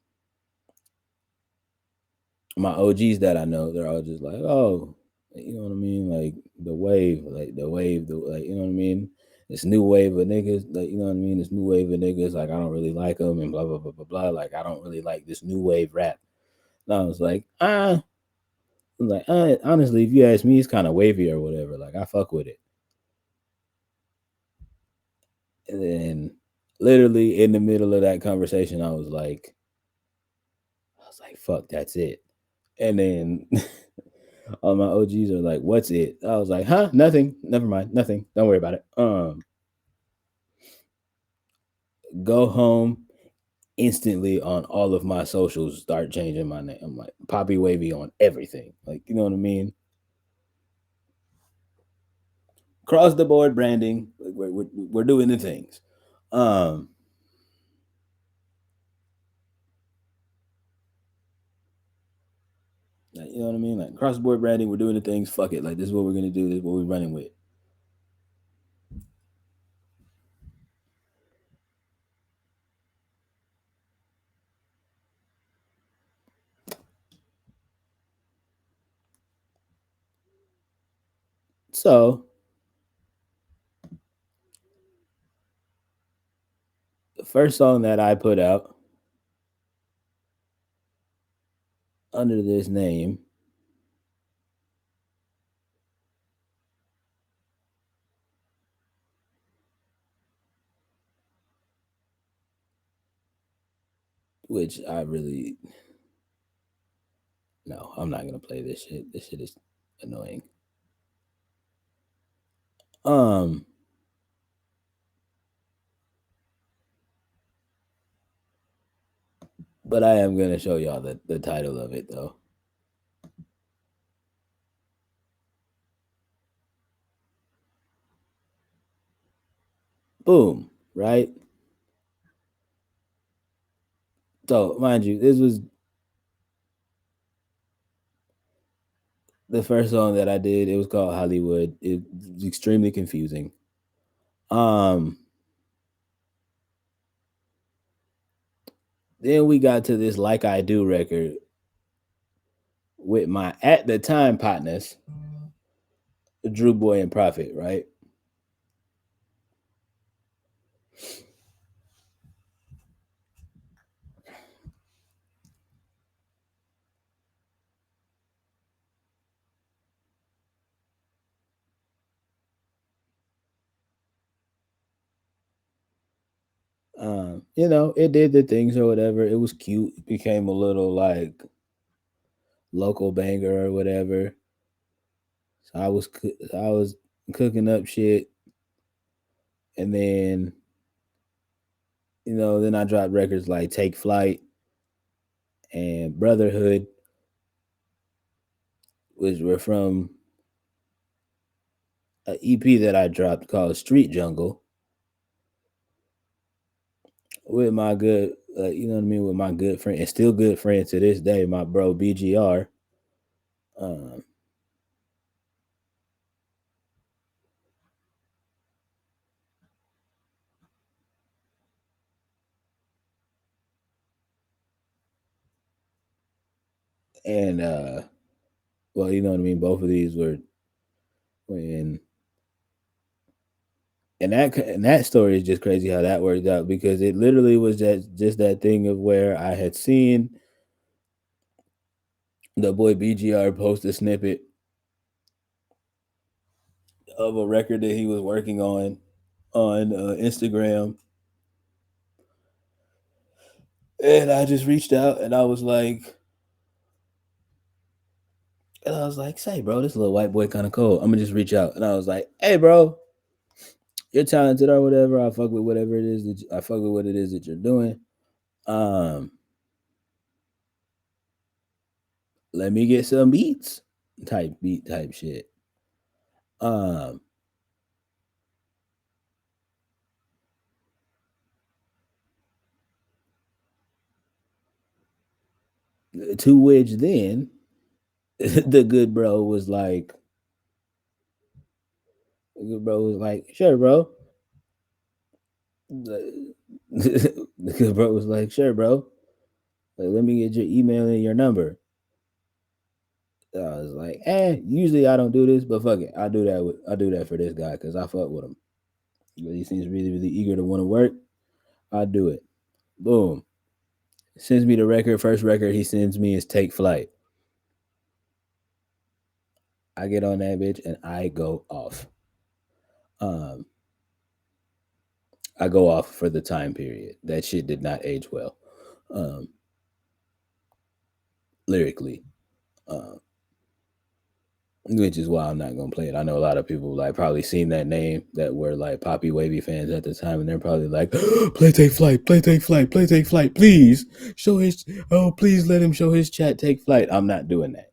my OGs that I know, they're all just like, oh, you know what I mean? Like the wave, like, you know what I mean? This new wave of niggas, like, you know what I mean? This new wave of niggas, like, I don't really like them and blah, blah, blah, blah, blah. Like, I don't really like this new wave rap. And I was like, honestly, if you ask me, it's kind of wavy or whatever. Like, I fuck with it. And then literally in the middle of that conversation, I was like, fuck, that's it. And then all my OGs are like, "What's it?" I was like, "Huh? Nothing. Never mind. Nothing. Don't worry about it." Go home instantly on all of my socials. Start changing my name. I'm like Papi Wavy on everything. Like you know what I mean? Cross the board branding. Like, we're doing the things. Um, like, you know what I mean? Like cross the board branding. We're doing the things. Fuck it. Like this is what we're gonna do. This is what we're running with. So the first song that I put out under this name, which I really no, I'm not gonna play this shit. This shit is annoying. Um, but I am gonna show y'all the title of it though. Boom, right? So mind you, this was the first song that I did. It was called Hollywood. It was extremely confusing. Um, then we got to this Like I Do record with my at the time partners, Drew Boy and Prophet, right? It did the things or whatever. It was cute. It became a little like local banger or whatever. So I was cooking up shit, and then then I dropped records like Take Flight and Brotherhood, which were from an EP that I dropped called Street Jungle with my good, you know what I mean, with my good friend and still good friend to this day, my bro BGR. Um, and well, you know what I mean. Both of these were when, and that story is just crazy how that worked out because it literally was just that thing of where I had seen the boy BGR post a snippet of a record that he was working on Instagram, and I just reached out and I was like, say, bro, this little white boy kind of cold. I'm gonna just reach out, and I was like, hey, bro, you're talented or whatever. I fuck with whatever it is I fuck with what it is that you're doing. Um, let me get some beats, type shit. Um, to which then the good bro was like, sure, bro. The good bro was like, sure, bro. Like, let me get your email and your number. I was like, usually I don't do this, but fuck it, I do that for this guy because I fuck with him. He seems really, really eager to want to work. I do it. Boom. Sends me the record. First record he sends me is Take Flight. I get on that bitch and I go off. Um, I go off for the time period. That shit did not age well, um, lyrically. Uh, which is why I'm not gonna play it. I know a lot of people like probably seen that name that were like Papi Wavy fans at the time, and they're probably like, "Play Take Flight, play Take Flight, play Take Flight, please show his. Oh, please let him show his chat Take Flight." I'm not doing that.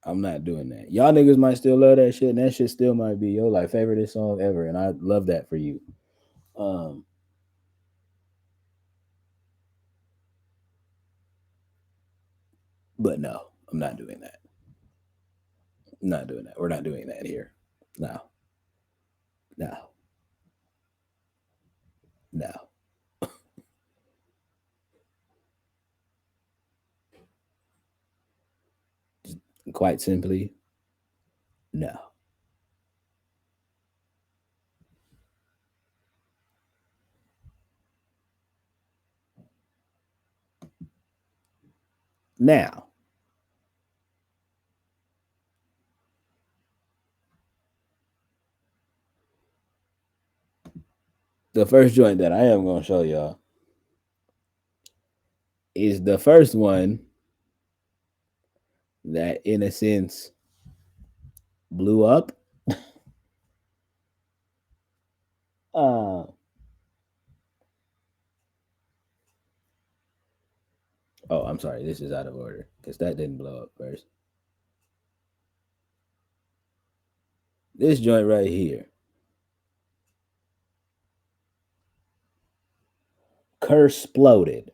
I'm not doing that. Y'all niggas might still love that shit, and that shit still might be your like favorite song ever, and I love that for you. Um, but no, I'm not doing that. I'm not doing that. We're not doing that here. No, no, no. Quite simply, no. Now, the first joint that I am gonna show y'all is the first one that, in a sense, blew up. Uh, oh, I'm sorry. This is out of order because that didn't blow up first. This joint right here, Curse Exploded.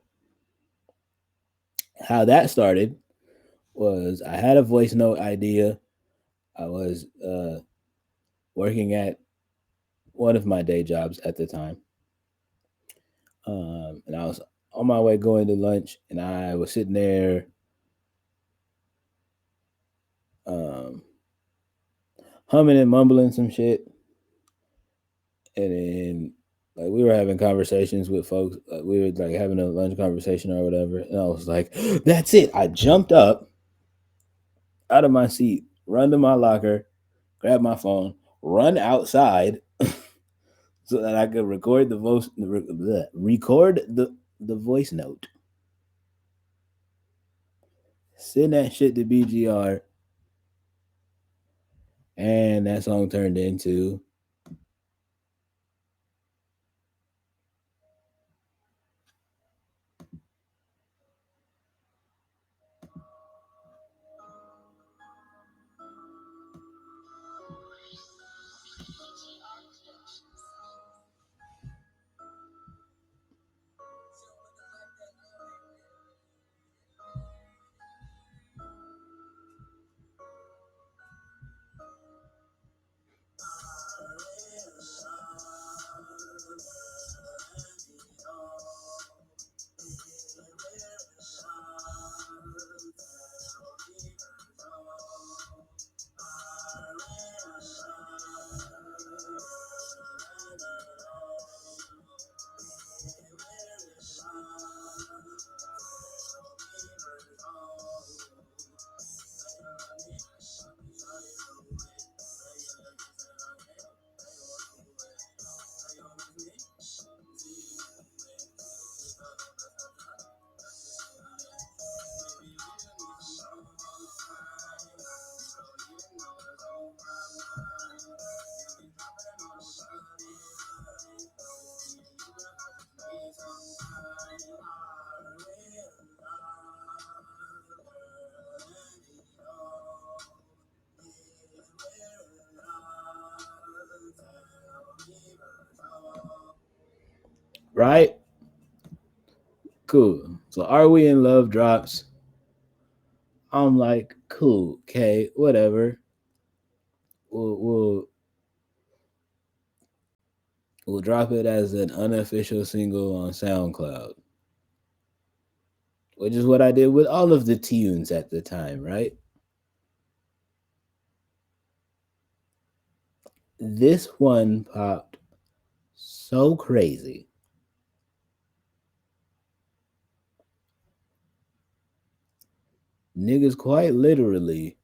How that started was I had a voice note idea. I was working at one of my day jobs at the time, and I was on my way going to lunch, and I was sitting there um, humming and mumbling some shit, and then like we were having conversations with folks. We were like having a lunch conversation or whatever, and I was like, "That's it!" I jumped up out of my seat, run to my locker, grab my phone, run outside so that I could record the voice, record the voice note, send that shit to BGR, and that song turned into right? Cool. So Are We in Love drops. I'm like, cool, okay, whatever. We'll we'll drop it as an unofficial single on SoundCloud, which is what I did with all of the tunes at the time, right? This one popped so crazy. Niggas quite literally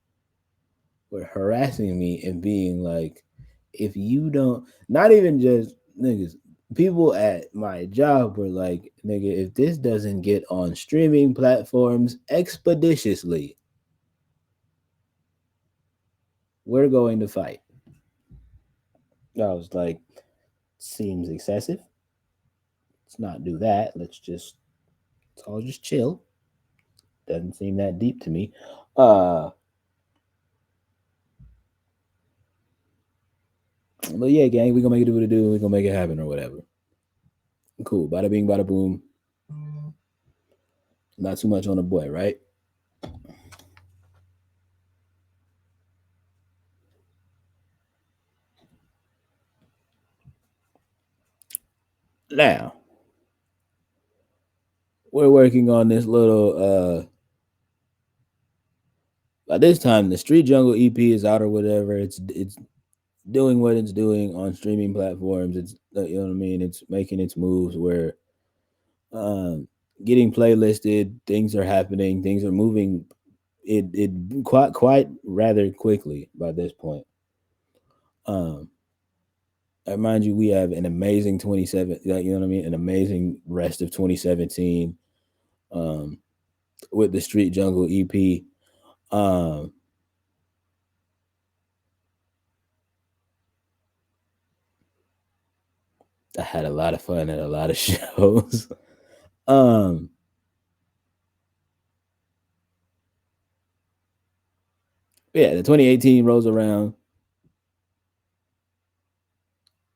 were harassing me and being like, if you don't, not even just niggas, people at my job were like, nigga, if this doesn't get on streaming platforms expeditiously, we're going to fight. I was like, seems excessive. Let's not do that. Let's all just chill. Doesn't seem that deep to me. But yeah, gang, we gonna make it do what it do. We gonna make it happen or whatever. Cool. Bada bing, bada boom. Not too much on the boy, right? Now we're working on this little. By this time, the Street Jungle EP is out or whatever. It's doing what it's doing on streaming platforms. It's you know what I mean. It's making its moves where um, getting playlisted. Things are happening. Things are moving. It quite rather quickly by this point. Um, I remind you, we have an amazing 27. Like, you know what I mean. An amazing rest of 2017 um, with the Street Jungle EP. Um, I had a lot of fun at a lot of shows. um, yeah, the 2018 rolls around.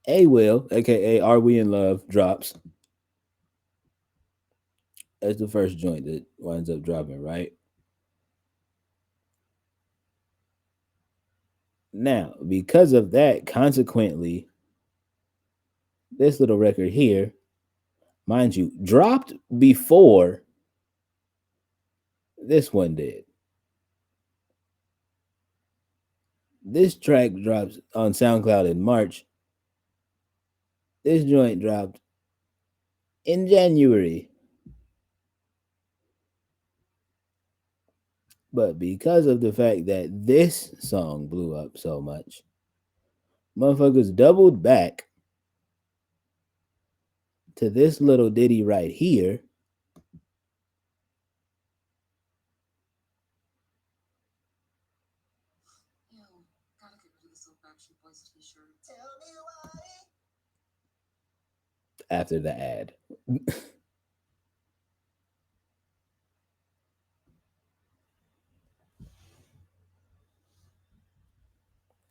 A Will, aka Are We in Love, drops. That's the first joint that winds up dropping, right? Now, because of that, consequently, this little record here, mind you, dropped before this one did. This track drops on SoundCloud in March. This joint dropped in January. But because of the fact that this song blew up so much, motherfuckers doubled back to this little ditty right here. After the ad.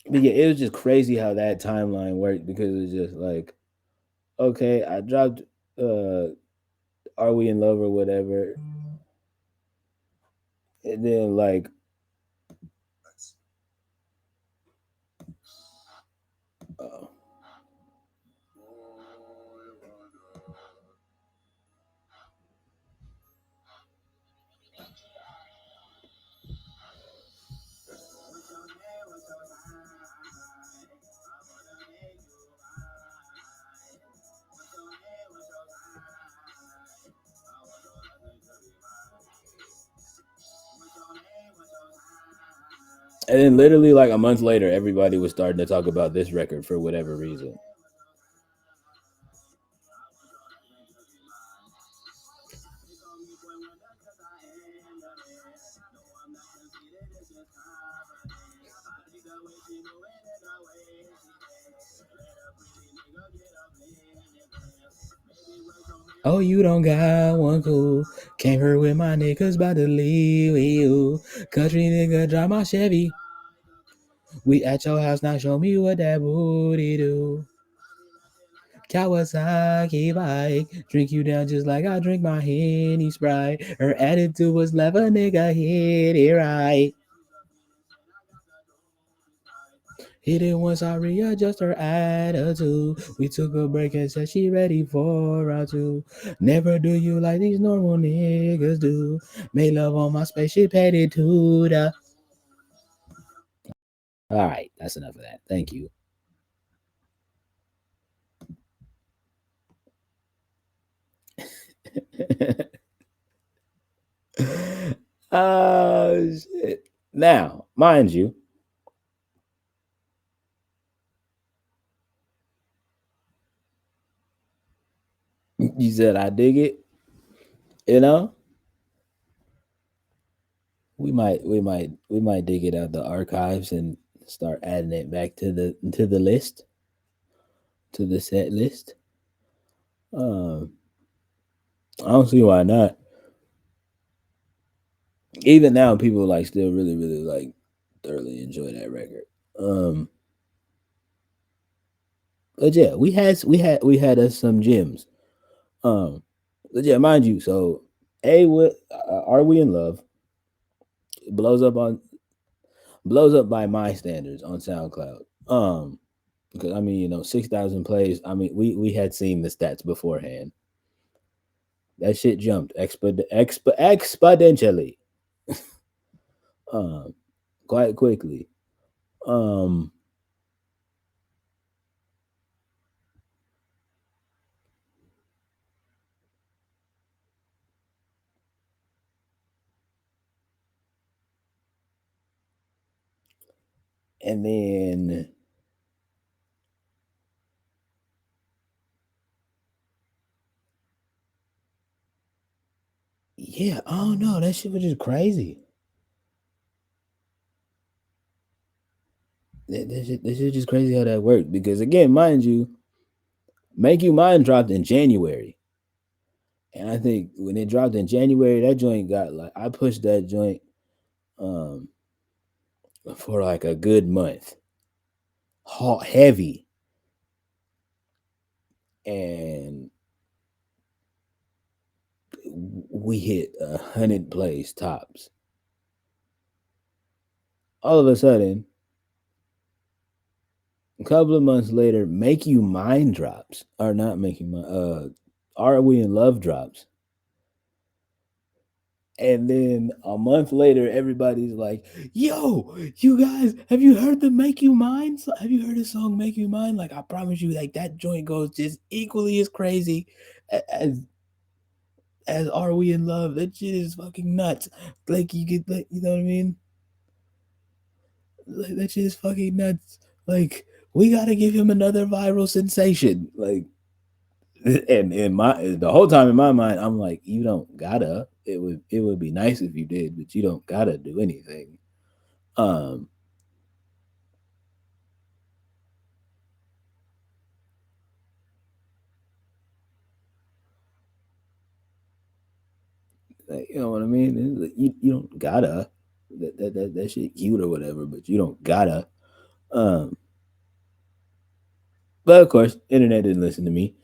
But yeah, it was just crazy how that timeline worked because it's just like, okay, I dropped Are We in Love or whatever. And then like uh, and then literally like a month later, everybody was starting to talk about this record for whatever reason. Oh, you don't got one cool. Came here with my niggas about to leave you. Country nigga drive my Chevy. We at your house now. Show me what that booty do. Kawasaki bike. Drink you down just like I drink my Henny Sprite. Her attitude was never nigga hit it right. He didn't want to readjust her attitude. We took a break and said she ready for round two. Never do you like these normal niggas do. Made love on my spaceship headed to the. All right, that's enough of that. Thank you. Oh shit. Now, mind you, you said I dig it. You know, we might dig it out the archives and start adding it back to the list, to the set list. Um, I don't see why not. Even now, people like still really like thoroughly enjoy that record. Um, but yeah, we had us some gems. Um, but yeah, mind you, so what are we in love? Blows up on blows up by my standards on SoundCloud. Because I mean, 6,000 plays. I mean, we had seen the stats beforehand. That shit jumped exponentially, um, quite quickly. Um, and then yeah, oh no, that shit was just crazy. That shit just crazy how that worked. Because again, mind you, Make You Mine dropped in January. And I think when it dropped in January, that joint got like I pushed that joint um for like a good month. Heavy. And we hit 100 plays tops. All of a sudden, a couple of months later, Make You Mine drops. Or not Making My Are We in Love drops. And then a month later, everybody's like, "Yo, you guys, have you heard the Make You Mine? Have you heard the song Make You Mine? Like, I promise you, like that joint goes just equally as crazy as Are We in Love? That shit is fucking nuts. Like, you get, like, you know what I mean? Like, that shit is fucking nuts. Like, we gotta give him another viral sensation. Like, and in my the whole time in my mind, I'm like, you don't gotta. It would be nice if you did, but you don't gotta do anything. Um, like, you know what I mean? Like, you don't gotta. That shit cute or whatever, but you don't gotta. Um, but of course, internet didn't listen to me.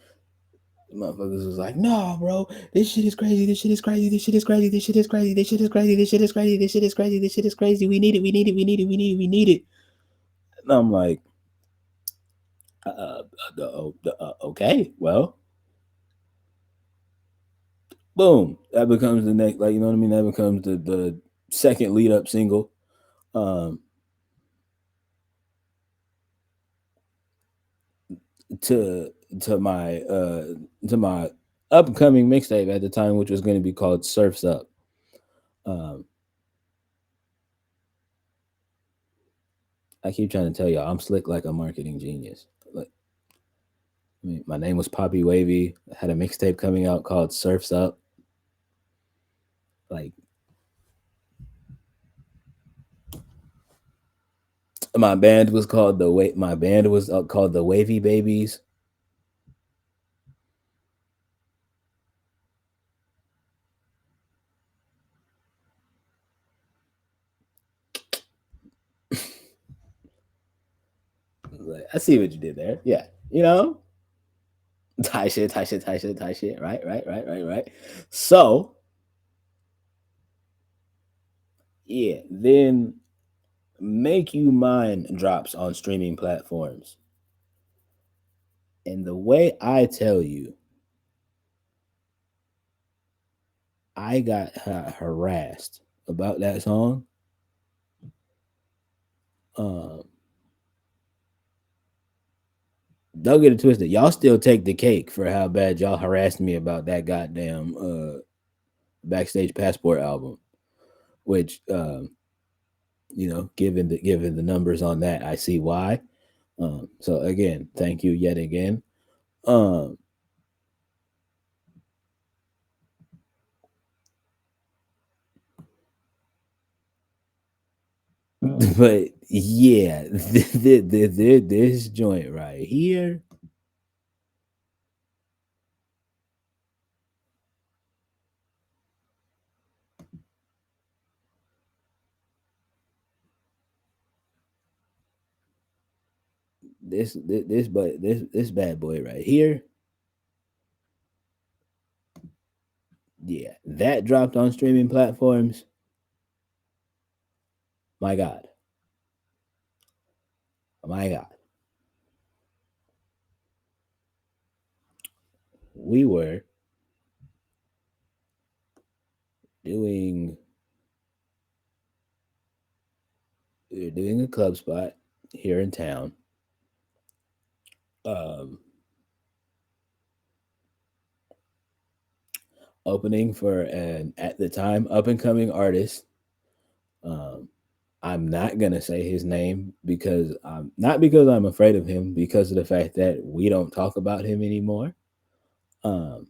Motherfuckers was like, "No, bro, this shit is crazy. This shit is crazy. This shit is crazy. This shit is crazy. This shit is crazy. This shit is crazy. This shit is crazy. This shit is crazy. We need it. We need it. We need it. We need it. We need it." And I'm like, okay, well, boom, that becomes the next, like, you know what I mean? That becomes the second lead up single. Um, to to my upcoming mixtape at the time, which was going to be called Surfs Up. Um, I keep trying to tell y'all, I'm slick like a marketing genius. Like, I mean, my name was Papi Wavy. I had a mixtape coming out called Surfs Up. Like, my band was called My band was called the Wavy Babies. Like, I see what you did there. Yeah, you know. Tight shit. Right. So yeah, then Make You Mine drops on streaming platforms. And the way I tell you, I got harassed about that song. Um, don't get it twisted. Y'all still take the cake for how bad y'all harassed me about that goddamn Backstage Passport album. Which, given the numbers on that, I see why. So again, thank you yet again. Um, but yeah, this joint right here, this bad boy right here, yeah, that dropped on streaming platforms. My God, my God, we were doing a club spot here in town. Um, Opening for an at the time up and coming artist. Um, I'm not gonna say his name because I'm not because I'm afraid of him, because of the fact that we don't talk about him anymore. Um,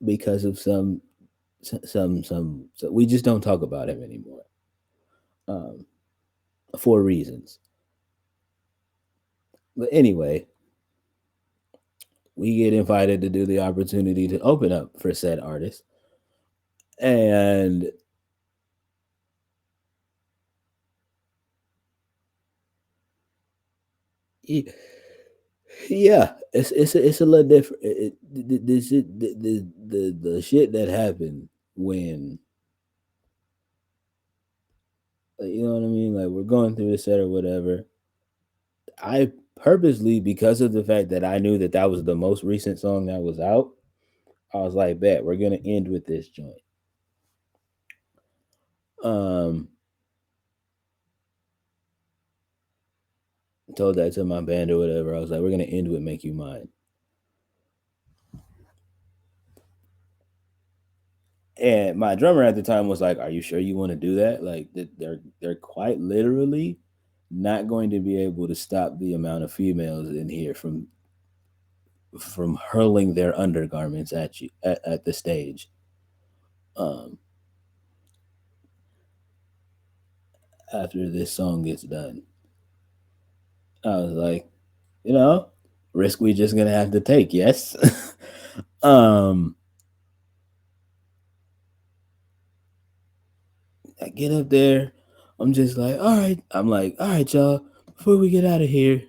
because of so we just don't talk about him anymore. Um, for reasons. But anyway, we get invited to do the opportunity to open up for said artist, and he, yeah, it's a little different. The shit that happened when, you know what I mean, like we're going through the set or whatever. I purposely, because of the fact that I knew that that was the most recent song that was out, I was like, bet we're gonna end with this joint. Um, Told that to my band or whatever. I was like, we're gonna end with "Make You Mine." And my drummer at the time was like, "Are you sure you want to do that? Like, they're quite literally not going to be able to stop the amount of females in here from hurling their undergarments at you at the stage." Um, After this song gets done, I was like, you know, risk we just gonna have to take. Yes. um, I get up there. I'm just like, all right. I'm like, all right, y'all. Before we get out of here,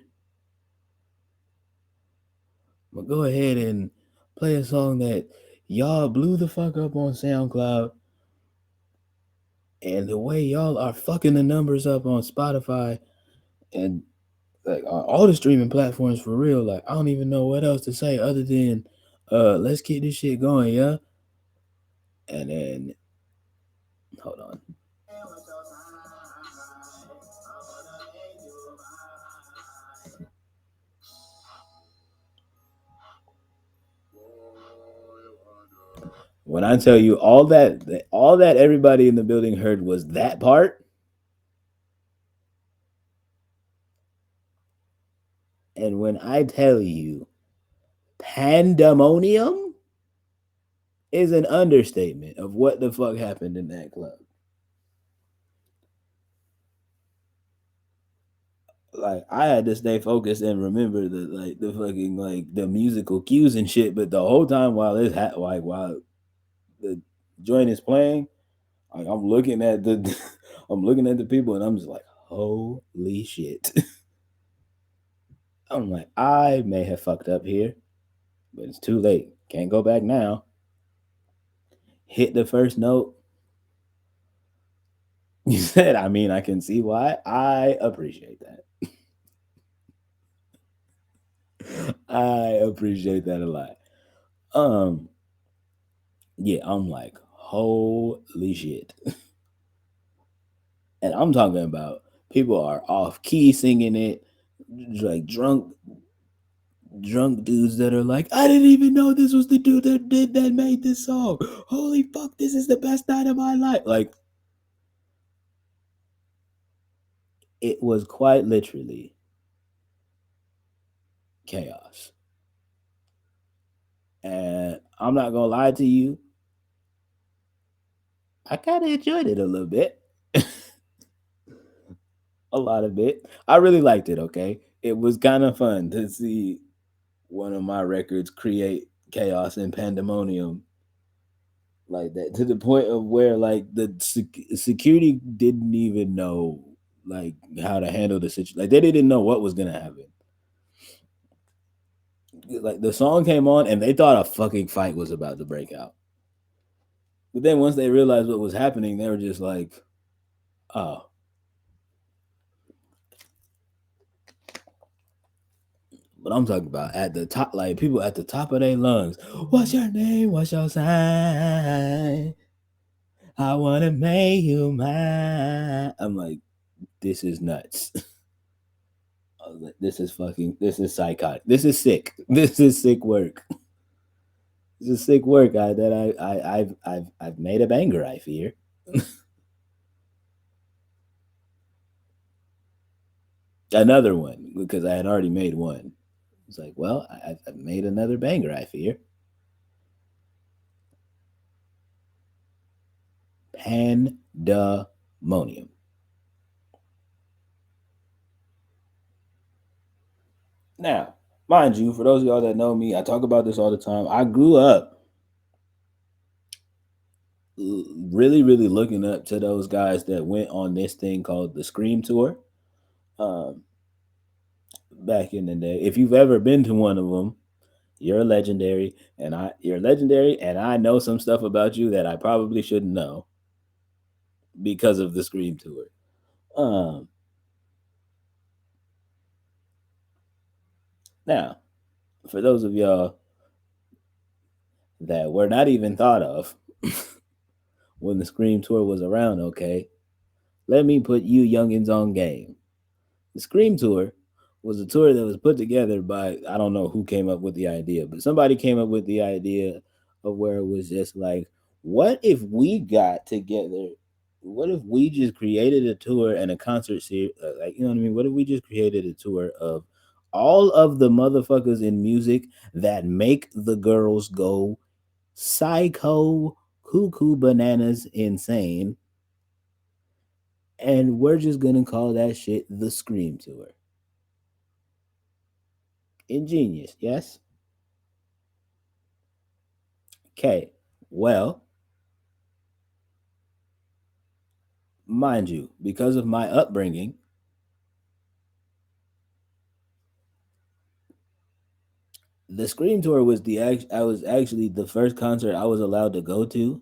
I'm gonna go ahead and play a song that y'all blew the fuck up on SoundCloud, and the way y'all are fucking the numbers up on Spotify and like on all the streaming platforms for real. Like, I don't even know what else to say other than, let's get this shit going, yeah. And then, hold on. When I tell you all that everybody in the building heard was that part, and when I tell you pandemonium is an understatement of what the fuck happened in that club. Like, I had to stay focused and remember the fucking like the musical cues and shit, but the whole time while while the joint is playing, like I'm looking at the I'm looking at the people and I'm just like, holy shit. I'm like, I may have fucked up here, but it's too late. Can't go back now. Hit the first note. You said, I mean, I can see why. I appreciate that. I appreciate that a lot. Um, yeah, I'm like, holy shit. And I'm talking about people are off key singing it, like drunk dudes that are like, I didn't even know this was the dude that made this song. Holy fuck, this is the best night of my life. Like, it was quite literally chaos. And I'm not gonna lie to you, I kind of enjoyed it a little bit. A lot of it. I really liked it, okay? It was kind of fun to see one of my records create chaos and pandemonium like that, to the point of where like the security didn't even know like how to handle the situation. Like they didn't know what was gonna happen. Like the song came on and they thought a fucking fight was about to break out. But then once they realized what was happening, they were just like, oh. But I'm talking about at the top, like people at the top of their lungs. What's your name? What's your sign? I wanna make you mine. I'm like, this is nuts. I was like, this is psychotic. This is sick. This is sick work. This is sick work. I've made a banger. I fear another one because I had already made one. It's like, well, I've made another banger. I fear pandemonium. Now, mind you, for those of y'all that know me, I talk about this all the time. I grew up really, really looking up to those guys that went on this thing called the Scream Tour. Um, Back in the day, if you've ever been to one of them, you're legendary, and I know some stuff about you that I probably shouldn't know because of the Scream Tour. Um, Now, for those of y'all that were not even thought of when the Scream Tour was around, okay, let me put you youngins on game. The Scream Tour was a tour that was put together by, I don't know who came up with the idea, but somebody came up with the idea of where it was just like, what if we got together? What if we just created a tour and a concert series? Like, you know what I mean? What if we just created a tour of all of the motherfuckers in music that make the girls go psycho, cuckoo, bananas, insane? And we're just gonna call that shit the Scream Tour. Ingenious, yes? Okay, well, mind you, because of my upbringing, the Scream Tour was I was actually the first concert I was allowed to go to.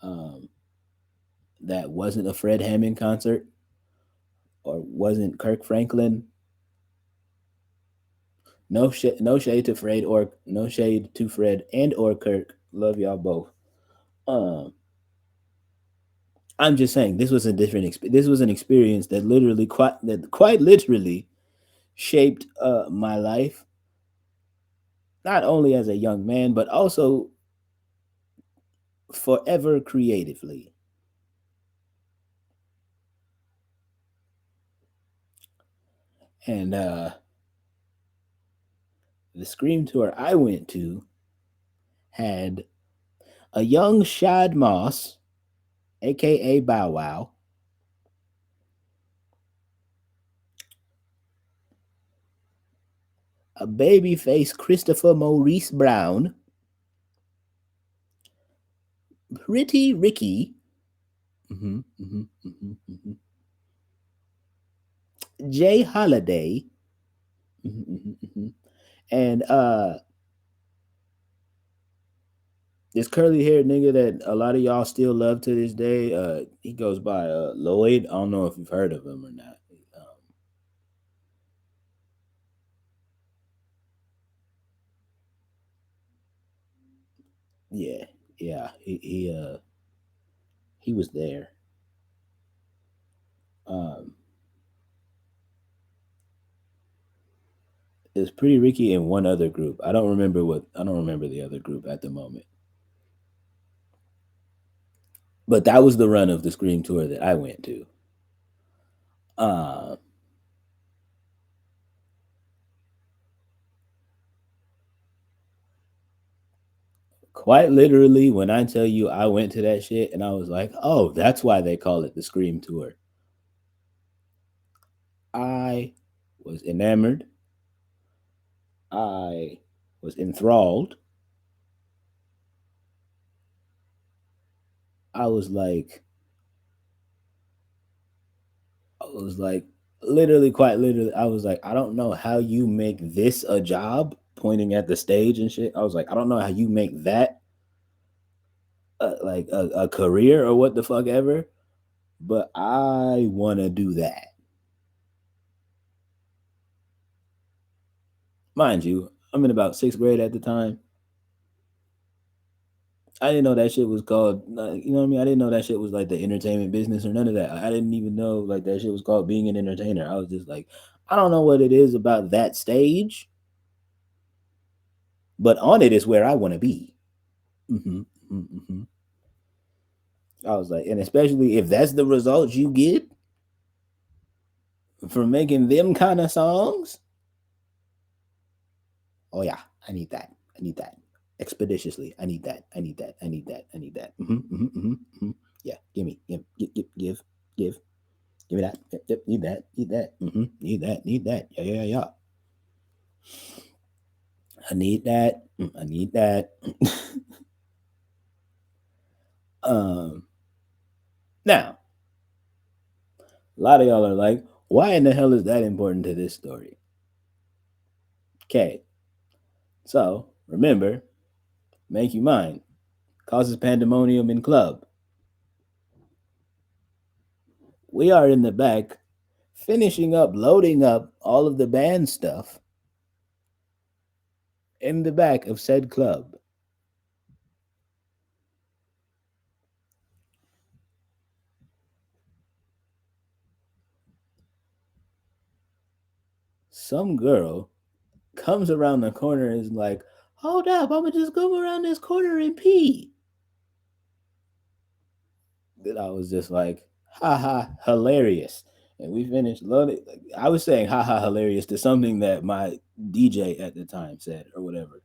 Um, that wasn't a Fred Hammond concert or wasn't Kirk Franklin. No shade to Fred or no shade to Fred and or Kirk. Love y'all both. Um, I'm just saying this was a different. This was an experience that quite literally shaped my life, not only as a young man but also forever creatively. And the Scream tour I went to had a young Shad Moss, aka Bow Wow, a babyface Christopher Maurice Brown, Pretty Ricky, mm-hmm, mm-hmm, mm-hmm, mm-hmm, Jay Holiday. And this curly haired nigga that a lot of y'all still love to this day, he goes by Lloyd. I don't know if you've heard of him or not. Yeah, yeah, he was there. Um, it was Pretty Ricky and one other group. I don't remember the other group at the moment. But that was the run of the Scream tour that I went to. Uh, Quite literally, when I tell you I went to that shit and I was like, oh, that's why they call it the Scream tour. I was enamored. I was enthralled. I was like, I was like, literally, quite literally, I was like, I don't know how you make this a job, pointing at the stage and shit. I was like, I don't know how you make that like a career or what the fuck ever, but I want to do that. Mind you, I'm in about sixth grade at the time. I didn't know that shit was called, you know what I mean? I didn't know that shit was like the entertainment business or none of that. I didn't even know like that shit was called being an entertainer. I was just like, I don't know what it is about that stage, but on it is where I want to be. Mm-hmm, mm-hmm. I was like, and especially if that's the results you get from making them kind of songs, oh yeah, I need that. I need that expeditiously. I need that. I need that. I need that. I need that. Yeah, give me, give me that. Yep, need that. Need that. Need that. Need that. Yeah, yeah, yeah. I need that. I need that. um, Now a lot of y'all are like, why in the hell is that important to this story? Okay, so remember, make you mine. Causes pandemonium in club. We are in the back finishing up, loading up all of the band stuff in the back of said club. Some girl comes around the corner and is like, hold up, I'm gonna just go around this corner and pee. Then I was just like, haha, hilarious. And we finished loading. I was saying haha, hilarious to something that my DJ at the time said or whatever.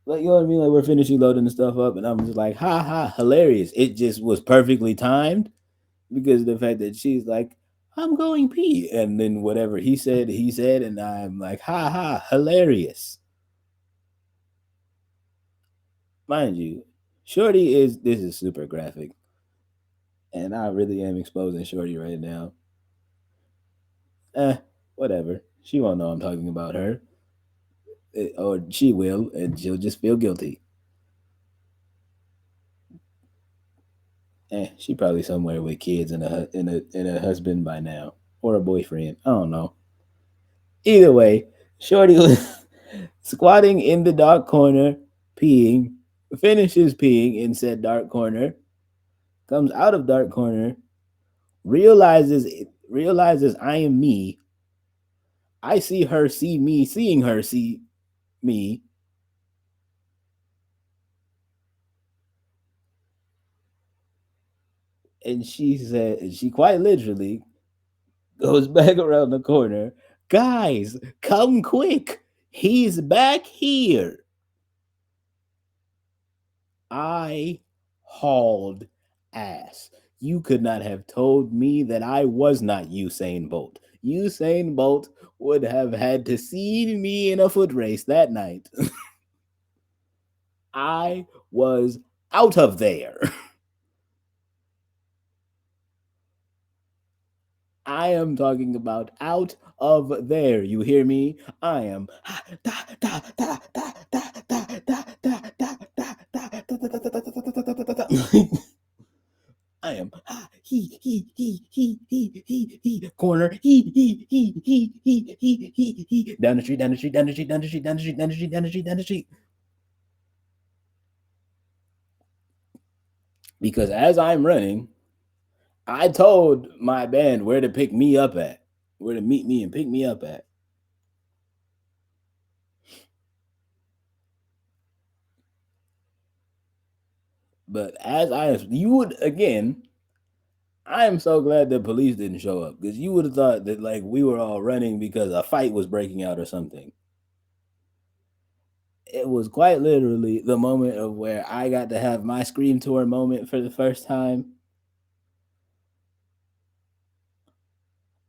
Like, you know what I mean? Like, we're finishing loading the stuff up, and I'm just like, haha, hilarious. It just was perfectly timed because of the fact that she's like, I'm going pee. And then whatever he said, and I'm like, haha, hilarious. Mind you, Shorty is, this is super graphic, and I really am exposing Shorty right now. Whatever. She won't know I'm talking about her. Or she will, and she'll just feel guilty. She probably somewhere with kids and a husband by now, or a boyfriend. I don't know. Either way, Shorty was squatting in the dark corner, peeing, finishes peeing in said dark corner, comes out of dark corner, realizes I am me. I see her see me, seeing her see me. And she quite literally goes back around the corner. Guys, come quick. He's back here. I hauled ass. You could not have told me that I was not Usain Bolt. Usain Bolt would have had to see me in a foot race that night. I was out of there. I am talking about out of there. You hear me? I am. I am corner down the street, down the street, down the street, down the street, down the street, down the street, down the street, down the street. Because as I'm running, I told my band where to pick me up at, where to meet me and pick me up at. But as you would again, I am so glad the police didn't show up because you would have thought that like we were all running because a fight was breaking out or something. It was quite literally the moment of where I got to have my Scream Tour moment for the first time.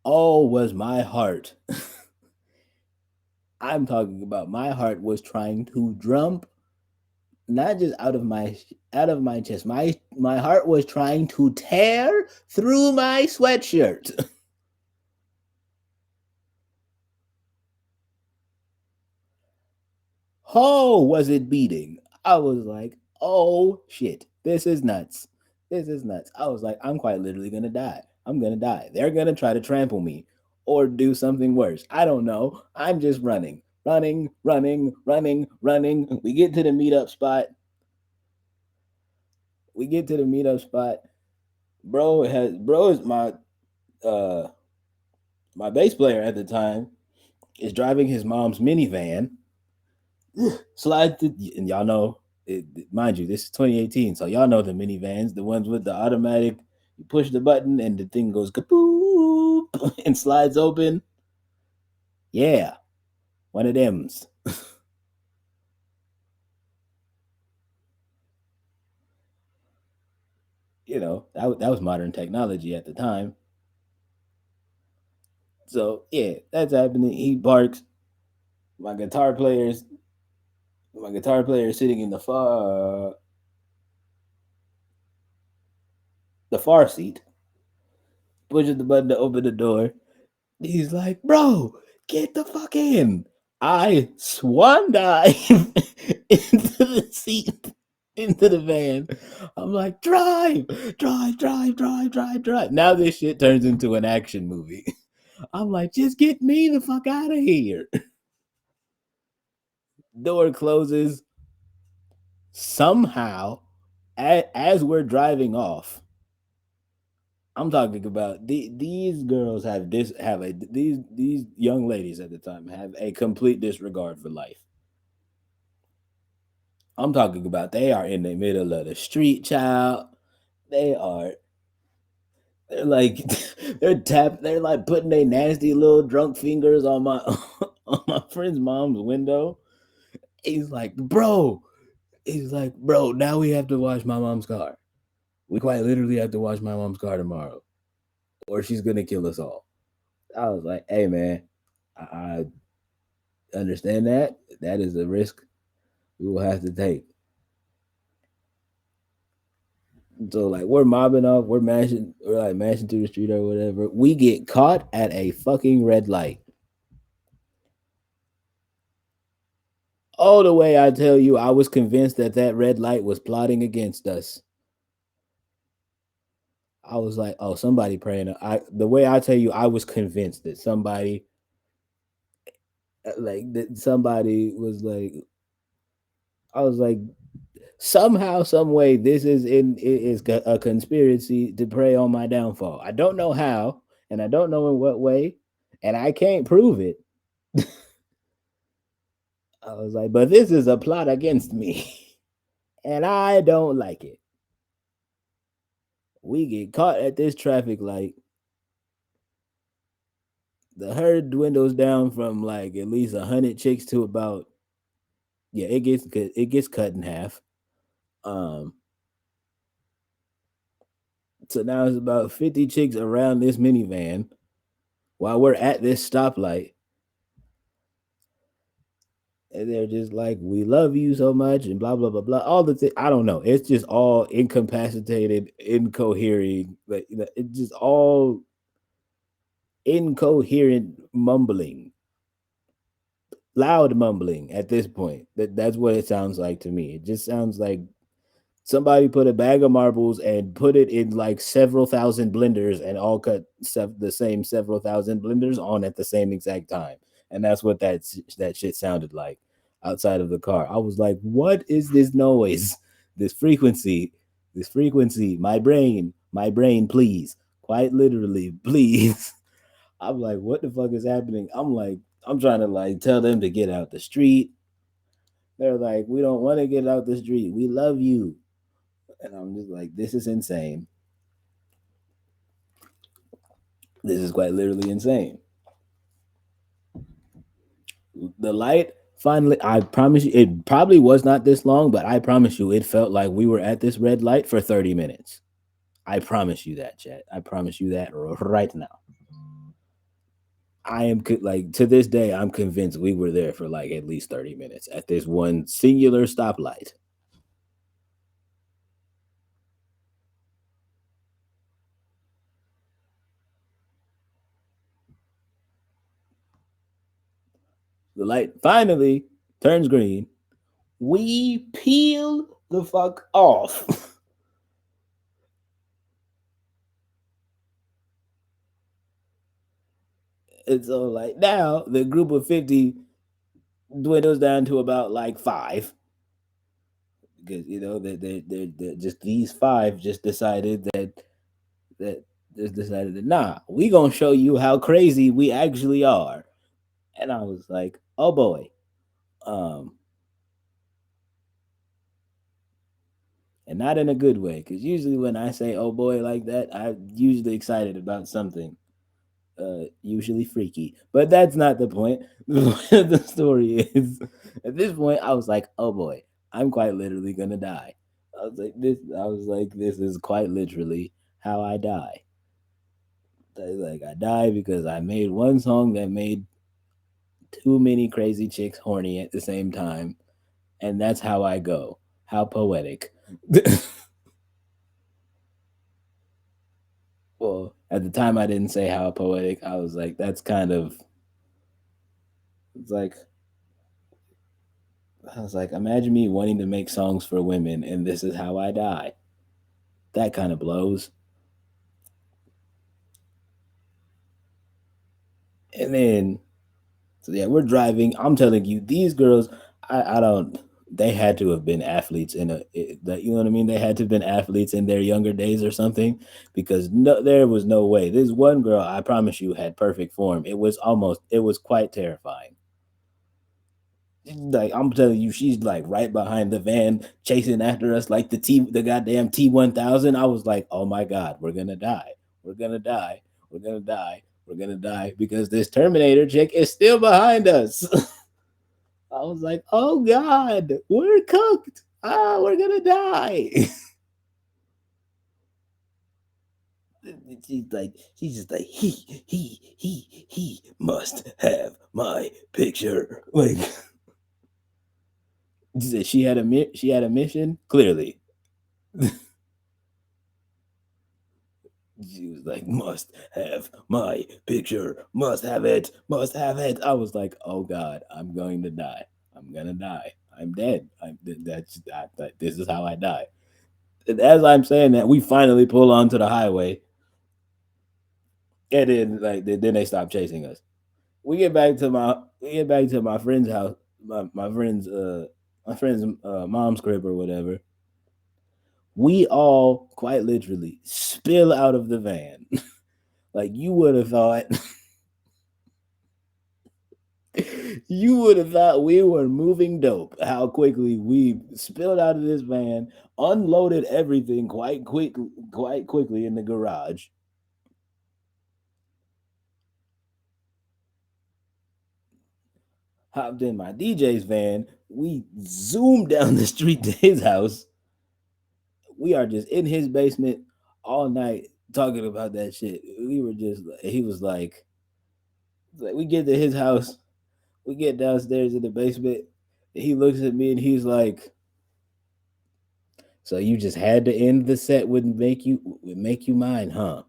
Oh, was my heart. I'm talking about my heart was trying to jump not just out of my chest. My heart was trying to tear through my sweatshirt. Oh, was it beating? I was like, oh shit, this is nuts. This is nuts. I was like, I'm quite literally gonna die. I'm gonna die. They're gonna try to trample me or do something worse. I don't know. I'm just running, running, running, running, running. We get to the meetup spot. We get to the meetup spot. Bro is uh my bass player at the time is driving his mom's minivan. Slide to, and y'all know mind you, this is 2018, so y'all know the minivans, the ones with the automatic. You push the button and the thing goes kapoop and slides open. Yeah, one of them's. That was modern technology at the time. So yeah, that's happening. He barks. My guitar player's my guitar player is sitting in the far seat. Pushes the button to open the door. He's like, bro, get the fuck in. I swan dive into the seat, into the van. I'm like, drive, drive, drive, drive, drive, drive. Now this shit turns into an action movie. I'm like, just get me the fuck out of here. Door closes. Somehow, as we're driving off, I'm talking about these girls these young ladies at the time have a complete disregard for life. I'm talking about they are in the middle of the street, child. They are they're like they're like putting their nasty little drunk fingers on my on my friend's mom's window. He's like, bro, now we have to wash my mom's car. We quite literally have to wash my mom's car tomorrow, or she's gonna kill us all. I was like, hey man, I understand that. That is a risk we will have to take. So like we're like mashing through the street or whatever. We get caught at a fucking red light. Oh, the way I tell you, I was convinced that that red light was plotting against us. I was like, oh, somebody praying. The way I tell you, I was convinced that somebody was like, I was like, somehow, some way, this is a conspiracy to prey on my downfall. I don't know how, and I don't know in what way, and I can't prove it. I was like, but this is a plot against me, and I don't like it. We get caught at this traffic light. The herd dwindles down from like at least 100 chicks to about it gets cut in half. Um, so now it's about 50 chicks around this minivan while we're at this stoplight. And they're just like, we love you so much, and blah blah blah blah. All the things I don't know. It's just all incapacitated, incoherent. Like it just all incoherent mumbling, loud mumbling at this point. That's what it sounds like to me. It just sounds like somebody put a bag of marbles and put it in like several thousand blenders and all cut the same several thousand blenders on at the same exact time. And that's what that shit sounded like outside of the car. I was like, "What is this noise? This frequency? This frequency? My brain, please, quite literally, please." I'm like, "What the fuck is happening?" I'm like, I'm trying to like tell them to get out the street. They're like, "We don't want to get out the street. We love you." And I'm just like, this is insane. This is quite literally insane. The light finally, I promise you, it probably was not this long, but I promise you, it felt like we were at this red light for 30 minutes. I promise you that, chat. I promise you that right now. I am like, to this day, I'm convinced we were there for like at least 30 minutes at this one singular stoplight. The light finally turns green. We peel the fuck off. And so, like, now the group of 50 dwindles down to about like five, because you know they're just these five just decided that just decided that, nah, we gonna show you how crazy we actually are. And I was like, oh boy. um and not in a good way, because usually when I say oh boy like that, I'm usually excited about something, usually freaky. But that's not the point. The point of the story is, at this point, I was like, oh boy, I'm quite literally gonna die. I was like, this is quite literally how I die. Like, I die because I made one song that made too many crazy chicks horny at the same time, and that's how I go. How poetic. Well, at the time I didn't say how poetic. I was like, that's kind of, it's like, I was like, imagine me wanting to make songs for women, and this is how I die. That kind of blows. And then, so yeah, we're driving. I'm telling you, these girls, I don't. They had to have been athletes that, you know what I mean. They had to have been athletes in their younger days or something, because no, there was no way. This one girl, I promise you, had perfect form. It was quite terrifying. Like, I'm telling you, she's like right behind the van, chasing after us like the goddamn T-1000. I was like, oh my god, we're gonna die, we're gonna die, we're gonna die, we're gonna die, because this Terminator chick is still behind us. I was like, oh god, we're cooked. Ah, we're gonna die. She's just like, he must have my picture. Like, she had a mission, clearly. She was like, must have my picture, must have it, must have it. I was like, oh god, I'm going to die. I'm gonna die. I'm dead. This is how I die. And as I'm saying that, we finally pull onto the highway, and then then they stop chasing us. We get back to my friend's house, my friend's mom's crib or whatever. We all quite literally spill out of the van. Like, you would have thought, you would have thought we were moving dope. How quickly we spilled out of this van, unloaded everything quite quickly in the garage, hopped in my DJ's van. We zoomed down the street to his house. We are just in his basement all night talking about that shit. We were just, he was like, we get to his house, we get downstairs in the basement. He looks at me and he's like, so you just had to end the set would make you mine, huh?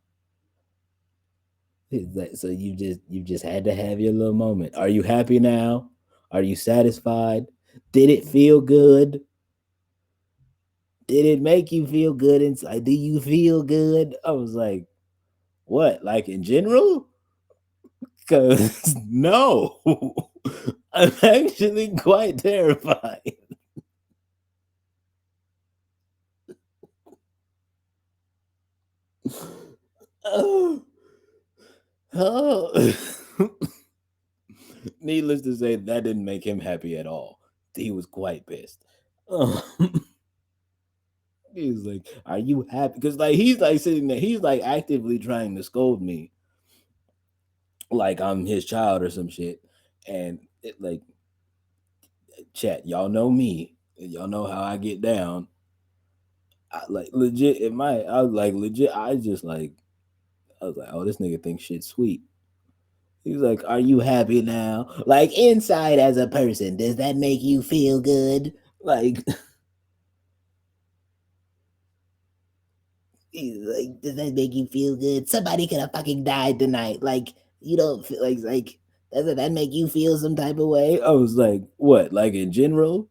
So you just had to have your little moment. Are you happy now? Are you satisfied? Did it feel good? Did it make you feel good inside? Do you feel good? I was like, what? Like in general? Cause no. I'm actually quite terrified. Oh, oh. Needless to say, that didn't make him happy at all. He was quite pissed. Um, he was like, "Are you happy?" Because like he's like sitting there, he's like actively trying to scold me, like I'm his child or some shit. And like, chat, y'all know me, y'all know how I get down. Like legit, I was like legit. I was like, oh, this nigga thinks shit's sweet. He's like, are you happy now? Like inside as a person, does that make you feel good? Like, he's like, does that make you feel good? Somebody could have fucking died tonight. Like, you don't feel like doesn't that make you feel some type of way? I was like, what? Like in general?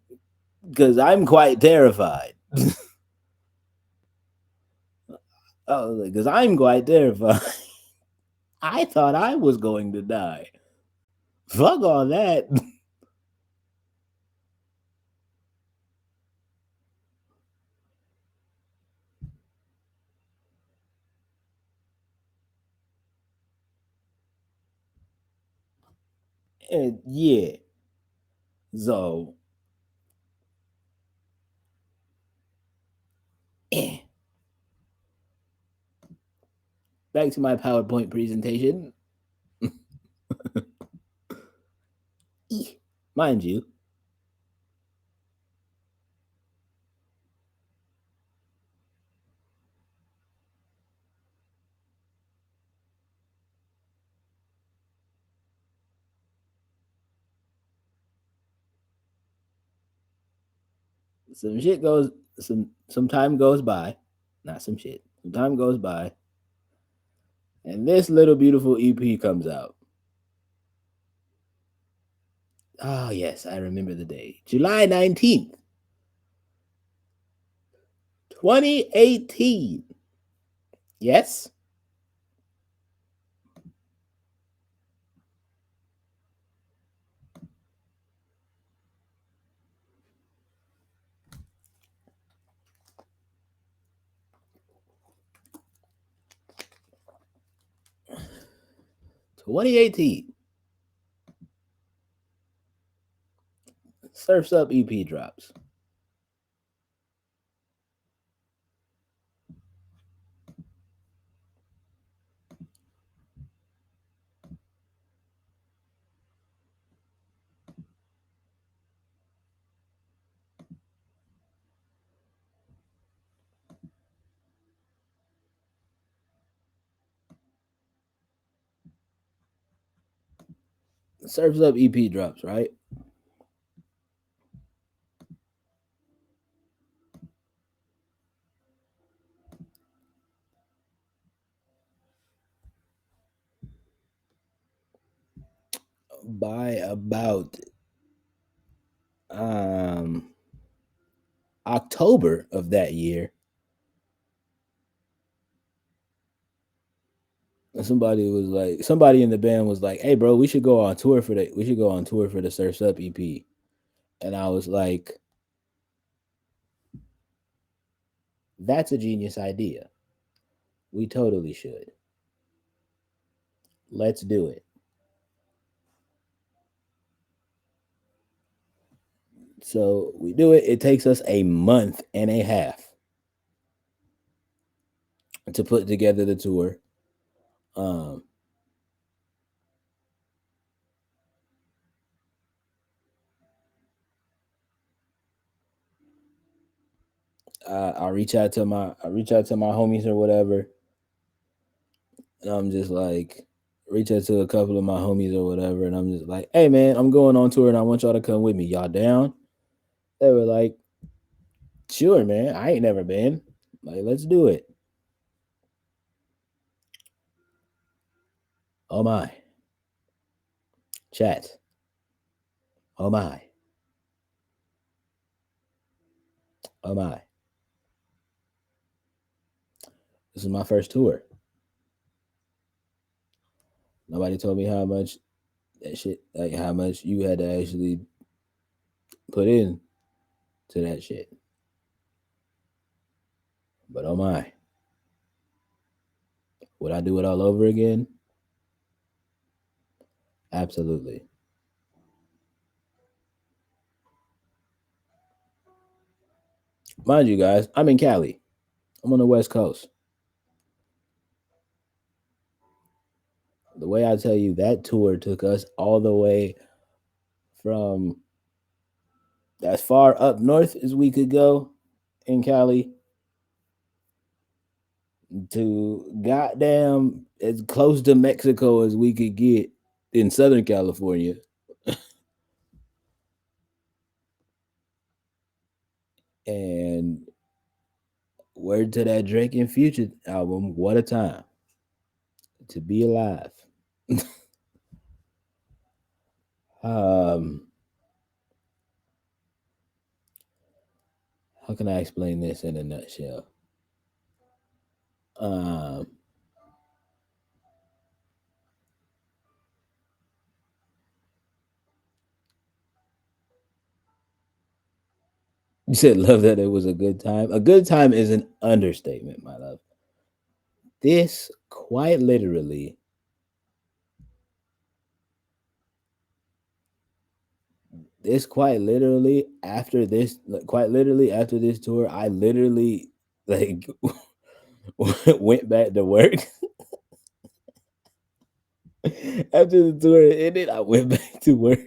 Because I'm quite terrified. I was like, because I'm quite terrified. I thought I was going to die. Fuck all that. And yeah, so eh, back to my PowerPoint presentation. Mind you, some shit goes some time goes by, not some shit. Some time goes by, and this little beautiful EP comes out. Oh yes, I remember the day, July 19th, 2018. Yes, '18. Surfs Up EP drops. Surfs Up EP drops, right? By about um October of that year, somebody in the band was like, "Hey, bro, we should go on tour for the Surfs Up EP." And I was like, "That's a genius idea. We totally should. Let's do it." So we do it. It takes us a month and a half to put together the tour. Um, I reach out to my homies or whatever, and I'm just like, reach out to a couple of my homies or whatever, and I'm just like, "Hey, man, I'm going on tour, and I want y'all to come with me. Y'all down?" They were like, "Sure, man. I ain't never been. Like, let's do it." Oh my. Chat. Oh my. Oh my. This is my first tour. Nobody told me how much that shit, like how much you had to actually put in to that shit. But oh my. Would I do it all over again? Absolutely. Mind you, guys, I'm in Cali. I'm on the West Coast. The way I tell you, that tour took us all the way from as far up north as we could go in Cali to goddamn as close to Mexico as we could get in Southern California. And word to that Drake and Future album, what a time to be alive. um, how can I explain this in a nutshell? Um, you said love that it was a good time. A good time is an understatement, my love. This quite literally, this quite literally after this, like, quite literally after this tour, I literally like went back to work. After the tour ended, I went back to work.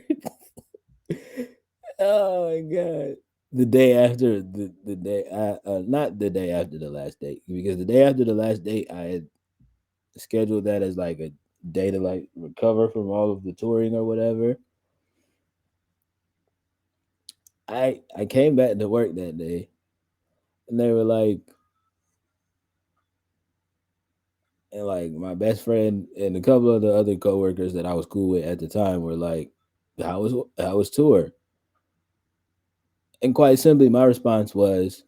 Oh my god! The day after the day, not the day after the last date, because the day after the last date, I had scheduled that as like a day to like recover from all of the touring or whatever. I came back to work that day, and they were like, and like my best friend and a couple of the other coworkers that I was cool with at the time were like, how was tour? And quite simply, my response was,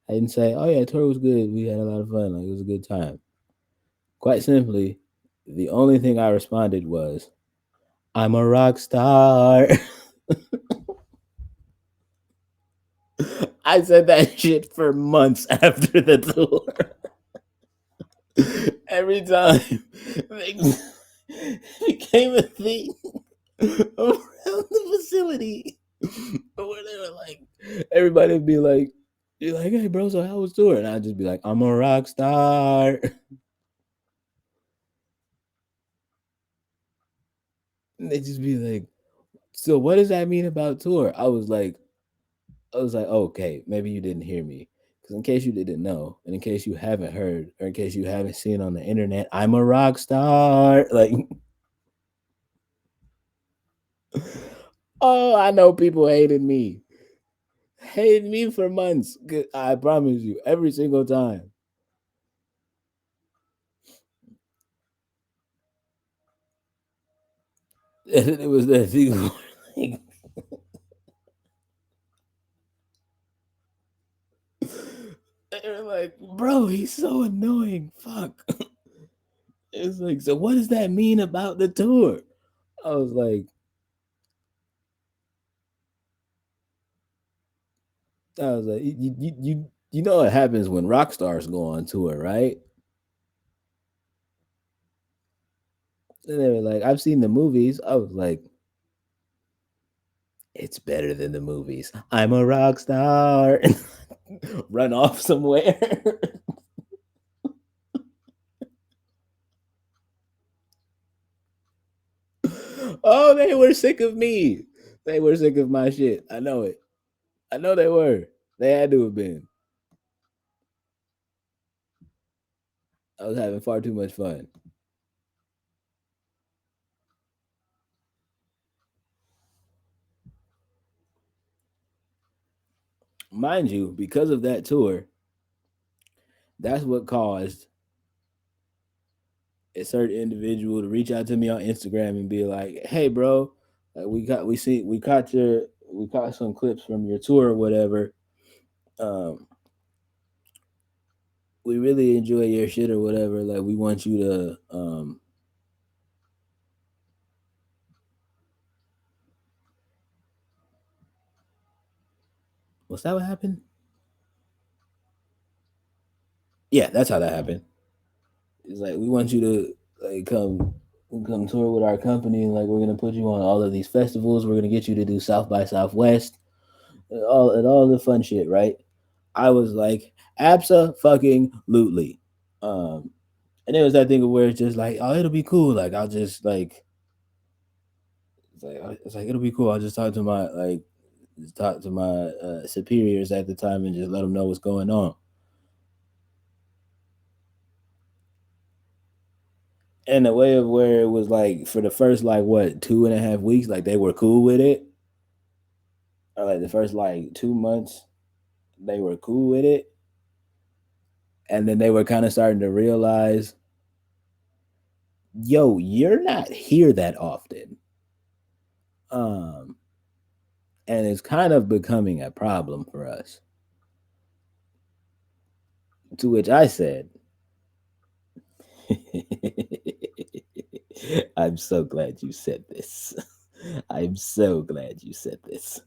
I didn't say, oh yeah, tour was good. We had a lot of fun. Like it was a good time. Quite simply, the only thing I responded was, I'm a rock star. I said that shit for months after the tour. Every time it became a thing around the facility where they were like, everybody would be like, you're like, hey, bro, so how was tour? And I'd just be like, I'm a rock star. And they'd just be like, so what does that mean about tour? I was like, okay, maybe you didn't hear me. Because in case you didn't know, and in case you haven't heard, or in case you haven't seen on the internet, I'm a rock star. Like, oh, I know people hated me for months. I promise you, every single time. And it was that thing. Like, they were like, bro, he's so annoying. Fuck. It's like, so what does that mean about the tour? I was like, you know what happens when rock stars go on tour, right? And they were like, I've seen the movies. I was like, it's better than the movies. I'm a rock star. Run off somewhere. Oh, they were sick of me. They were sick of my shit. I know it. I know they were. They had to have been. I was having far too much fun. Mind you, because of that tour, that's what caused a certain individual to reach out to me on Instagram and be like, "Hey, bro, like we caught some clips from your tour or whatever. Um, we really enjoy your shit or whatever. Like, we want you to was that what happened? Yeah, that's how that happened. It's like we want you to like come tour with our company and like we're gonna put you on all of these festivals. We're gonna get you to do South by Southwest and all the fun shit, right? I was like, abso-fucking-lutely. Um, and it was that thing where it's just like, oh, it'll be cool. Like I'll just like, it's like it'll be cool. I'll just talk to my superiors at the time and just let them know what's going on. And the way of where it was like for the first like what 2.5 weeks, like they were cool with it. Or like the first like 2 months, they were cool with it. And then they were kind of starting to realize, yo, you're not here that often. Um, and it's kind of becoming a problem for us. To which I said, I'm so glad you said this. I'm so glad you said this.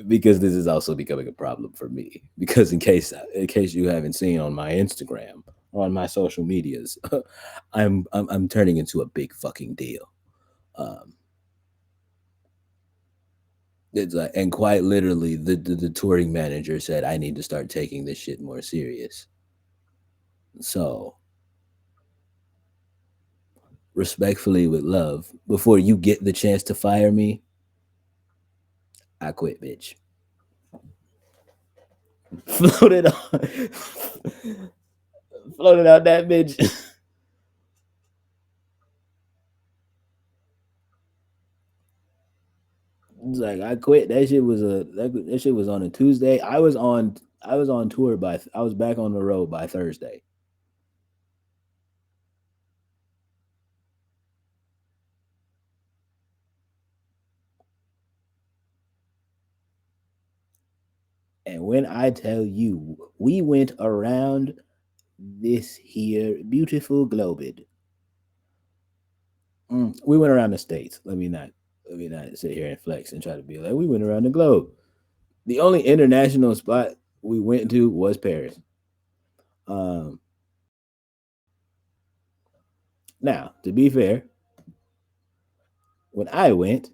Because this is also becoming a problem for me. Because in case you haven't seen on my Instagram or on my social medias, I'm turning into a big fucking deal. Um, it's like, and quite literally, the touring manager said I need to start taking this shit more serious. So respectfully, with love, before you get the chance to fire me, I quit, bitch. Floated on, floated out that bitch. It's like I quit. That shit was on a Tuesday. I was on tour I was back on the road by Thursday. And when I tell you, we went around this here beautiful globed. We went around the states. Let me not sit here and flex and try to be like we went around the globe. The only international spot we went to was Paris. Um, Now, to be fair, when I went,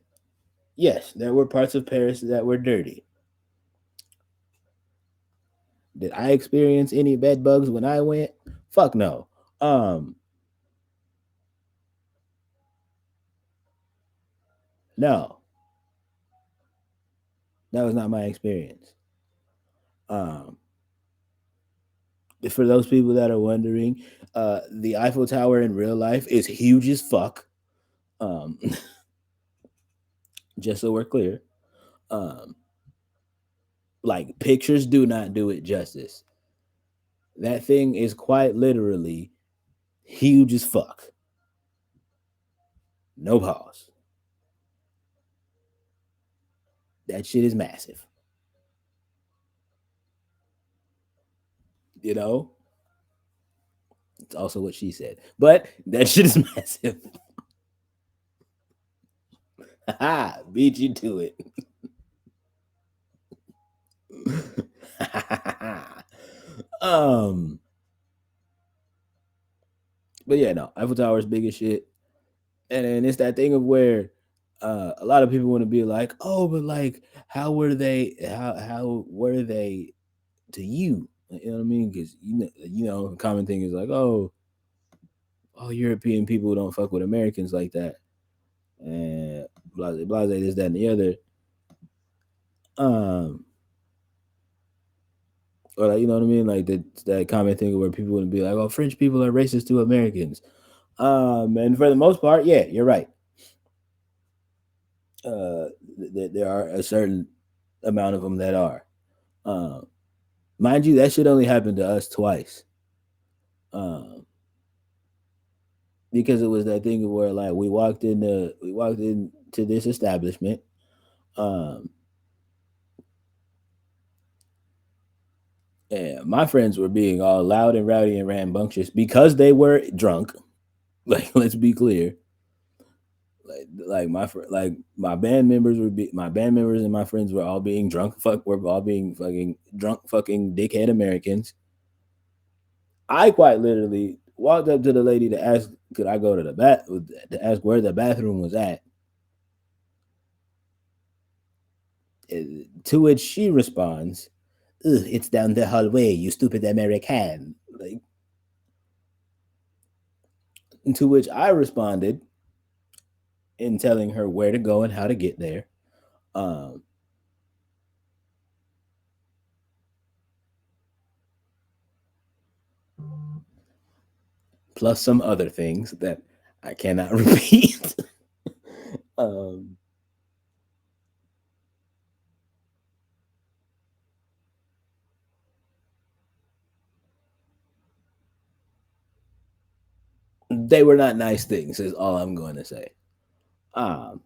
yes, there were parts of Paris that were dirty. Did I experience any bed bugs when I went? Fuck no. Um, no, that was not my experience. Um, for those people that are wondering, the Eiffel Tower in real life is huge as fuck. Um, just so we're clear. Um, like pictures do not do it justice. That thing is quite literally huge as fuck. No pause. That shit is massive. You know, it's also what she said. But that shit is massive. Beat you to it. um, but yeah, no, Eiffel Tower is big as shit, and then it's that thing of where a lot of people want to be like, oh, but like, how were they? How were they to you? You know what I mean? Because the common thing is like, oh, European people don't fuck with Americans like that, and blase, this, that, and the other. Um, or like, you know what I mean? Like that common thing where people would be like, "Oh, French people are racist to Americans." And for the most part, yeah, you're right. Uh, there are a certain amount of them that are. Um, Mind you, that shit only happened to us twice. Um, because it was that thing where like we walked into this establishment. Um, and my friends were being all loud and rowdy and rambunctious because they were drunk. Like, let's be clear. My band members and my friends were all being drunk. We're all being fucking drunk, fucking dickhead Americans. I quite literally walked up to the lady to ask, could I go to the bath to ask where the bathroom was at. To which she responds, "Ugh, it's down the hallway, you stupid American." Like, to which I responded in telling her where to go and how to get there. Um, Plus some other things that I cannot repeat. um, they were not nice things, is all I'm going to say. Um,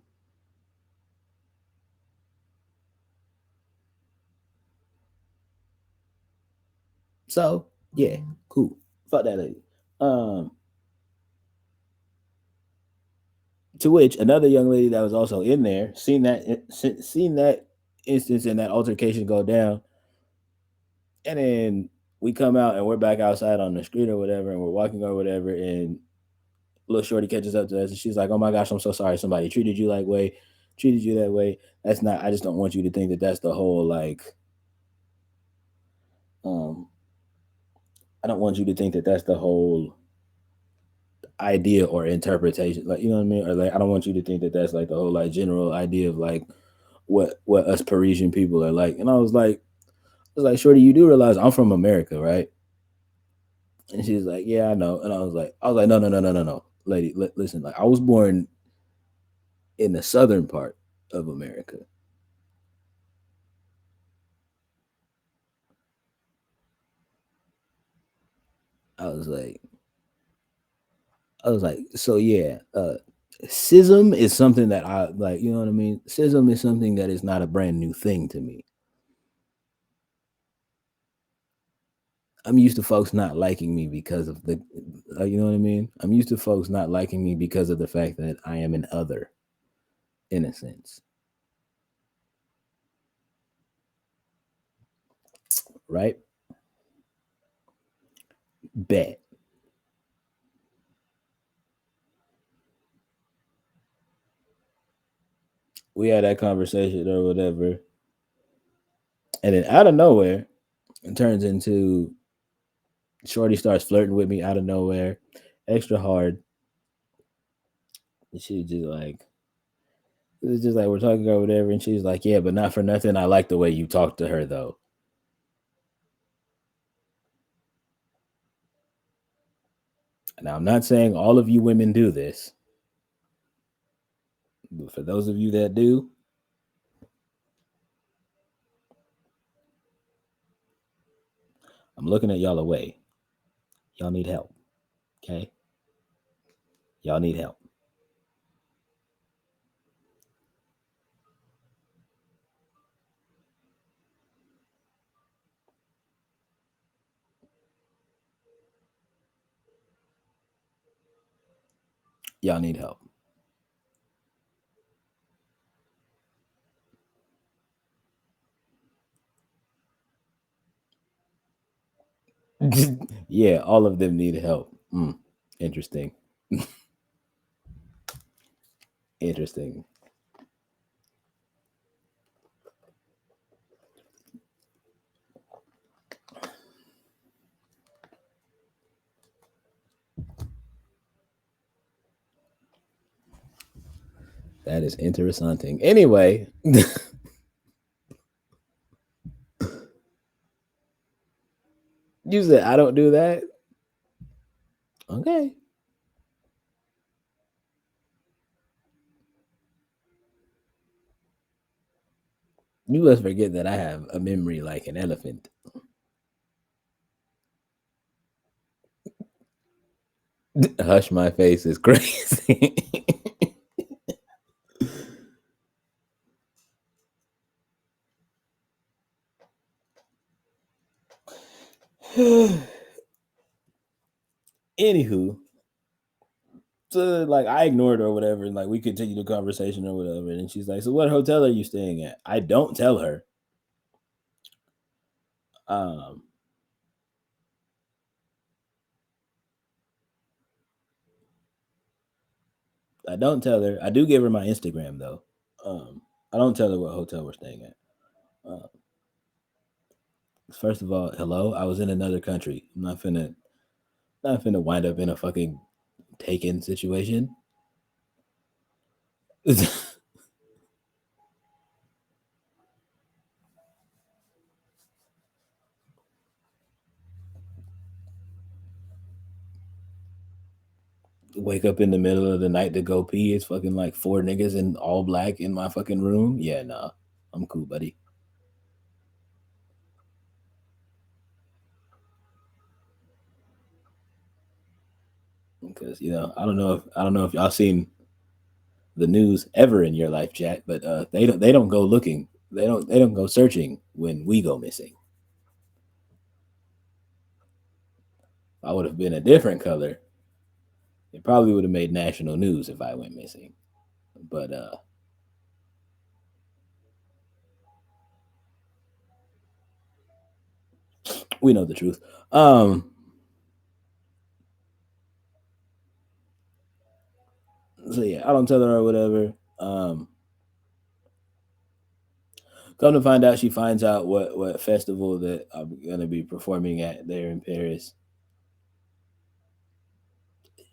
so yeah, cool. Fuck that lady. Um, to which another young lady that was also in there seen that instance and that altercation go down, and then we come out and we're back outside on the street or whatever, and we're walking or whatever, and little shorty catches up to us, and she's like, "Oh my gosh, I'm so sorry. Somebody treated you that way. That's not. I just don't want you to think that that's the whole like. Um, I don't want you to think that that's the whole idea or interpretation. Like, you know what I mean? Or like, I don't want you to think that that's like the whole like general idea of like what us Parisian people are like." And I was like, "Shorty, you do realize I'm from America, right?" And she's like, "Yeah, I know." And I was like, "No, no, no, no, no, no, lady, listen. Like, I was born in the southern part of America." I was like, so yeah, schism is something that I like. You know what I mean? Schism is something that is not a brand new thing to me. I'm used to folks not liking me because of you know what I mean? I'm used to folks not liking me because of the fact that I am an other, in a sense, right? Bet. We had that conversation or whatever, and then out of nowhere, it turns into Shorty starts flirting with me out of nowhere, extra hard. And she just like, it's just like we're talking or whatever, and she's like, "Yeah, but not for nothing. I like the way you talk to her, though." Now, I'm not saying all of you women do this, but for those of you that do, I'm looking at y'all away. Y'all need help, okay? Y'all need help. Y'all need help. Yeah, all of them need help. Interesting. Interesting. That is interesting. Anyway, you said I don't do that. Okay. You must forget that I have a memory like an elephant. Hush my face is crazy. Anywho, so like I ignored her or whatever, and like we continued the conversation or whatever. And she's like, "So what hotel are you staying at?" I don't tell her. Um, I don't tell her. I do give her my Instagram though. I don't tell her what hotel we're staying at. Uh, First of all, hello, I was in another country. I'm not finna wind up in a fucking taken situation. Wake up in the middle of the night to go pee. It's fucking like four niggas in all black in my fucking room. Yeah, nah, I'm cool, buddy. Because I don't know if y'all seen the news ever in your life, Jack, but they don't go looking. They don't go searching when we go missing. If I would have been a different color, it probably would have made national news if I went missing. But we know the truth. Um, so yeah, I don't tell her or whatever. Come to find out, she finds out what festival that I'm gonna be performing at there in Paris.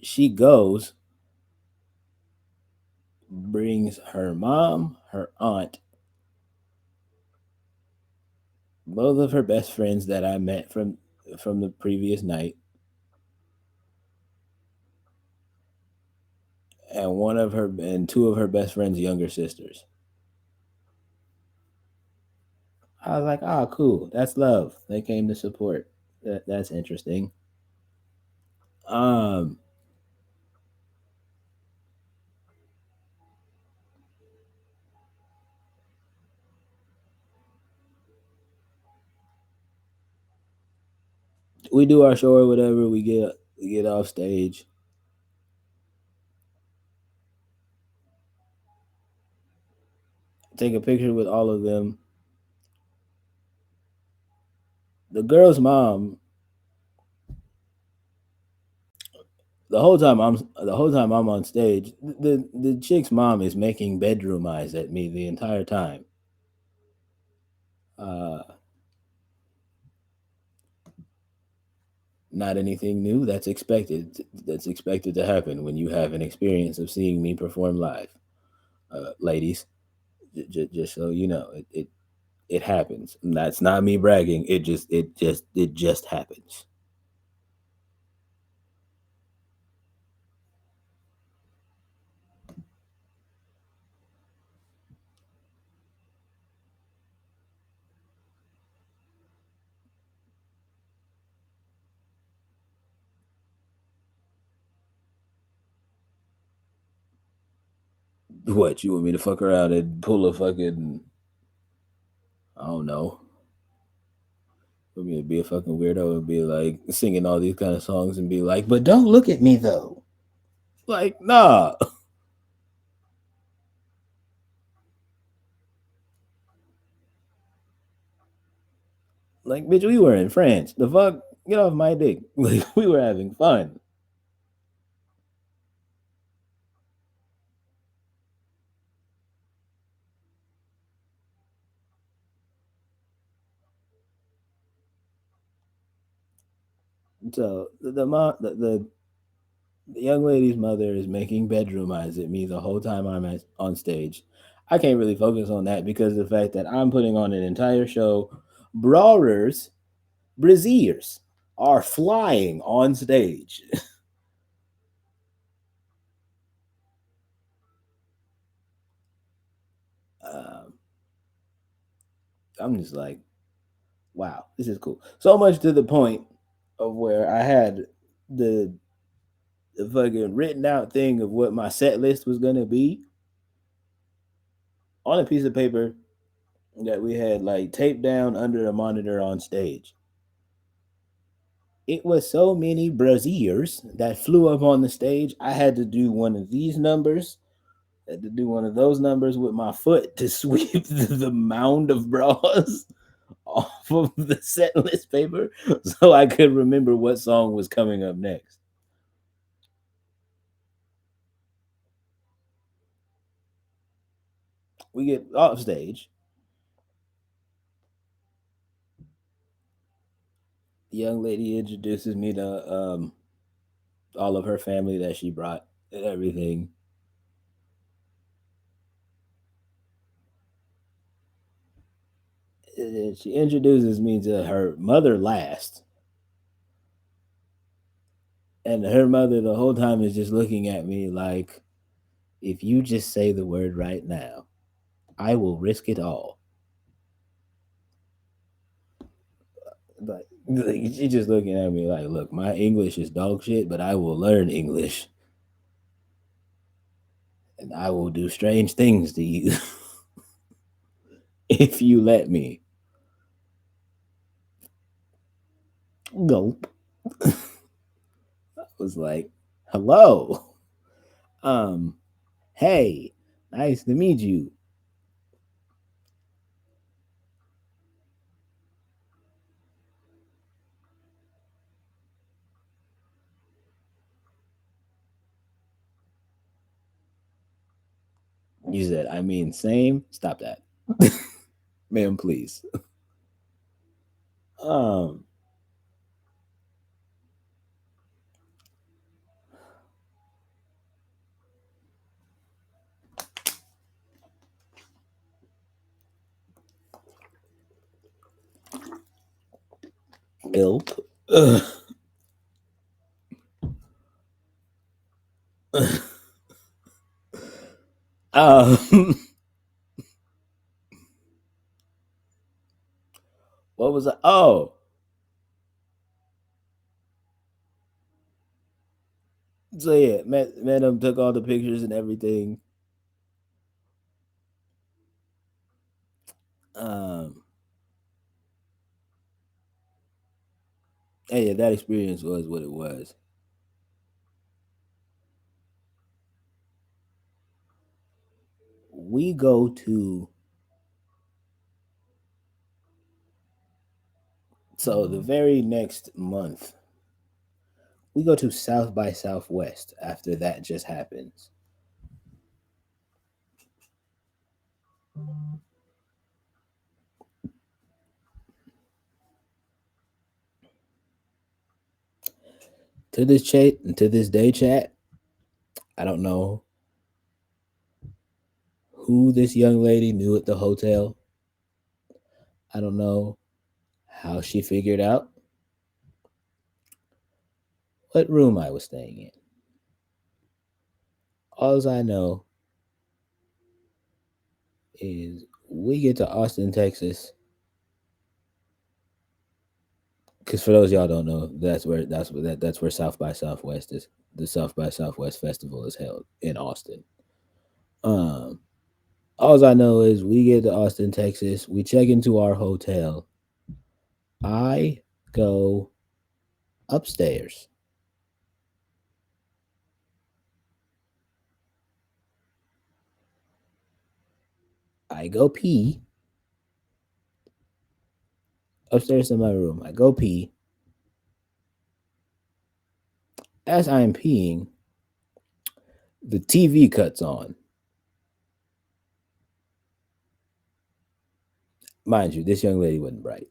She goes, brings her mom, her aunt, both of her best friends that I met from the previous night, and two of her best friends' younger sisters. I was like, "Ah, oh, cool. That's love. They came to support. That's interesting." Um, we do our show or whatever. We get off stage, take a picture with all of them. The girl's mom, the whole time I'm on stage, the chick's mom is making bedroom eyes at me the entire time. Uh, Not anything new. That's expected. That's expected to happen when you have an experience of seeing me perform live, ladies. Just so you know, it happens. And that's not me bragging. It just happens. What you want me to fuck around and pull a fucking, I don't know. For me to be a fucking weirdo and be like singing all these kind of songs and be like, but don't look at me though. Like, nah. Like, bitch, we were in France. The fuck? Get off my dick. Like, we were having fun. So the young lady's mother is making bedroom eyes at me the whole time on stage. I can't really focus on that because of the fact that I'm putting on an entire show. Brawlers, braziers are flying on stage. um, I'm just like, wow, this is cool. So much to the point of where I had the the fucking written out thing of what my set list was gonna be on a piece of paper that we had like taped down under the monitor on stage. It was so many braziers that flew up on the stage. I had to do one of these numbers, had to do one of those numbers with my foot to sweep the mound of bras off of the set list paper so I could remember what song was coming up next. We get off stage. The young lady introduces me to all of her family that she brought and everything. And she introduces me to her mother last. And her mother the whole time is just looking at me like, if you just say the word right now, I will risk it all. Like she just looking at me like, look, my English is dog shit, but I will learn English. And I will do strange things to you if you let me. Gulp. I was like, hello. Um, hey, nice to meet you. You said, I mean, same. Stop that. Ma'am, please. Um, Gulp. um, what was I? Oh, so yeah, met him, took all the pictures and everything. Um, and yeah, that experience was what it was. We go to so the very next month we go to South by Southwest after that just happens. To this chat, to this day, chat, I don't know who this young lady knew at the hotel. I don't know how she figured out what room I was staying in. All I know is we get to Austin, Texas. Because for those y'all don't know, that's where South by Southwest is. The South by Southwest festival is held in Austin. Um, all I know is we get to Austin, Texas. We check into our hotel. I go upstairs. I go pee upstairs in my room. I go pee. As I'm peeing, the TV cuts on. Mind you, this young lady wasn't bright.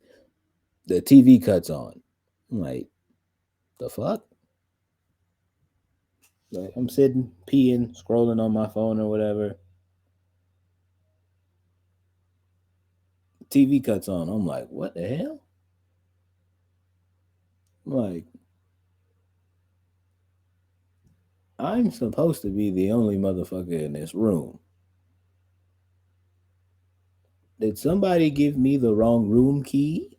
The TV cuts on. I'm like, the fuck? Like, I'm sitting, peeing, scrolling on my phone or whatever. TV cuts on. I'm like, what the hell? I'm like, I'm supposed to be the only motherfucker in this room. Did somebody give me the wrong room key?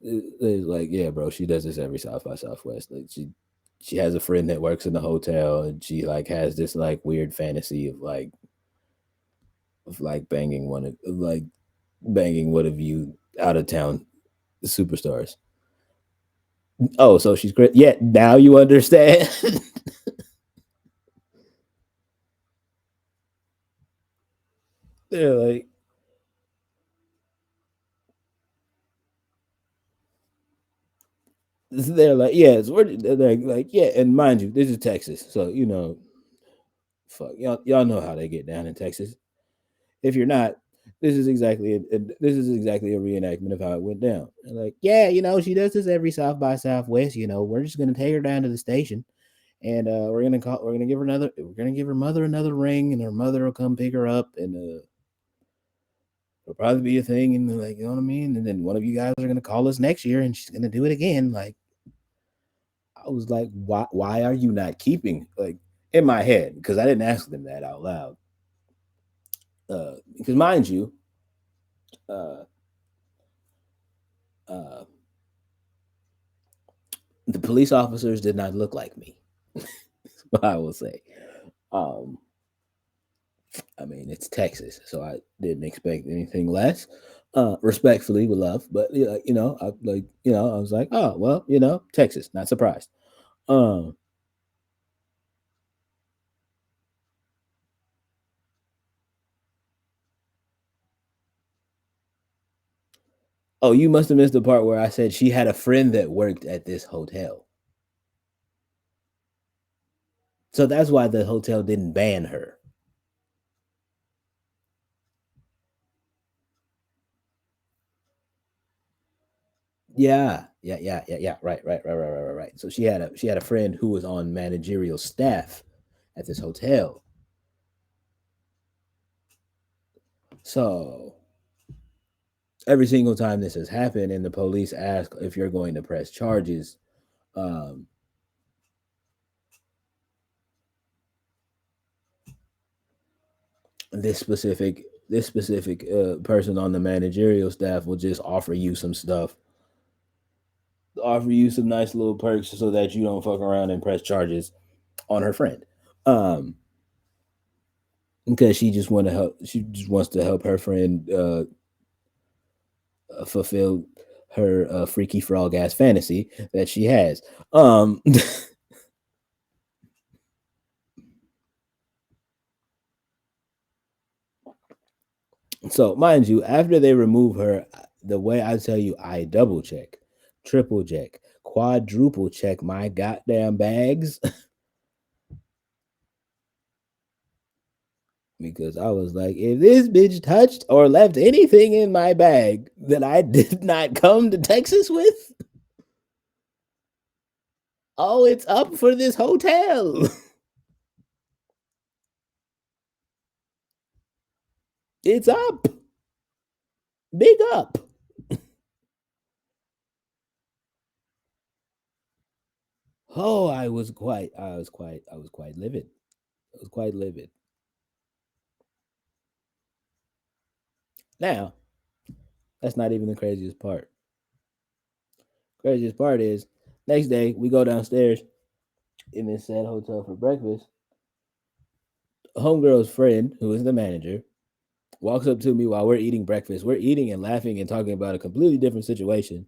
It's like, yeah, bro, she does this every South by Southwest. Like she has a friend that works in the hotel, and she like has this like weird fantasy of like banging one of you out of town superstars. Oh, so she's great. Yeah, now you understand. They're like, yes, they're like, yeah, and mind you, this is Texas, so fuck y'all know how they get down in Texas. If you're not, this is exactly a reenactment of how it went down. And like, yeah, she does this every South by Southwest. We're just gonna take her down to the station, and we're gonna give her mother another ring, and her mother will come pick her up, and it'll probably be a thing, and like, you know what I mean. And then one of you guys are gonna call us next year, and she's gonna do it again. Like, I was like, why are you not keeping like in my head, because I didn't ask them that out loud. Because mind you, uh, uh, the police officers did not look like me. What I will say. Um, I mean, it's Texas, so I didn't expect anything less. Respectfully, with love, but I was like, oh well, Texas, not surprised. Um, oh, you must have missed the part where I said she had a friend that worked at this hotel, so that's why the hotel didn't ban her. Yeah. Right. So she had a friend who was on managerial staff at this hotel. So every single time this has happened, and the police ask if you're going to press charges, um, this specific person on the managerial staff will just offer you some nice little perks so that you don't fuck around and press charges on her friend. Um, because she just wants to help her friend fulfill her freaky frog ass fantasy that she has. Um, so mind you, after they remove her, the way I tell you, I double check, triple check, quadruple check my goddamn bags because I was like, if this bitch touched or left anything in my bag that I did not come to Texas with, oh, it's up for this hotel. It's up. Big up. Oh, I was quite livid. I was quite livid. Now, that's not even the craziest part. Craziest part is next day we go downstairs in this sad hotel for breakfast. Homegirl's friend, who is the manager, walks up to me while we're eating breakfast. We're eating and laughing and talking about a completely different situation.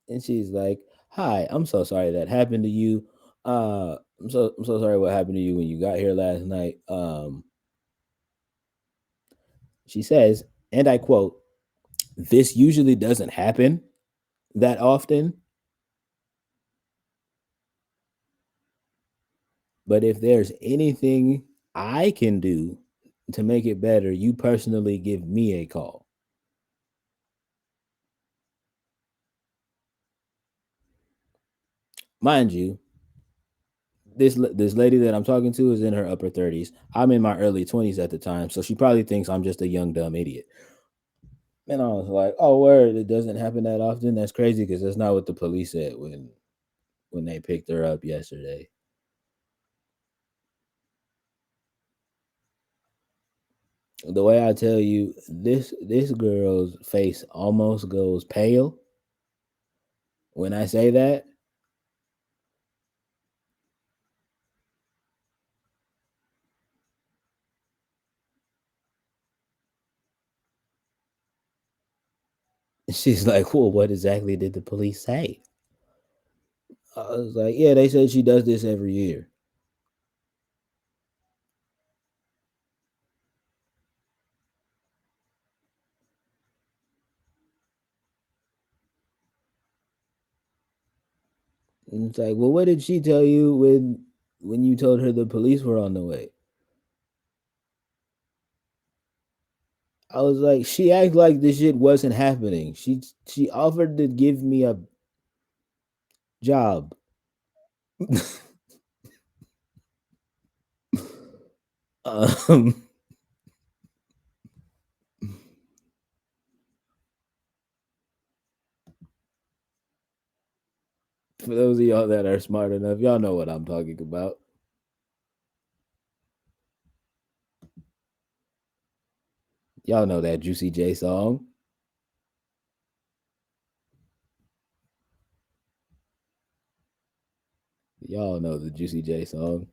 And she's like, "Hi, I'm so sorry that happened to you. I'm so sorry what happened to you when you got here last night." She says, and I quote, "This usually doesn't happen that often, but if there's anything I can do to make it better, you personally give me a call." Mind you, this lady that I'm talking to is in her upper 30s. I'm in my early 20s at the time, so she probably thinks I'm just a young dumb idiot. And I was like, "Oh, word! It doesn't happen that often. That's crazy because that's not what the police said when they picked her up yesterday." The way I tell you, this girl's face almost goes pale when I say that. She's like, "Well, what exactly did the police say?" I was like, "Yeah, they said she does this every year." And it's like, "Well, what did she tell you when you told her the police were on the way?" I was like, "She acted like this shit wasn't happening. She offered to give me a job." um, for those of y'all that are smart enough, y'all know what I'm talking about. Y'all know that Juicy J song. Y'all know the Juicy J song.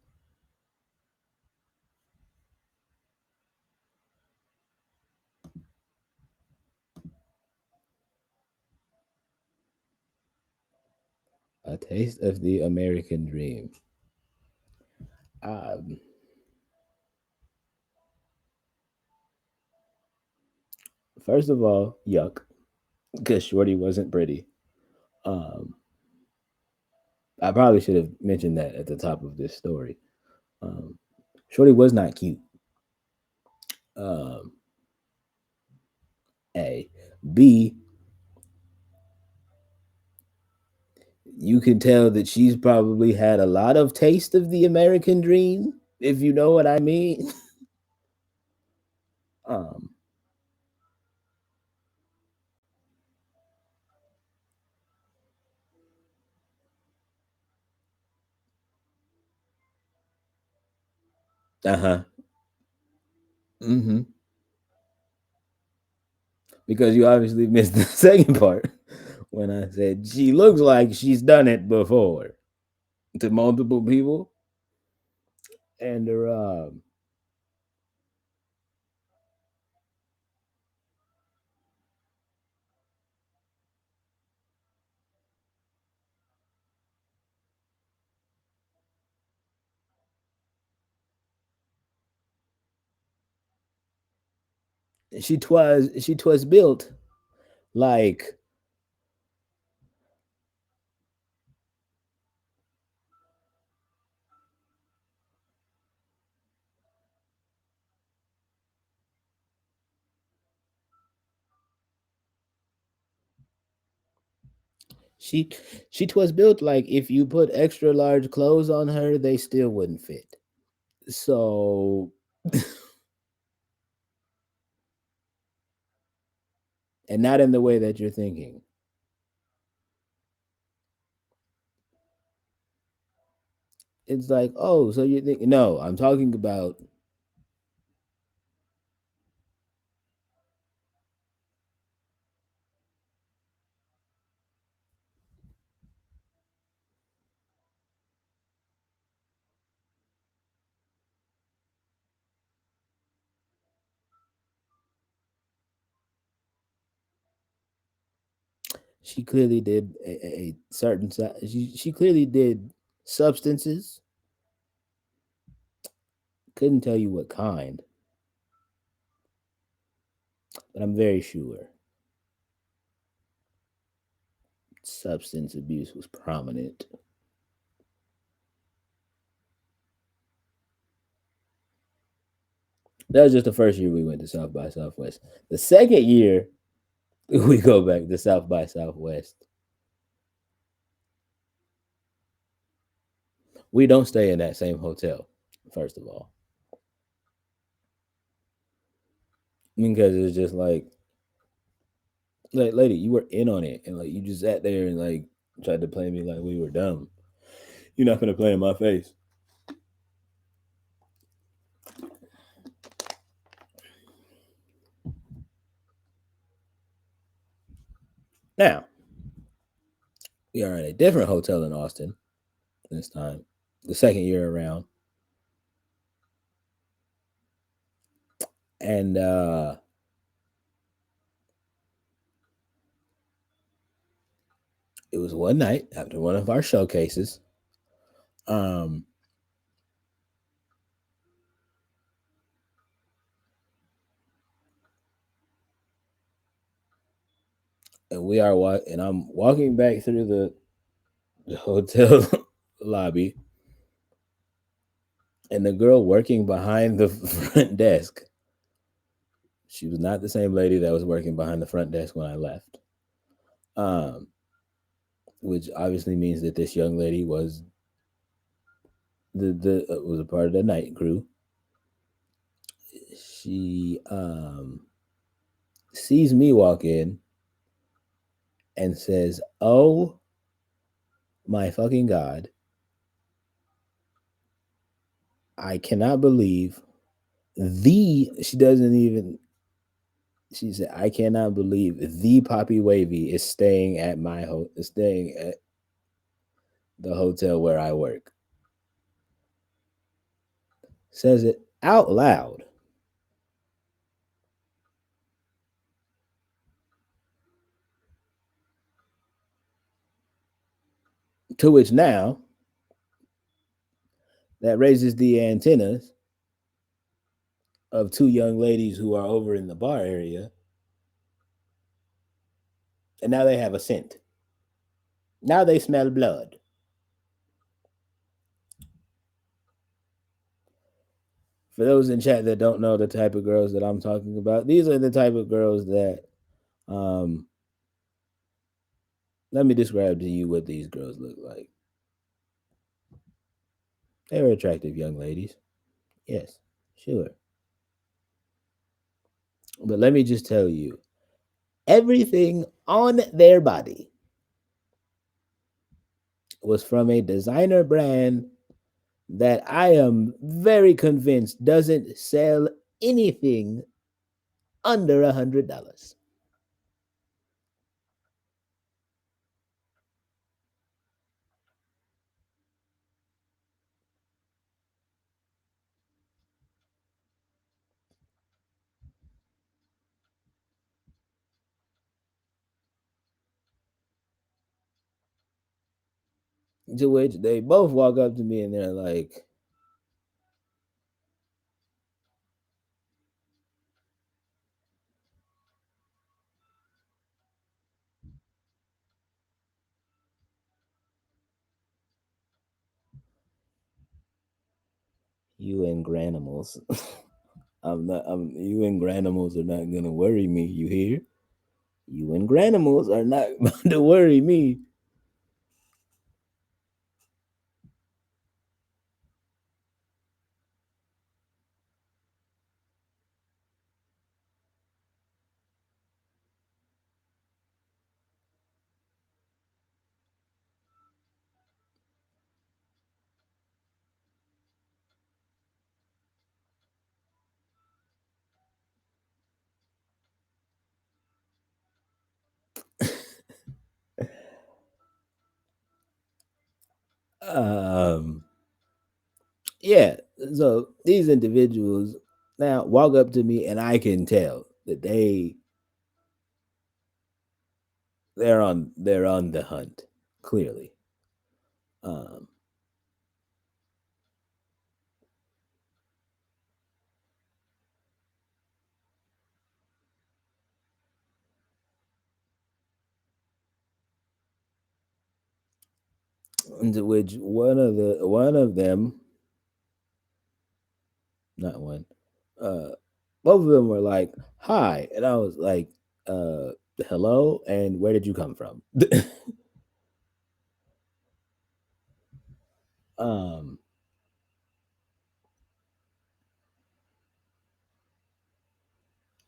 A taste of the American dream. Um, First of all, yuck, because Shorty wasn't pretty. Um, I probably should have mentioned that at the top of this story. Um, Shorty was not cute. Um, A. B. You can tell that she's probably had a lot of taste of the American dream, if you know what I mean. Um, uh-huh. Mm-hmm. Because you obviously missed the second part when I said she looks like she's done it before to multiple people, and she twas built like she she twas built like if you put extra large clothes on her, they still wouldn't fit. So, and not in the way that you're thinking. It's like, oh, so you think no, I'm talking about she clearly did a certain she clearly did substances. Couldn't tell you what kind, but I'm very sure substance abuse was prominent. That was just the first year we went to South by Southwest. The second year we go back to South by Southwest. We don't stay in that same hotel, first of all, because it's just like, lady, you were in on it, and like you just sat there and like tried to play me like we were dumb. You're not gonna play in my face. Now, we are at a different hotel in Austin this time, the second year around. And it was one night after one of our showcases. Um, and and I'm walking back through the hotel lobby, and the girl working behind the front desk, she was not the same lady that was working behind the front desk when I left. Um, which obviously means that this young lady was the was a part of the night crew. She sees me walk in and says, "Oh my fucking god, I cannot believe the." She doesn't even. She said, "I cannot believe the Papi Wavy is staying at the hotel where I work." Says it out loud. To which now that raises the antennas of two young ladies who are over in the bar area, and now they have a scent. Now they smell blood. For those in chat that don't know the type of girls that I'm talking about, these are the type of girls that um let me describe to you what these girls look like. They were attractive young ladies. Yes, sure. But let me just tell you, everything on their body was from a designer brand that I am very convinced doesn't sell anything under $100. To which they both walk up to me and they're like, "You and granimals." You and granimals are not gonna worry me, you hear? You and granimals are not going to worry me. um yeah, so these individuals now walk up to me and I can tell that they're on the hunt, clearly. Um into which one of them, not one, uh both of them were like, "Hi," and I was like, uh "Hello, and where did you come from?" um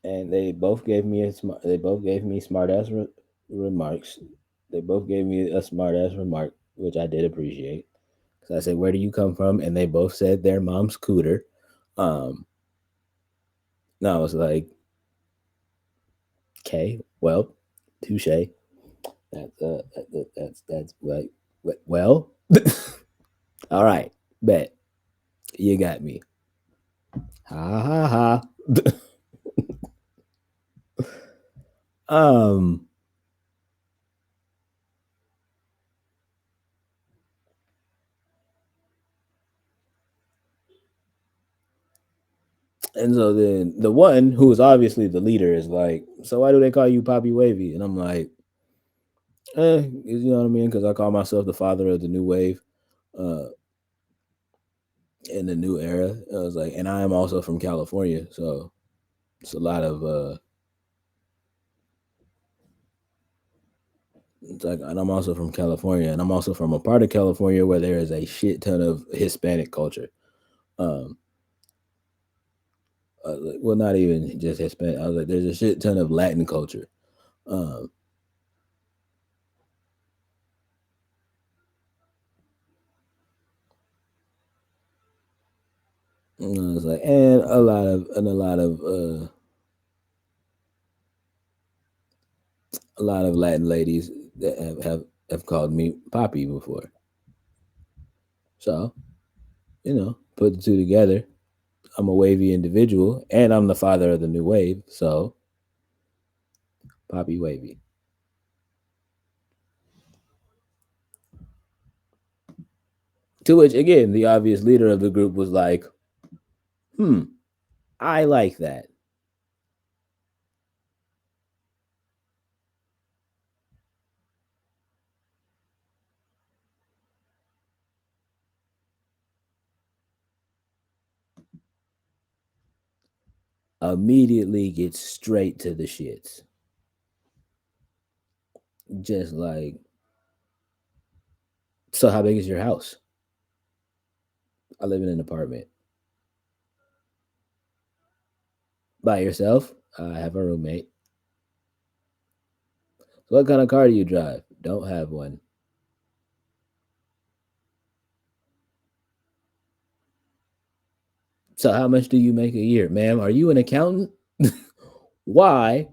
and they both gave me smart ass remarks. They both gave me a smart ass remark, which I did appreciate. Because I said, "Where do you come from?" And they both said their mom's scooter. Um, and I was like, "Okay, well, touche." That's like well. All right, bet you got me. Ha ha ha. um, and so then the one who is obviously the leader is like, so why do they call you Papi Wavy? And I'm like, you know what I mean? Because I call myself the father of the new wave, uh, in the new era. I was like, and I am also from California, so it's a lot of it's like, and I'm also from California, and I'm also from a part of California where there is a shit ton of Hispanic culture. Um, well, not even just Hispanic. I was like, there's a shit ton of Latin culture. Um, and I was like, and a lot of Latin ladies that have called me Poppy before. So put the two together. I'm a wavy individual, and I'm the father of the new wave. So Poppy Wavy. To which again, the obvious leader of the group was like, "Hmm, I like that." Immediately gets straight to the shits. Just like, so how big is your house? I live in an apartment. By yourself? I have a roommate. So what kind of car do you drive? Don't have one. So how much do you make a year? Ma'am, are you an accountant? Why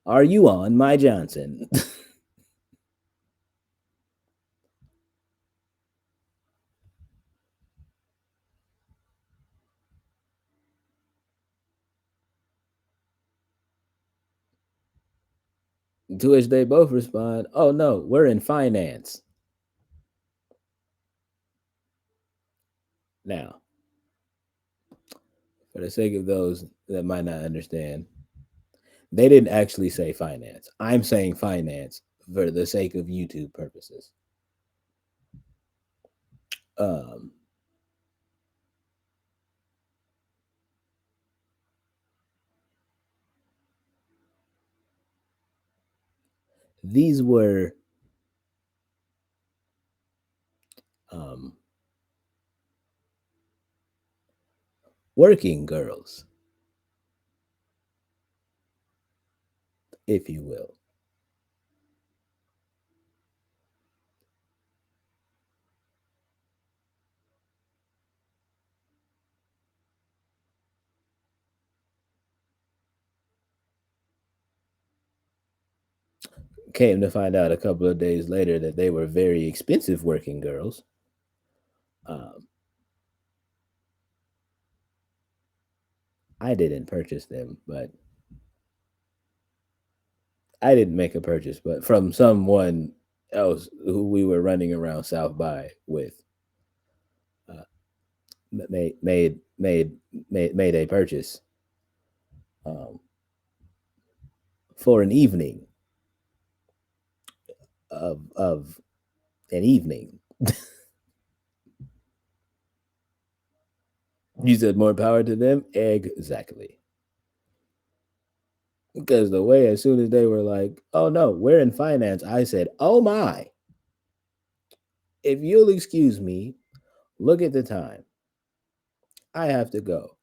are you on my Johnson? To which they both respond, oh no, we're in finance. Now, for the sake of those that might not understand, they didn't actually say finance. I'm saying finance for the sake of YouTube purposes. Um, these were um, working girls, if you will. Came to find out a couple of days later that they were very expensive working girls. Um, I didn't purchase them, but I didn't make a purchase, but from someone else who we were running around South by with, uh, made a purchase um, for an evening of an evening. You said more power to them? Exactly. Because the way, as soon as they were like, oh no, we're in finance, I said, oh my, if you'll excuse me, look at the time. I have to go.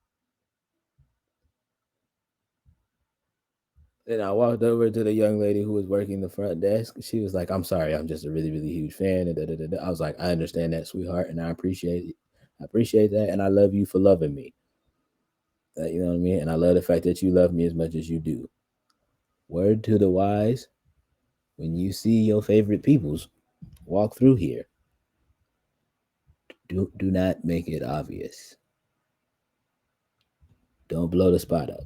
And I walked over to the young lady who was working the front desk. She was like, I'm sorry, I'm just a really, really huge fan. And da, da, da, da. I was like, I understand that, sweetheart, and I appreciate it. I appreciate that, and I love you for loving me. You know what I mean? And I love the fact that you love me as much as you do. Word to the wise, When you see your favorite peoples walk through here, do not make it obvious. Don't blow the spot up.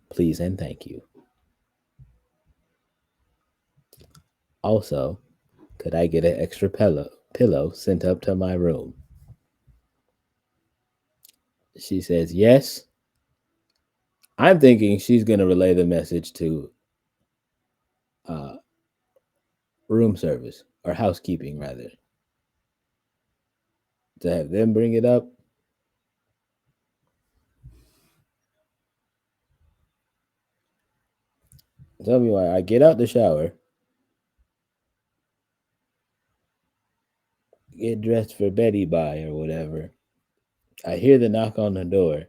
Please and thank you. Also, could I get an extra pillow sent up to my room? She says yes. I'm thinking she's gonna relay the message to uh, room service or housekeeping rather, to have them bring it up. Tell me why. I get out the shower, get dressed for Betty by or whatever. I hear the knock on the door.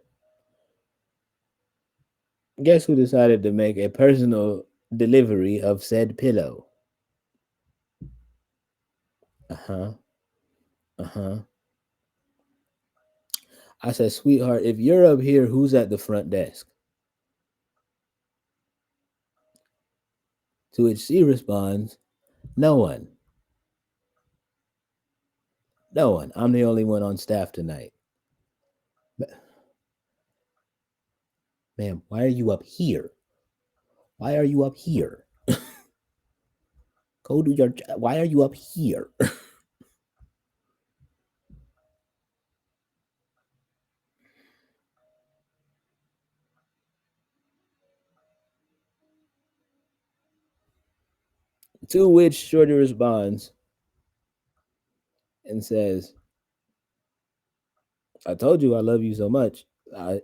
Guess who decided to make a personal delivery of said pillow? Uh huh. Uh huh. I said, sweetheart, if you're up here, who's at the front desk? To which she responds, no one. No one. I'm the only one on staff tonight. Ma'am, why are you up here? Why are you up here? Go do your job. Why are you up here? To which Shorty responds and says, I told you I love you so much. I,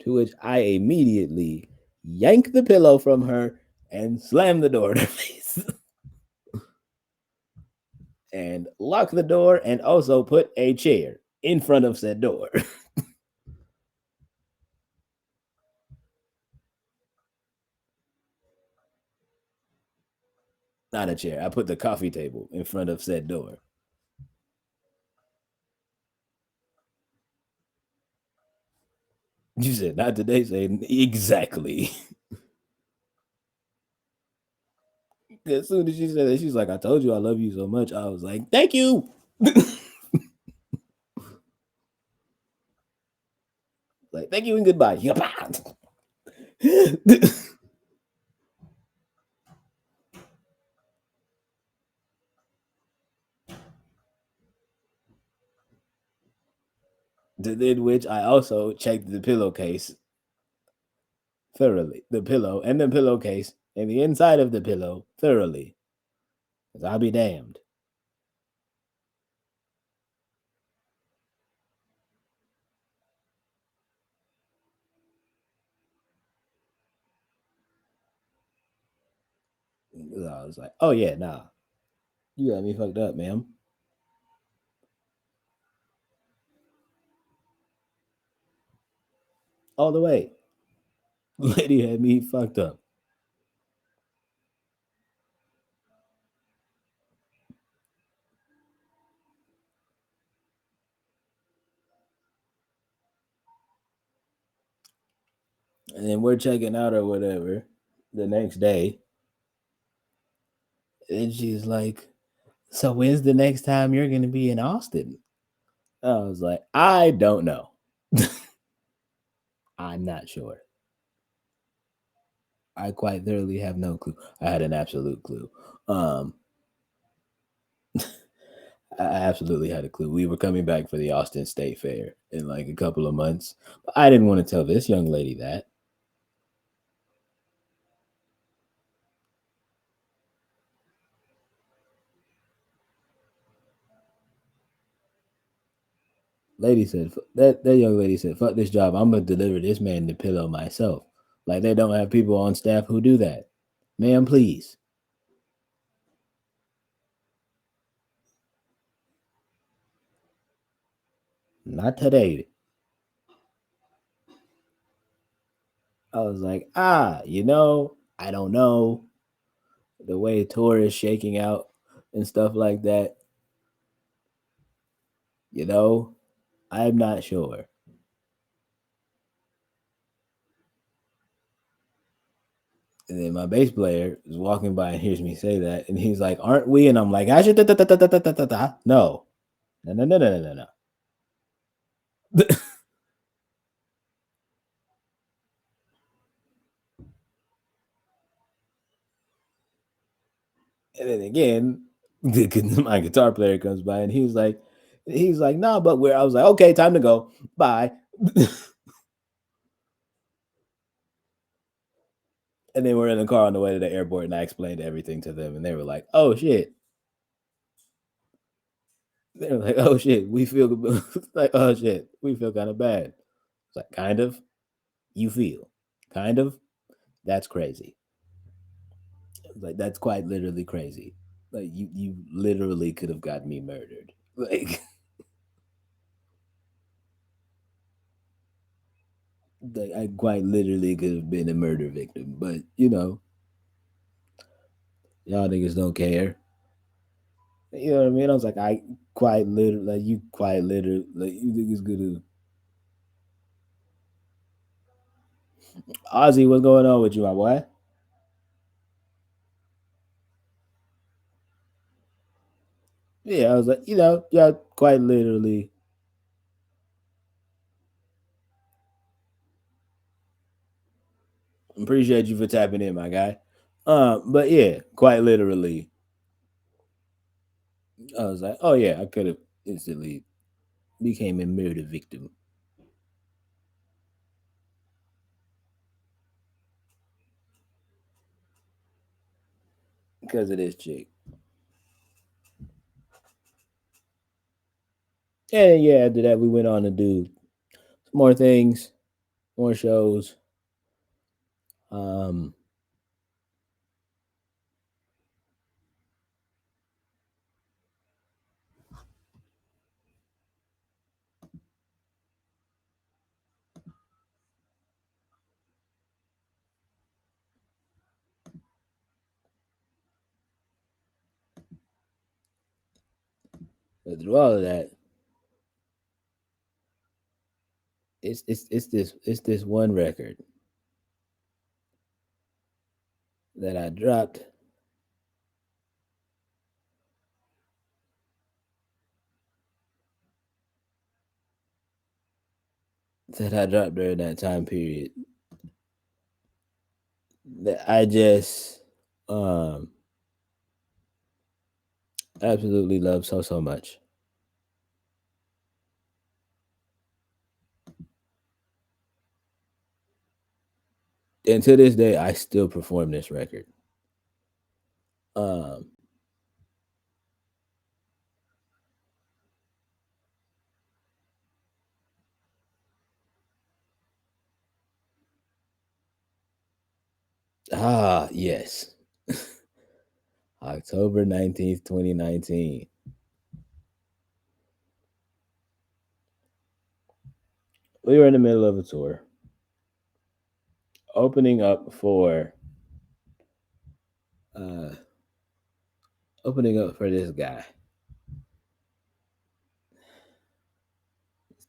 to which I immediately yank the pillow from her and slam the door in her face. And lock the door and also put a chair in front of said door. Not a chair. I put the coffee table in front of said door. You said not today, Satan. Exactly. As soon as she said that, she's like, I told you I love you so much. I was like, thank you. Like, thank you and goodbye. In which I also checked the pillowcase thoroughly. The pillow and the pillowcase and the inside of the pillow thoroughly. Because I'll be damned. I was like, oh yeah, nah. You got me fucked up, ma'am. All the way. Lady had me fucked up. And then we're checking out or whatever the next day. And she's like, so when's the next time you're going to be in Austin? I was like, I don't know. I'm not sure. I quite thoroughly have no clue. I had an absolute clue. I absolutely had a clue. We were coming back for the Austin State Fair in like a couple of months. But I didn't want to tell this young lady that. Lady said that young lady said, "Fuck this job. I'm gonna deliver this man the pillow myself." Like they don't have people on staff who do that. Ma'am, please. Not today. I was like, I don't know the way tour is shaking out and stuff like that. You know, I'm not sure. And then my bass player is walking by and hears me say that, and he's like, "Aren't we?" And I'm like, "I should." No, no, no, no, no, no, no. And then again, my guitar player comes by and he's like, "No, but we're." I was like, "Okay, time to go. Bye." And then we're in the car on the way to the airport, and I explained everything to them, and they were like, "Oh shit." They were like, "Oh shit, we feel like oh shit, we feel kind of bad." It's like, kind of. You feel, kind of. That's crazy. Like that's quite literally crazy. Like you literally could have got me murdered. Like like I quite literally could have been a murder victim. But y'all niggas don't care. You know what I mean? I was like, I quite literally like you quite literally like you niggas gonna Ozzy, what's going on with you, my boy? Yeah, I was like, yeah, quite literally appreciate you for tapping in, my guy. But yeah, quite literally, I was like, oh yeah, I could have instantly became a murder victim because of this chick. And yeah, after that, we went on to do more things, more shows. Um, but through all of that, it's this one record that I dropped during that time period that I just um absolutely love so much. And to this day, I still perform this record. Um, yes, October 19th, 2019. We were in the middle of a tour, opening up for uh this guy,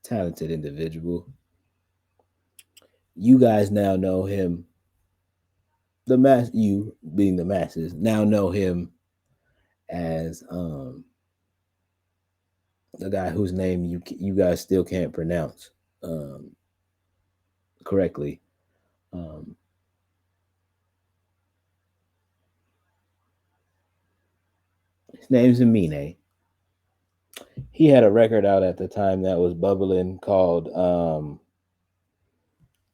talented individual. You guys now know him. You being the masses now know him as the guy whose name you guys still can't pronounce um correctly. Um, his name's Amine. He had a record out at the time that was bubbling called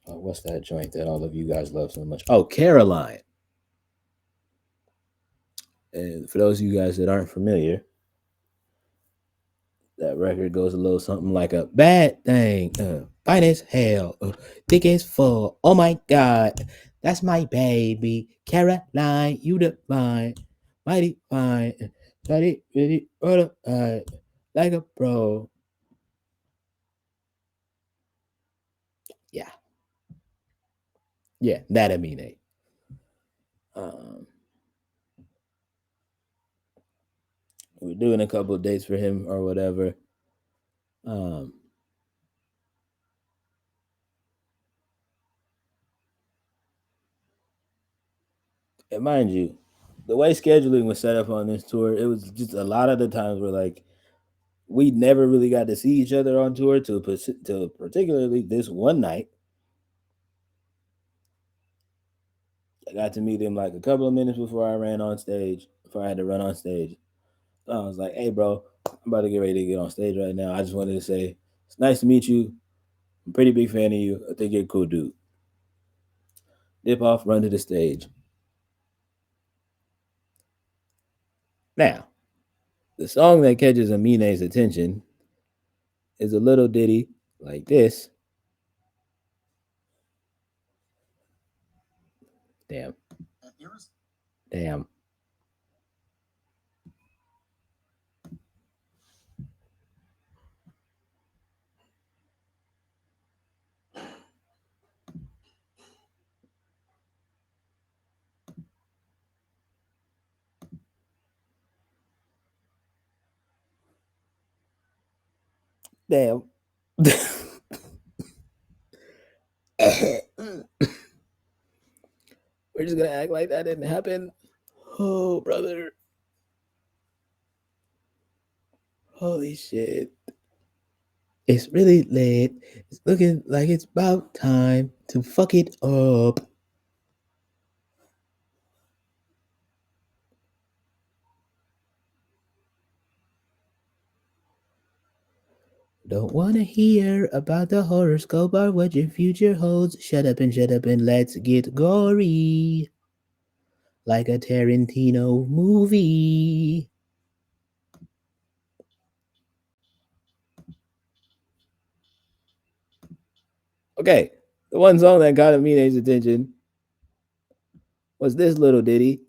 what's that joint that all of you guys love so much? Oh, Caroline. And for those of you guys that aren't familiar, that record goes a little something like a bad thing, fine as hell, thick as full. Oh my god, that's my baby, Caroline. You the fine, mighty fine, study really like a pro. Yeah, yeah, that I mean it. Um, we're doing a couple of dates for him or whatever, Um, and mind you, the way scheduling was set up on this tour, it was just a lot of the times where like we never really got to see each other on tour to particularly this one night. I got to meet him like a couple of minutes before I ran on stage, before I had to run on stage. I was like, "Hey, bro, I'm about to get ready to get on stage right now. I just wanted to say it's nice to meet you. I'm a pretty big fan of you. I think you're a cool dude." Dip off, run to the stage. Now, the song that catches Amine's attention is a little ditty like this. Damn, damn. Damn. We're just gonna act like that didn't happen. Oh, brother. Holy shit. It's really late. It's looking like it's about time to fuck it up. Don't wanna hear about the horoscope or what your future holds. Shut up and let's get gory. Like a Tarantino movie. Okay, the one song that got Amine's attention was this little ditty.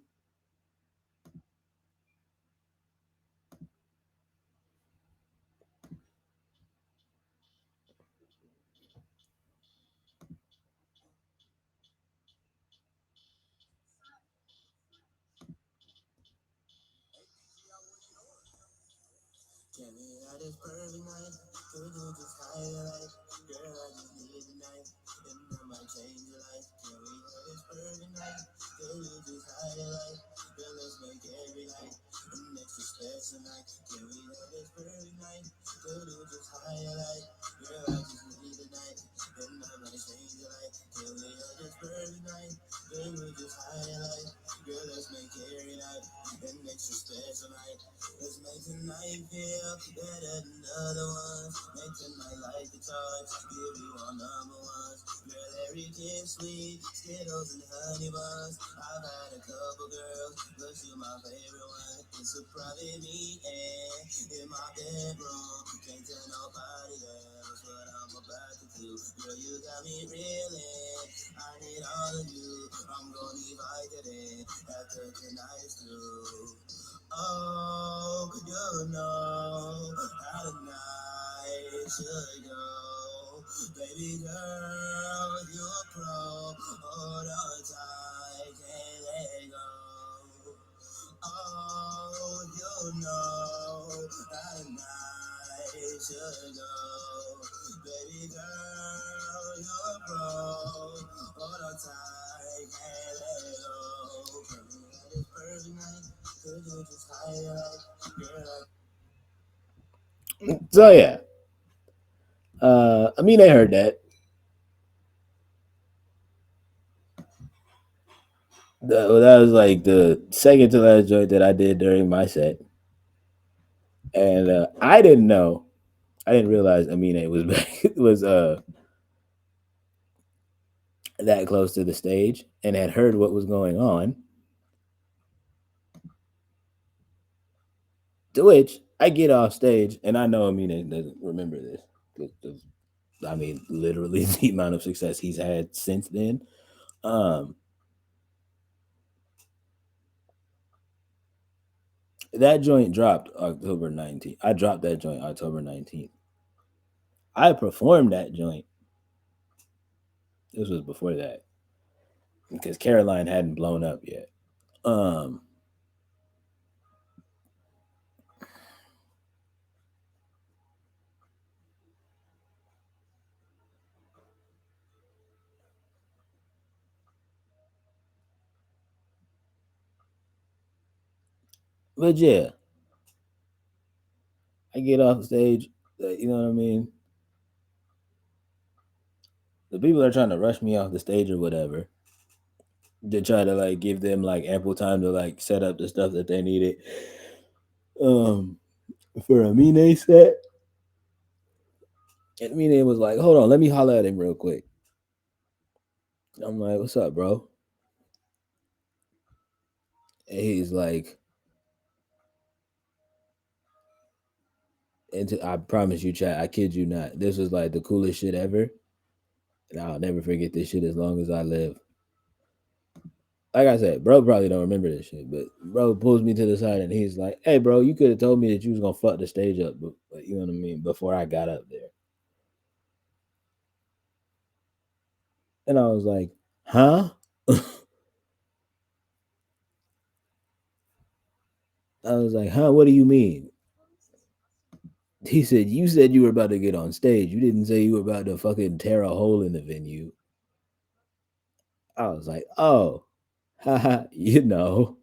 Can we have this perfect night? Could you just highlight? Girl, I just need a night, and I might change your life. Can we have this perfect night? Could you just highlight? Girl, let's make every night an extra special night. Can we have this perfect night? Could you just highlight? Girl, I just need a night, and I might change your life. Can we have this perfect night? Could you just highlight? Girl, let's make every night an extra special night. Let's make tonight feel better than other ones. Make tonight like the charge. Give you all number ones. Girl, every kiss sweet. Skittles and honey buns. I've had a couple girls, but you're my favorite one. It's a private meeting in my bedroom. Can't tell nobody else what I'm about to do. Girl, you got me reeling. I need all of you. I'm gonna need Vicodin after tonight's through. Oh, you know how the night should go. Baby girl, you a pro. Hold on tight, can't let go. Oh, you know how the night should go. Baby girl, you a pro. Hold on tight, can't let go. Can we have this perfect night? Could you just highlight? Girl, So yeah, Amine heard that. That was like the second to last joint that I did during my set, and I didn't know, I didn't realize Amine was back, was that close to the stage and had heard what was going on. To which I get off stage, and I know Amine doesn't remember this. 'Cause, I mean, literally the amount of success he's had since then. Um, that joint dropped October 19th. I dropped that joint October 19th. I performed that joint. This was before that because Caroline hadn't blown up yet. Um, But yeah, I get off stage. You know what I mean? The people are trying to rush me off the stage or whatever. To try to like give them like ample time to like set up the stuff that they needed. Um, for Amine set, and Amine was like, "Hold on, let me holler at him real quick." I'm like, "What's up, bro?" And he's like, and I promise you, chat, I kid you not, this was like the coolest shit ever, and I'll never forget this shit as long as I live. Like I said, bro probably don't remember this shit, but bro pulls me to the side and he's like, "Hey, bro, you could have told me that you was gonna fuck the stage up, but you know what I mean, before I got up there." And I was like, "Huh?" I was like, "Huh? What do you mean?" He said, "You said you were about to get on stage. You didn't say you were about to fucking tear a hole in the venue." I was like, "Oh, haha, you know."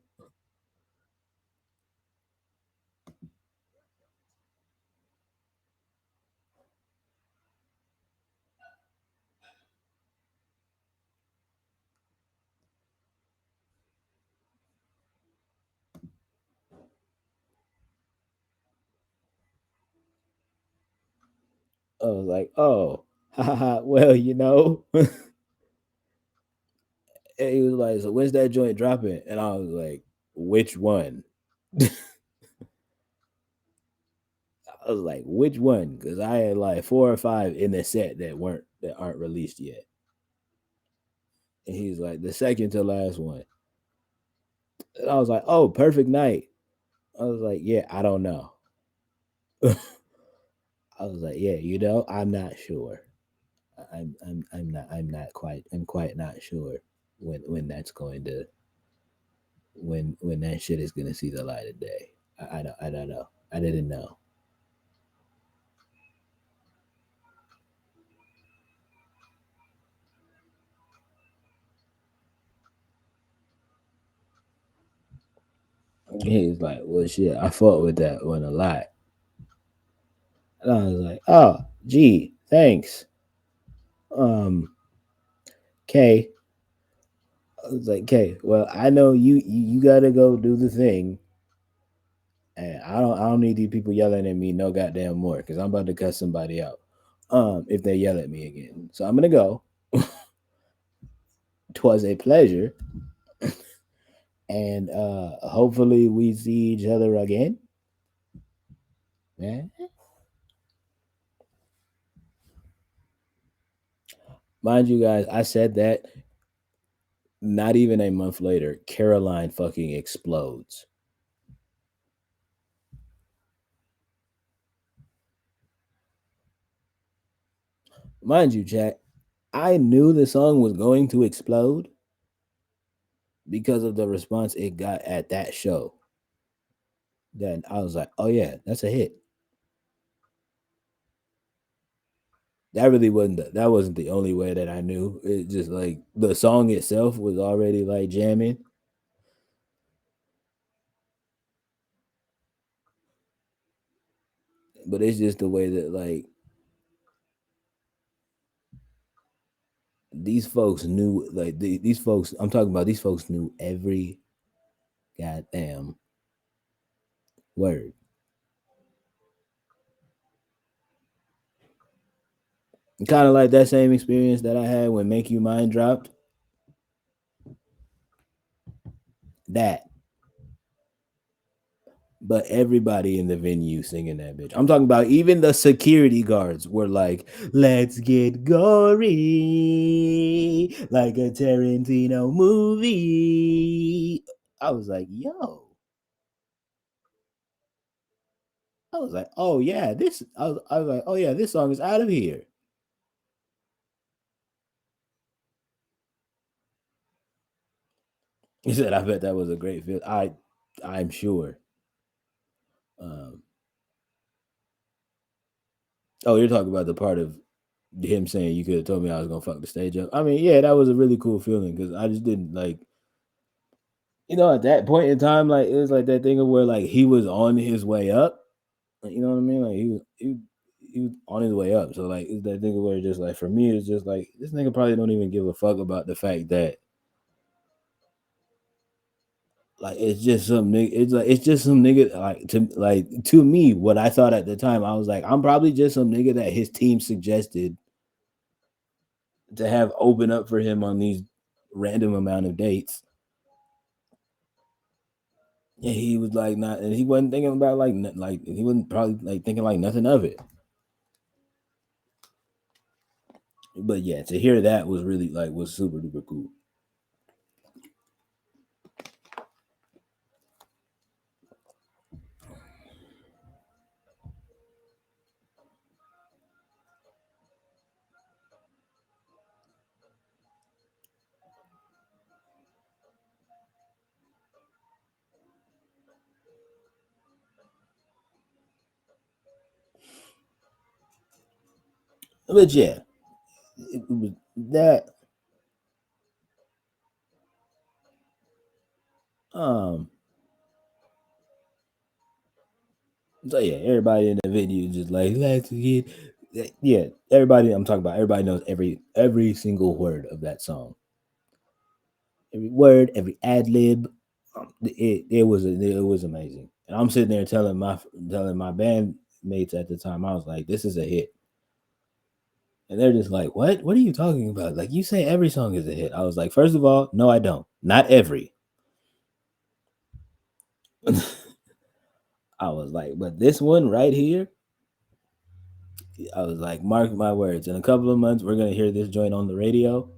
I was like, "Oh, haha, well, you know." And he was like, "So when's that joint dropping?" And I was like, "Which one?" I was like, "Which one?" Because I had like 4 or 5 in the set that aren't released yet. And he's like, "The second to last one." And I was like, "Oh, Perfect Night." I was like, "Yeah, I don't know." I was like, "Yeah, you know, I'm not sure. I'm quite not sure when that's going to when that shit is gonna see the light of day. I don't know. I didn't know." He's like, "Well, shit, I fought with that one a lot." And I was like, "Oh, gee, thanks." Um, Kay. I was like, "Kay, well, I know you gotta go do the thing, and I don't need these people yelling at me no goddamn more because I'm about to cuss somebody out. If they yell at me again, so I'm gonna go. 'Twas a pleasure, and hopefully we see each other again, man." Mind you, guys, I said that. Not even a month later, Caroline fucking explodes. Mind you, Jack, I knew the song was going to explode because of the response it got at that show. Then I was like, "Oh yeah, that's a hit." That wasn't the only way that I knew. It just like the song itself was already like jamming, but it's just the way that like these folks knew like these folks. I'm talking about these folks knew every goddamn word. Kind of like that same experience that I had when "Make You Mine" dropped. That, but everybody in the venue singing that bitch. I'm talking about even the security guards were like, "Let's get gory, like a Tarantino movie." I was like, "Yo." I was like, "Oh yeah, this." I was like, "Oh yeah, this song is out of here." He said, "I bet that was a great feel." I'm sure. Um, oh, you're talking about the part of him saying you could have told me I was gonna fuck the stage up. I mean, yeah, that was a really cool feeling because I just didn't like. at that point in time, like it was like that thing of where like he was on his way up. Like, you know what I mean? Like he was on his way up. So like it's that thing of where just like for me, it's just like this nigga probably don't even give a fuck about the fact that like it's just some nigga. It's like it's just some nigga. Like to me, what I thought at the time, I was like, I'm probably just some nigga that his team suggested to have open up for him on these random amount of dates. And he was like not, and he wasn't thinking about like he wasn't probably like thinking like nothing of it. But yeah, to hear that was really like was super duper cool. But yeah, it was that. Um. So yeah, everybody in the video just like let's get. Yeah, everybody. I'm talking about. Everybody knows every single word of that song. Every word, every ad lib. It was amazing. And I'm sitting there telling my bandmates at the time. I was like, this is a hit. And they're just like, what? What are you talking about? Like, you say every song is a hit. I was like, first of all, no, I don't. Not every. I was like, but this one right here, I was like, mark my words. In a couple of months, we're gonna hear this joint on the radio.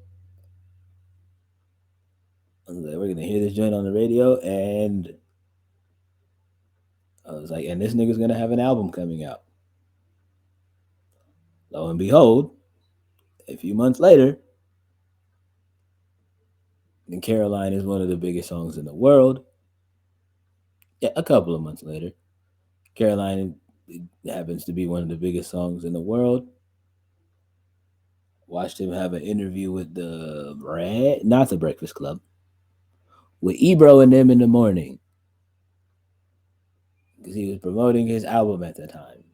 I was like, we're gonna hear this joint on the radio, and I was like, and this nigga's gonna have an album coming out. Lo and behold, a few months later, and Caroline is one of the biggest songs in the world. Yeah, a couple of months later, Caroline happens to be one of the biggest songs in the world. Watched him have an interview with not the Breakfast Club, with Ebro and them in the morning because he was promoting his album at the time.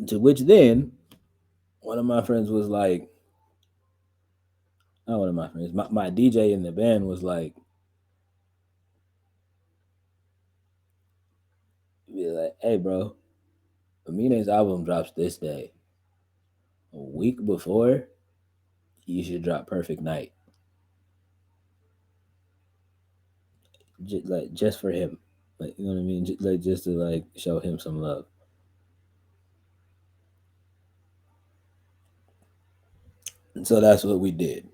To which then one of my friends was like, not one of my friends, my DJ in the band was like, hey bro, Amine's album drops this day. A week before, you should drop Perfect Night. Just for him. Like, you know what I mean? Just to like show him some love. And so that's what we did.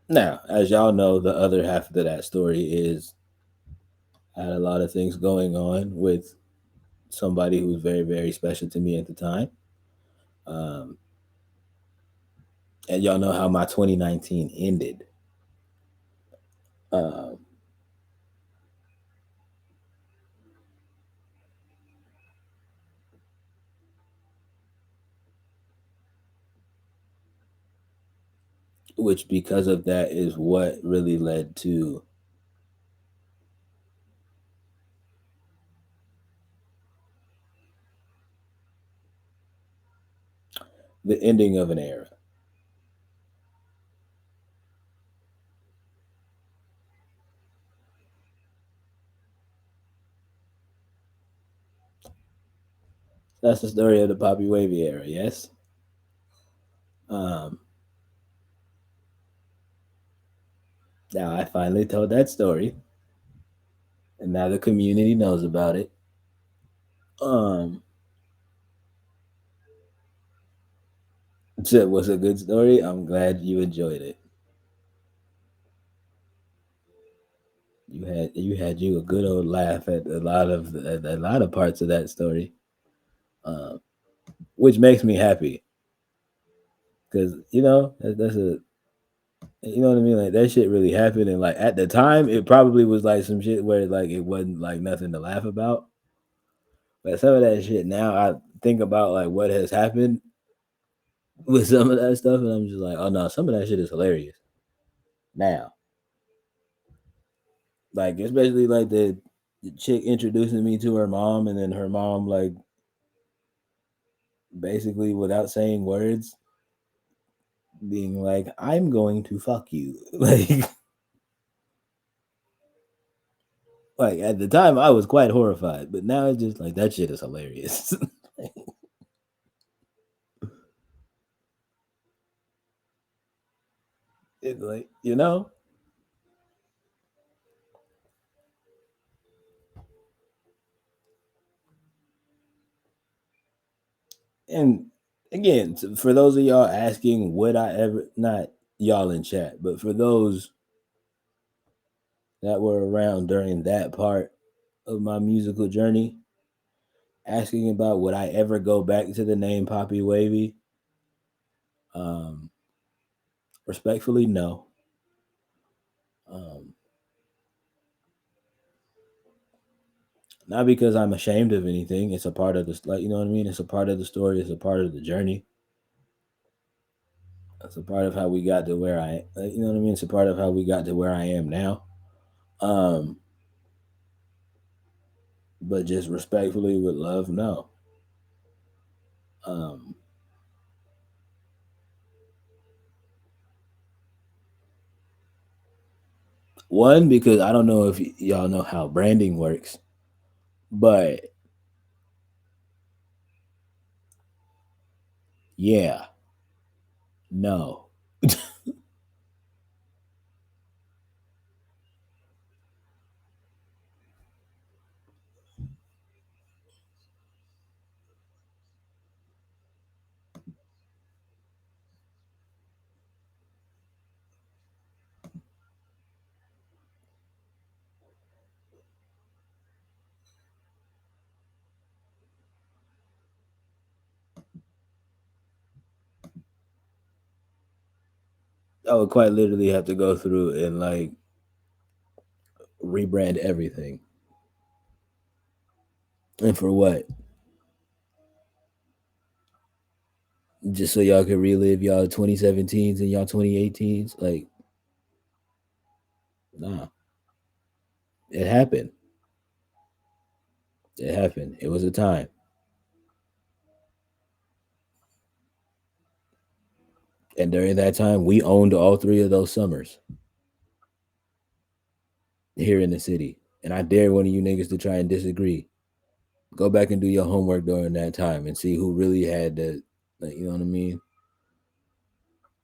Now, as y'all know, the other half of that story is I had a lot of things going on with somebody who was very, very special to me at the time. Um, and y'all know how my 2019 ended, um, which because of that is what really led to the ending of an era. That's the story of the Papi Wavy era, yes? Um, Now I finally told that story, and now the community knows about it. Um, It was a good story. I'm glad you enjoyed it. You had a good old laugh at a lot of parts of that story, uh, which makes me happy because that's a you know what I mean. Like that shit really happened, and like at the time, it probably was like some shit where like it wasn't like nothing to laugh about. But some of that shit now, I think about like what has happened with some of that stuff, and I'm just like, oh no, some of that shit is hilarious now. Like especially like the chick introducing me to her mom, and then her mom like basically without saying words being like, I'm going to fuck you. Like at the time I was quite horrified, but now it's just like that shit is hilarious. It's like, and again, for those of y'all asking, would I ever, not y'all in chat, but for those that were around during that part of my musical journey, asking about would I ever go back to the name Papi Wavy, um, respectfully, no. Um, Not because I'm ashamed of anything. It's a part of the like, you know what I mean. It's a part of the story. It's a part of the journey. It's a part of how we got to where you know what I mean. It's a part of how we got to where I am now. Um, but just respectfully with love, no. Um, One, because I don't know if y'all know how branding works, but yeah, no. I would quite literally have to go through and like rebrand everything. And for what? Just so y'all can relive y'all 2017s and y'all 2018s? Like, nah. It happened. It happened. It was a time. And during that time, we owned all three of those summers here in the city. And I dare one of you niggas to try and disagree. Go back and do your homework during that time and see who really had the, like, you know what I mean?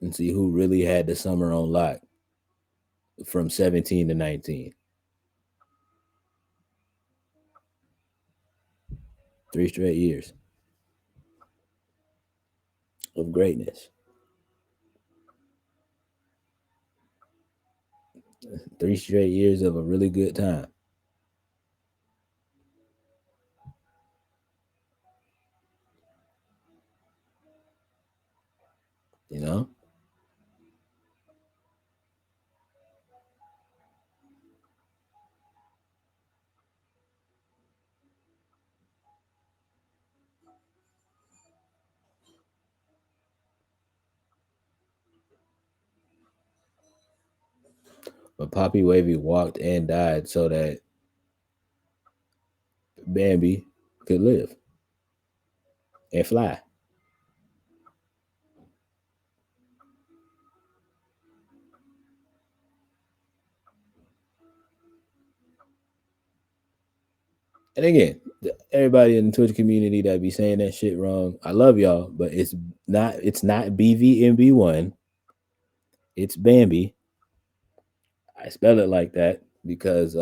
And see who really had the summer on lock from 17 to 19. 3 straight years of greatness. 3 straight years of a really good time, you know? But Papi Wavy walked and died so that Bambi could live and fly. And again, everybody in the Twitch community that be saying that shit wrong, I love y'all, but it's not BVMB1. It's Bambi. I spell it like that because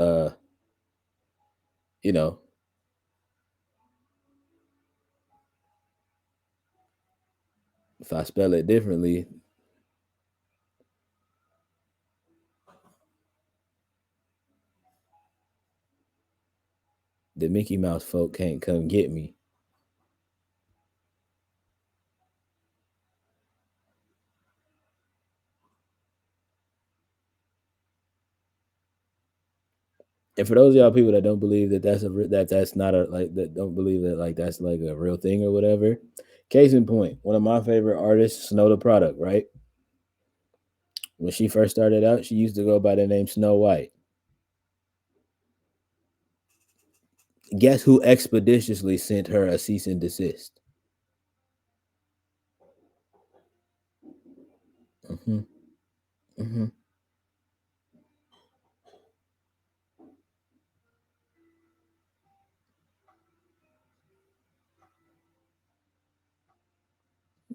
you know, If I spell it differently, the Mickey Mouse folk can't come get me. And for those of y'all people that don't believe that that's not a like that don't believe that like that's like a real thing or whatever. Case in point, one of my favorite artists, Snow the Product, right? When she first started out, she used to go by the name Snow White. Guess who expeditiously sent her a cease and desist? Mm-hmm. Mm-hmm.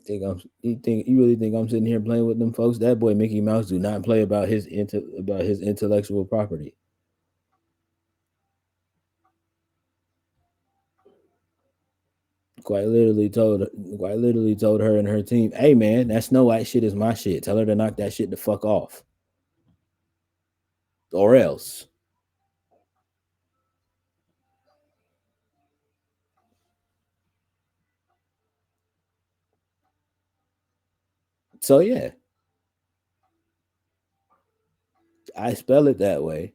You really think I'm sitting here playing with them folks? That boy Mickey Mouse do not play about about his intellectual property. Quite literally told her and her team, "Hey man, that Snow White shit is my shit. Tell her to knock that shit the fuck off, or else." So yeah, I spell it that way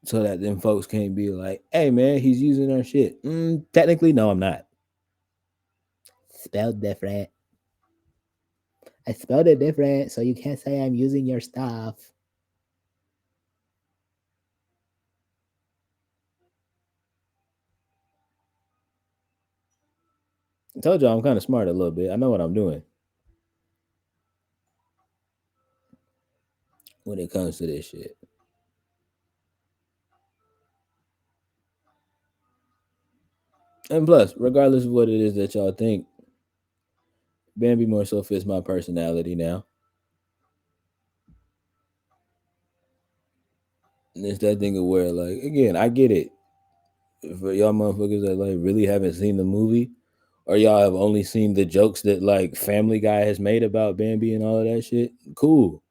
so that them folks can't be like, "Hey man, he's using our shit." Technically, no, I'm not. Spelled different. I spelled it different, so you can't say I'm using your stuff. I told you I'm kind of smart a little bit. I know what I'm doing when it comes to this shit. And plus, regardless of what it is that y'all think, Bambi more so fits my personality now. And it's that thing of where, like, again, I get it. For y'all motherfuckers that like really haven't seen the movie, or y'all have only seen the jokes that like Family Guy has made about Bambi and all of that shit, cool.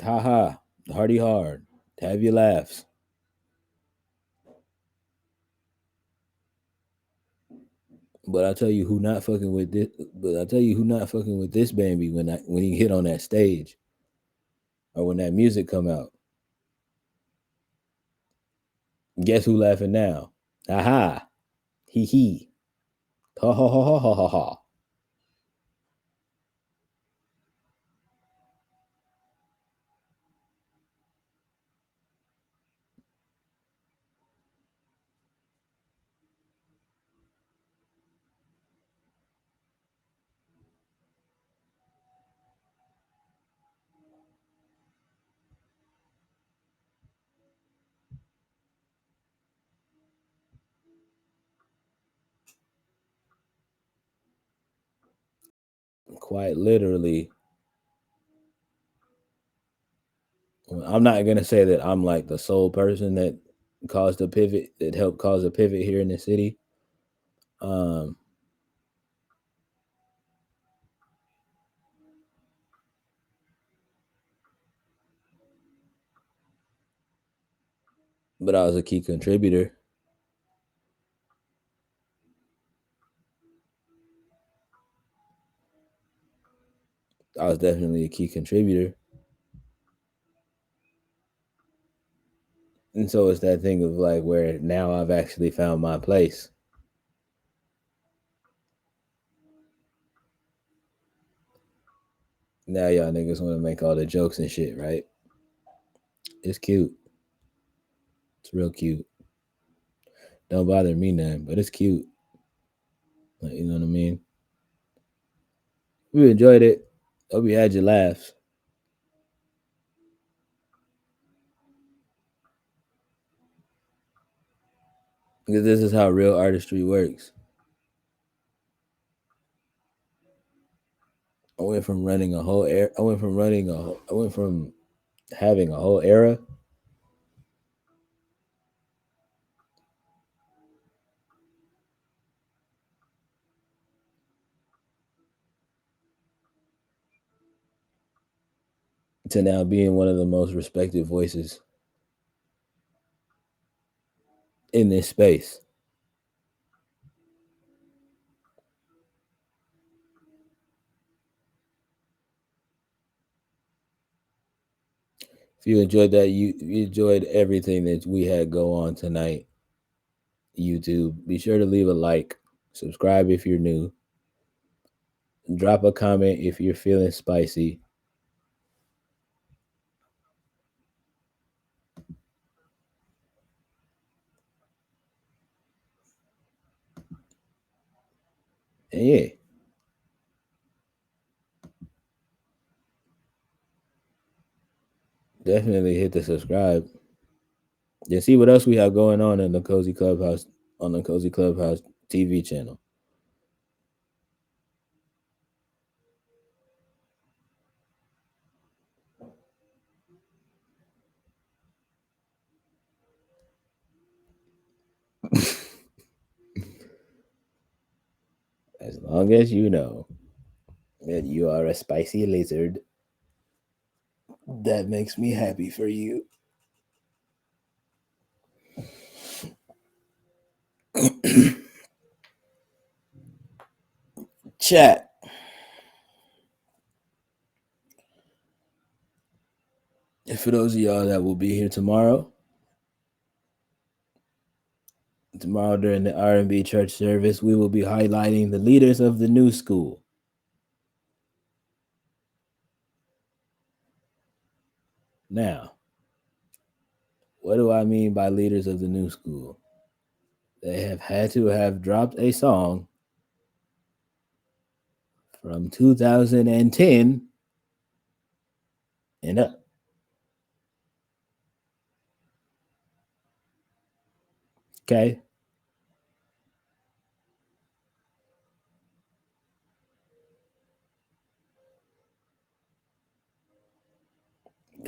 Ha ha. Hardy hard. Have your laughs. But I tell you who not fucking with this. But I tell you who not fucking with this Bambi when he hit on that stage or when that music come out. Guess who laughing now? Aha. Hee hee. Ha ha ha ha ha ha ha. Quite literally. I'm not gonna say that I'm like the sole person that caused a pivot that helped cause a pivot here in the city. Um, but I was a key contributor. I was definitely a key contributor. And so it's that thing of like where now I've actually found my place. Now y'all niggas want to make all the jokes and shit, right? It's cute. It's real cute. Don't bother me none, but it's cute. Like, you know what I mean? We enjoyed it. Hope you had your laughs. Because this is how real artistry works. I went from running a whole air. I went from running a. I went from having a whole era to now being one of the most respected voices in this space. If you enjoyed that, you enjoyed everything that we had go on tonight, YouTube, be sure to leave a like, subscribe if you're new, drop a comment if you're feeling spicy. And yeah, definitely hit the subscribe. Then see what else we have going on in the Cozy Clubhouse on the Cozy Clubhouse TV channel. As long as you know that you are a spicy lizard, that makes me happy for you. Chat. And for those of y'all that will be here tomorrow during the R&B church service, we will be highlighting the leaders of the new school. Now, what do I mean by leaders of the new school? They have had to have dropped a song from 2010 and up. Okay?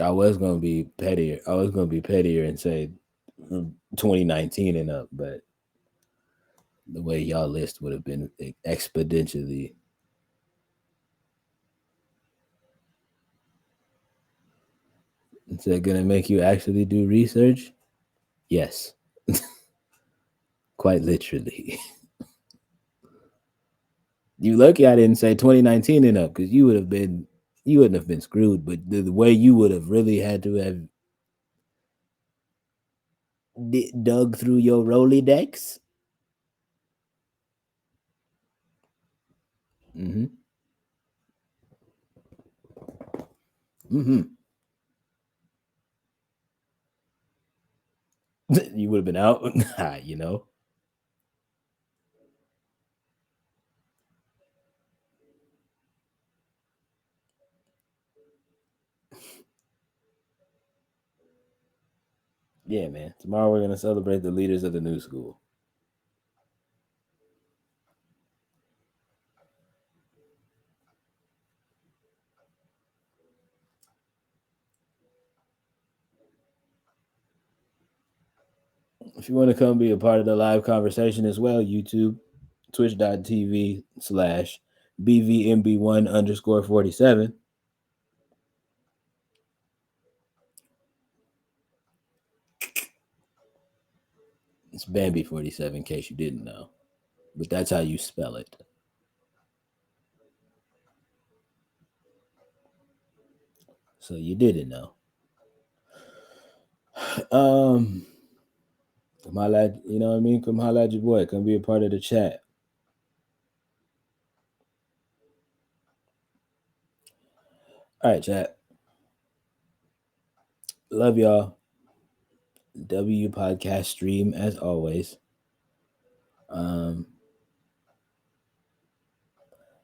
I was gonna be pettier. I was gonna be pettier and say 2019 and up, but the way y'all list would have been exponentially. Is that gonna make you actually do research? Yes, quite literally. You lucky I didn't say 2019 and up because you wouldn't have been screwed. But the way you would have really had to have dug through your Rolodex. Mm-hmm. Mm-hmm. You would have been out. you know. Yeah, man. Tomorrow we're gonna celebrate the leaders of the new school. If you want to come be a part of the live conversation as well, YouTube, twitch.tv/BVMB1 underscore 47. It's Bambi 47 in case you didn't know. But that's how you spell it. So you didn't know. Come holla at, you know what I mean? Come holla at your boy. Come be a part of the chat. All right, chat. Love y'all. W podcast stream as always. I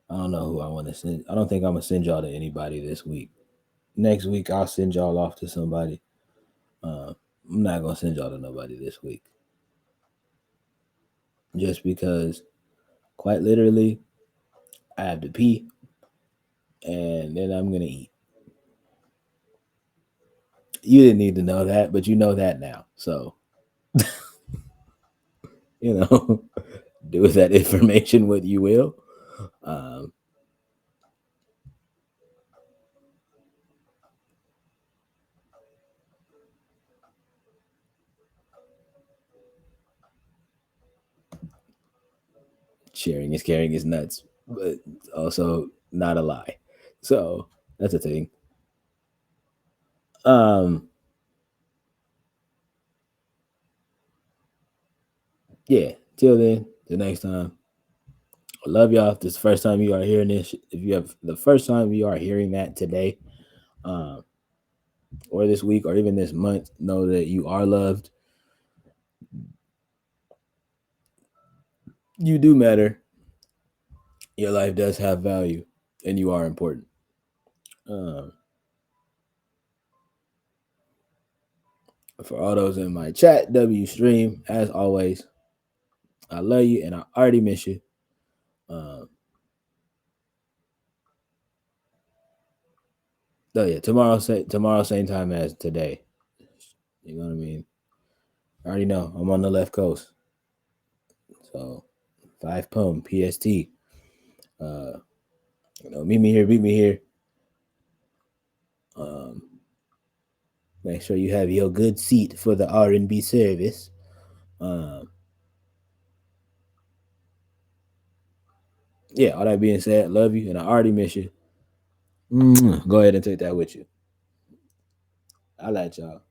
don't know who I want to send. I don't think I'm gonna send y'all to anybody this week. Next week I'll send y'all off to somebody. I'm not gonna send y'all to nobody this week. Just because quite literally I have to pee and then I'm gonna eat. You didn't need to know that, but you know that now. So you know, do with that information what you will. Um, sharing is caring is nuts, but also not a lie. So that's a thing. Um, yeah. Till then, the next time. I love y'all. If this is the first time you are hearing this, if you have the first time you are hearing that today, um, or this week, or even this month, know that you are loved. You do matter. Your life does have value, and you are important. Um, for all those in my chat, W stream, as always, I love you, and I already miss you. Um, oh yeah, tomorrow same time as today. You know what I mean? I already know I'm on the left coast, so 5 p.m. PST. Uh, meet me here, beat me here. Um, make sure you have your good seat for the R&B service. Um, yeah, all that being said, love you, and I already miss you. Go ahead and take that with you. I like y'all.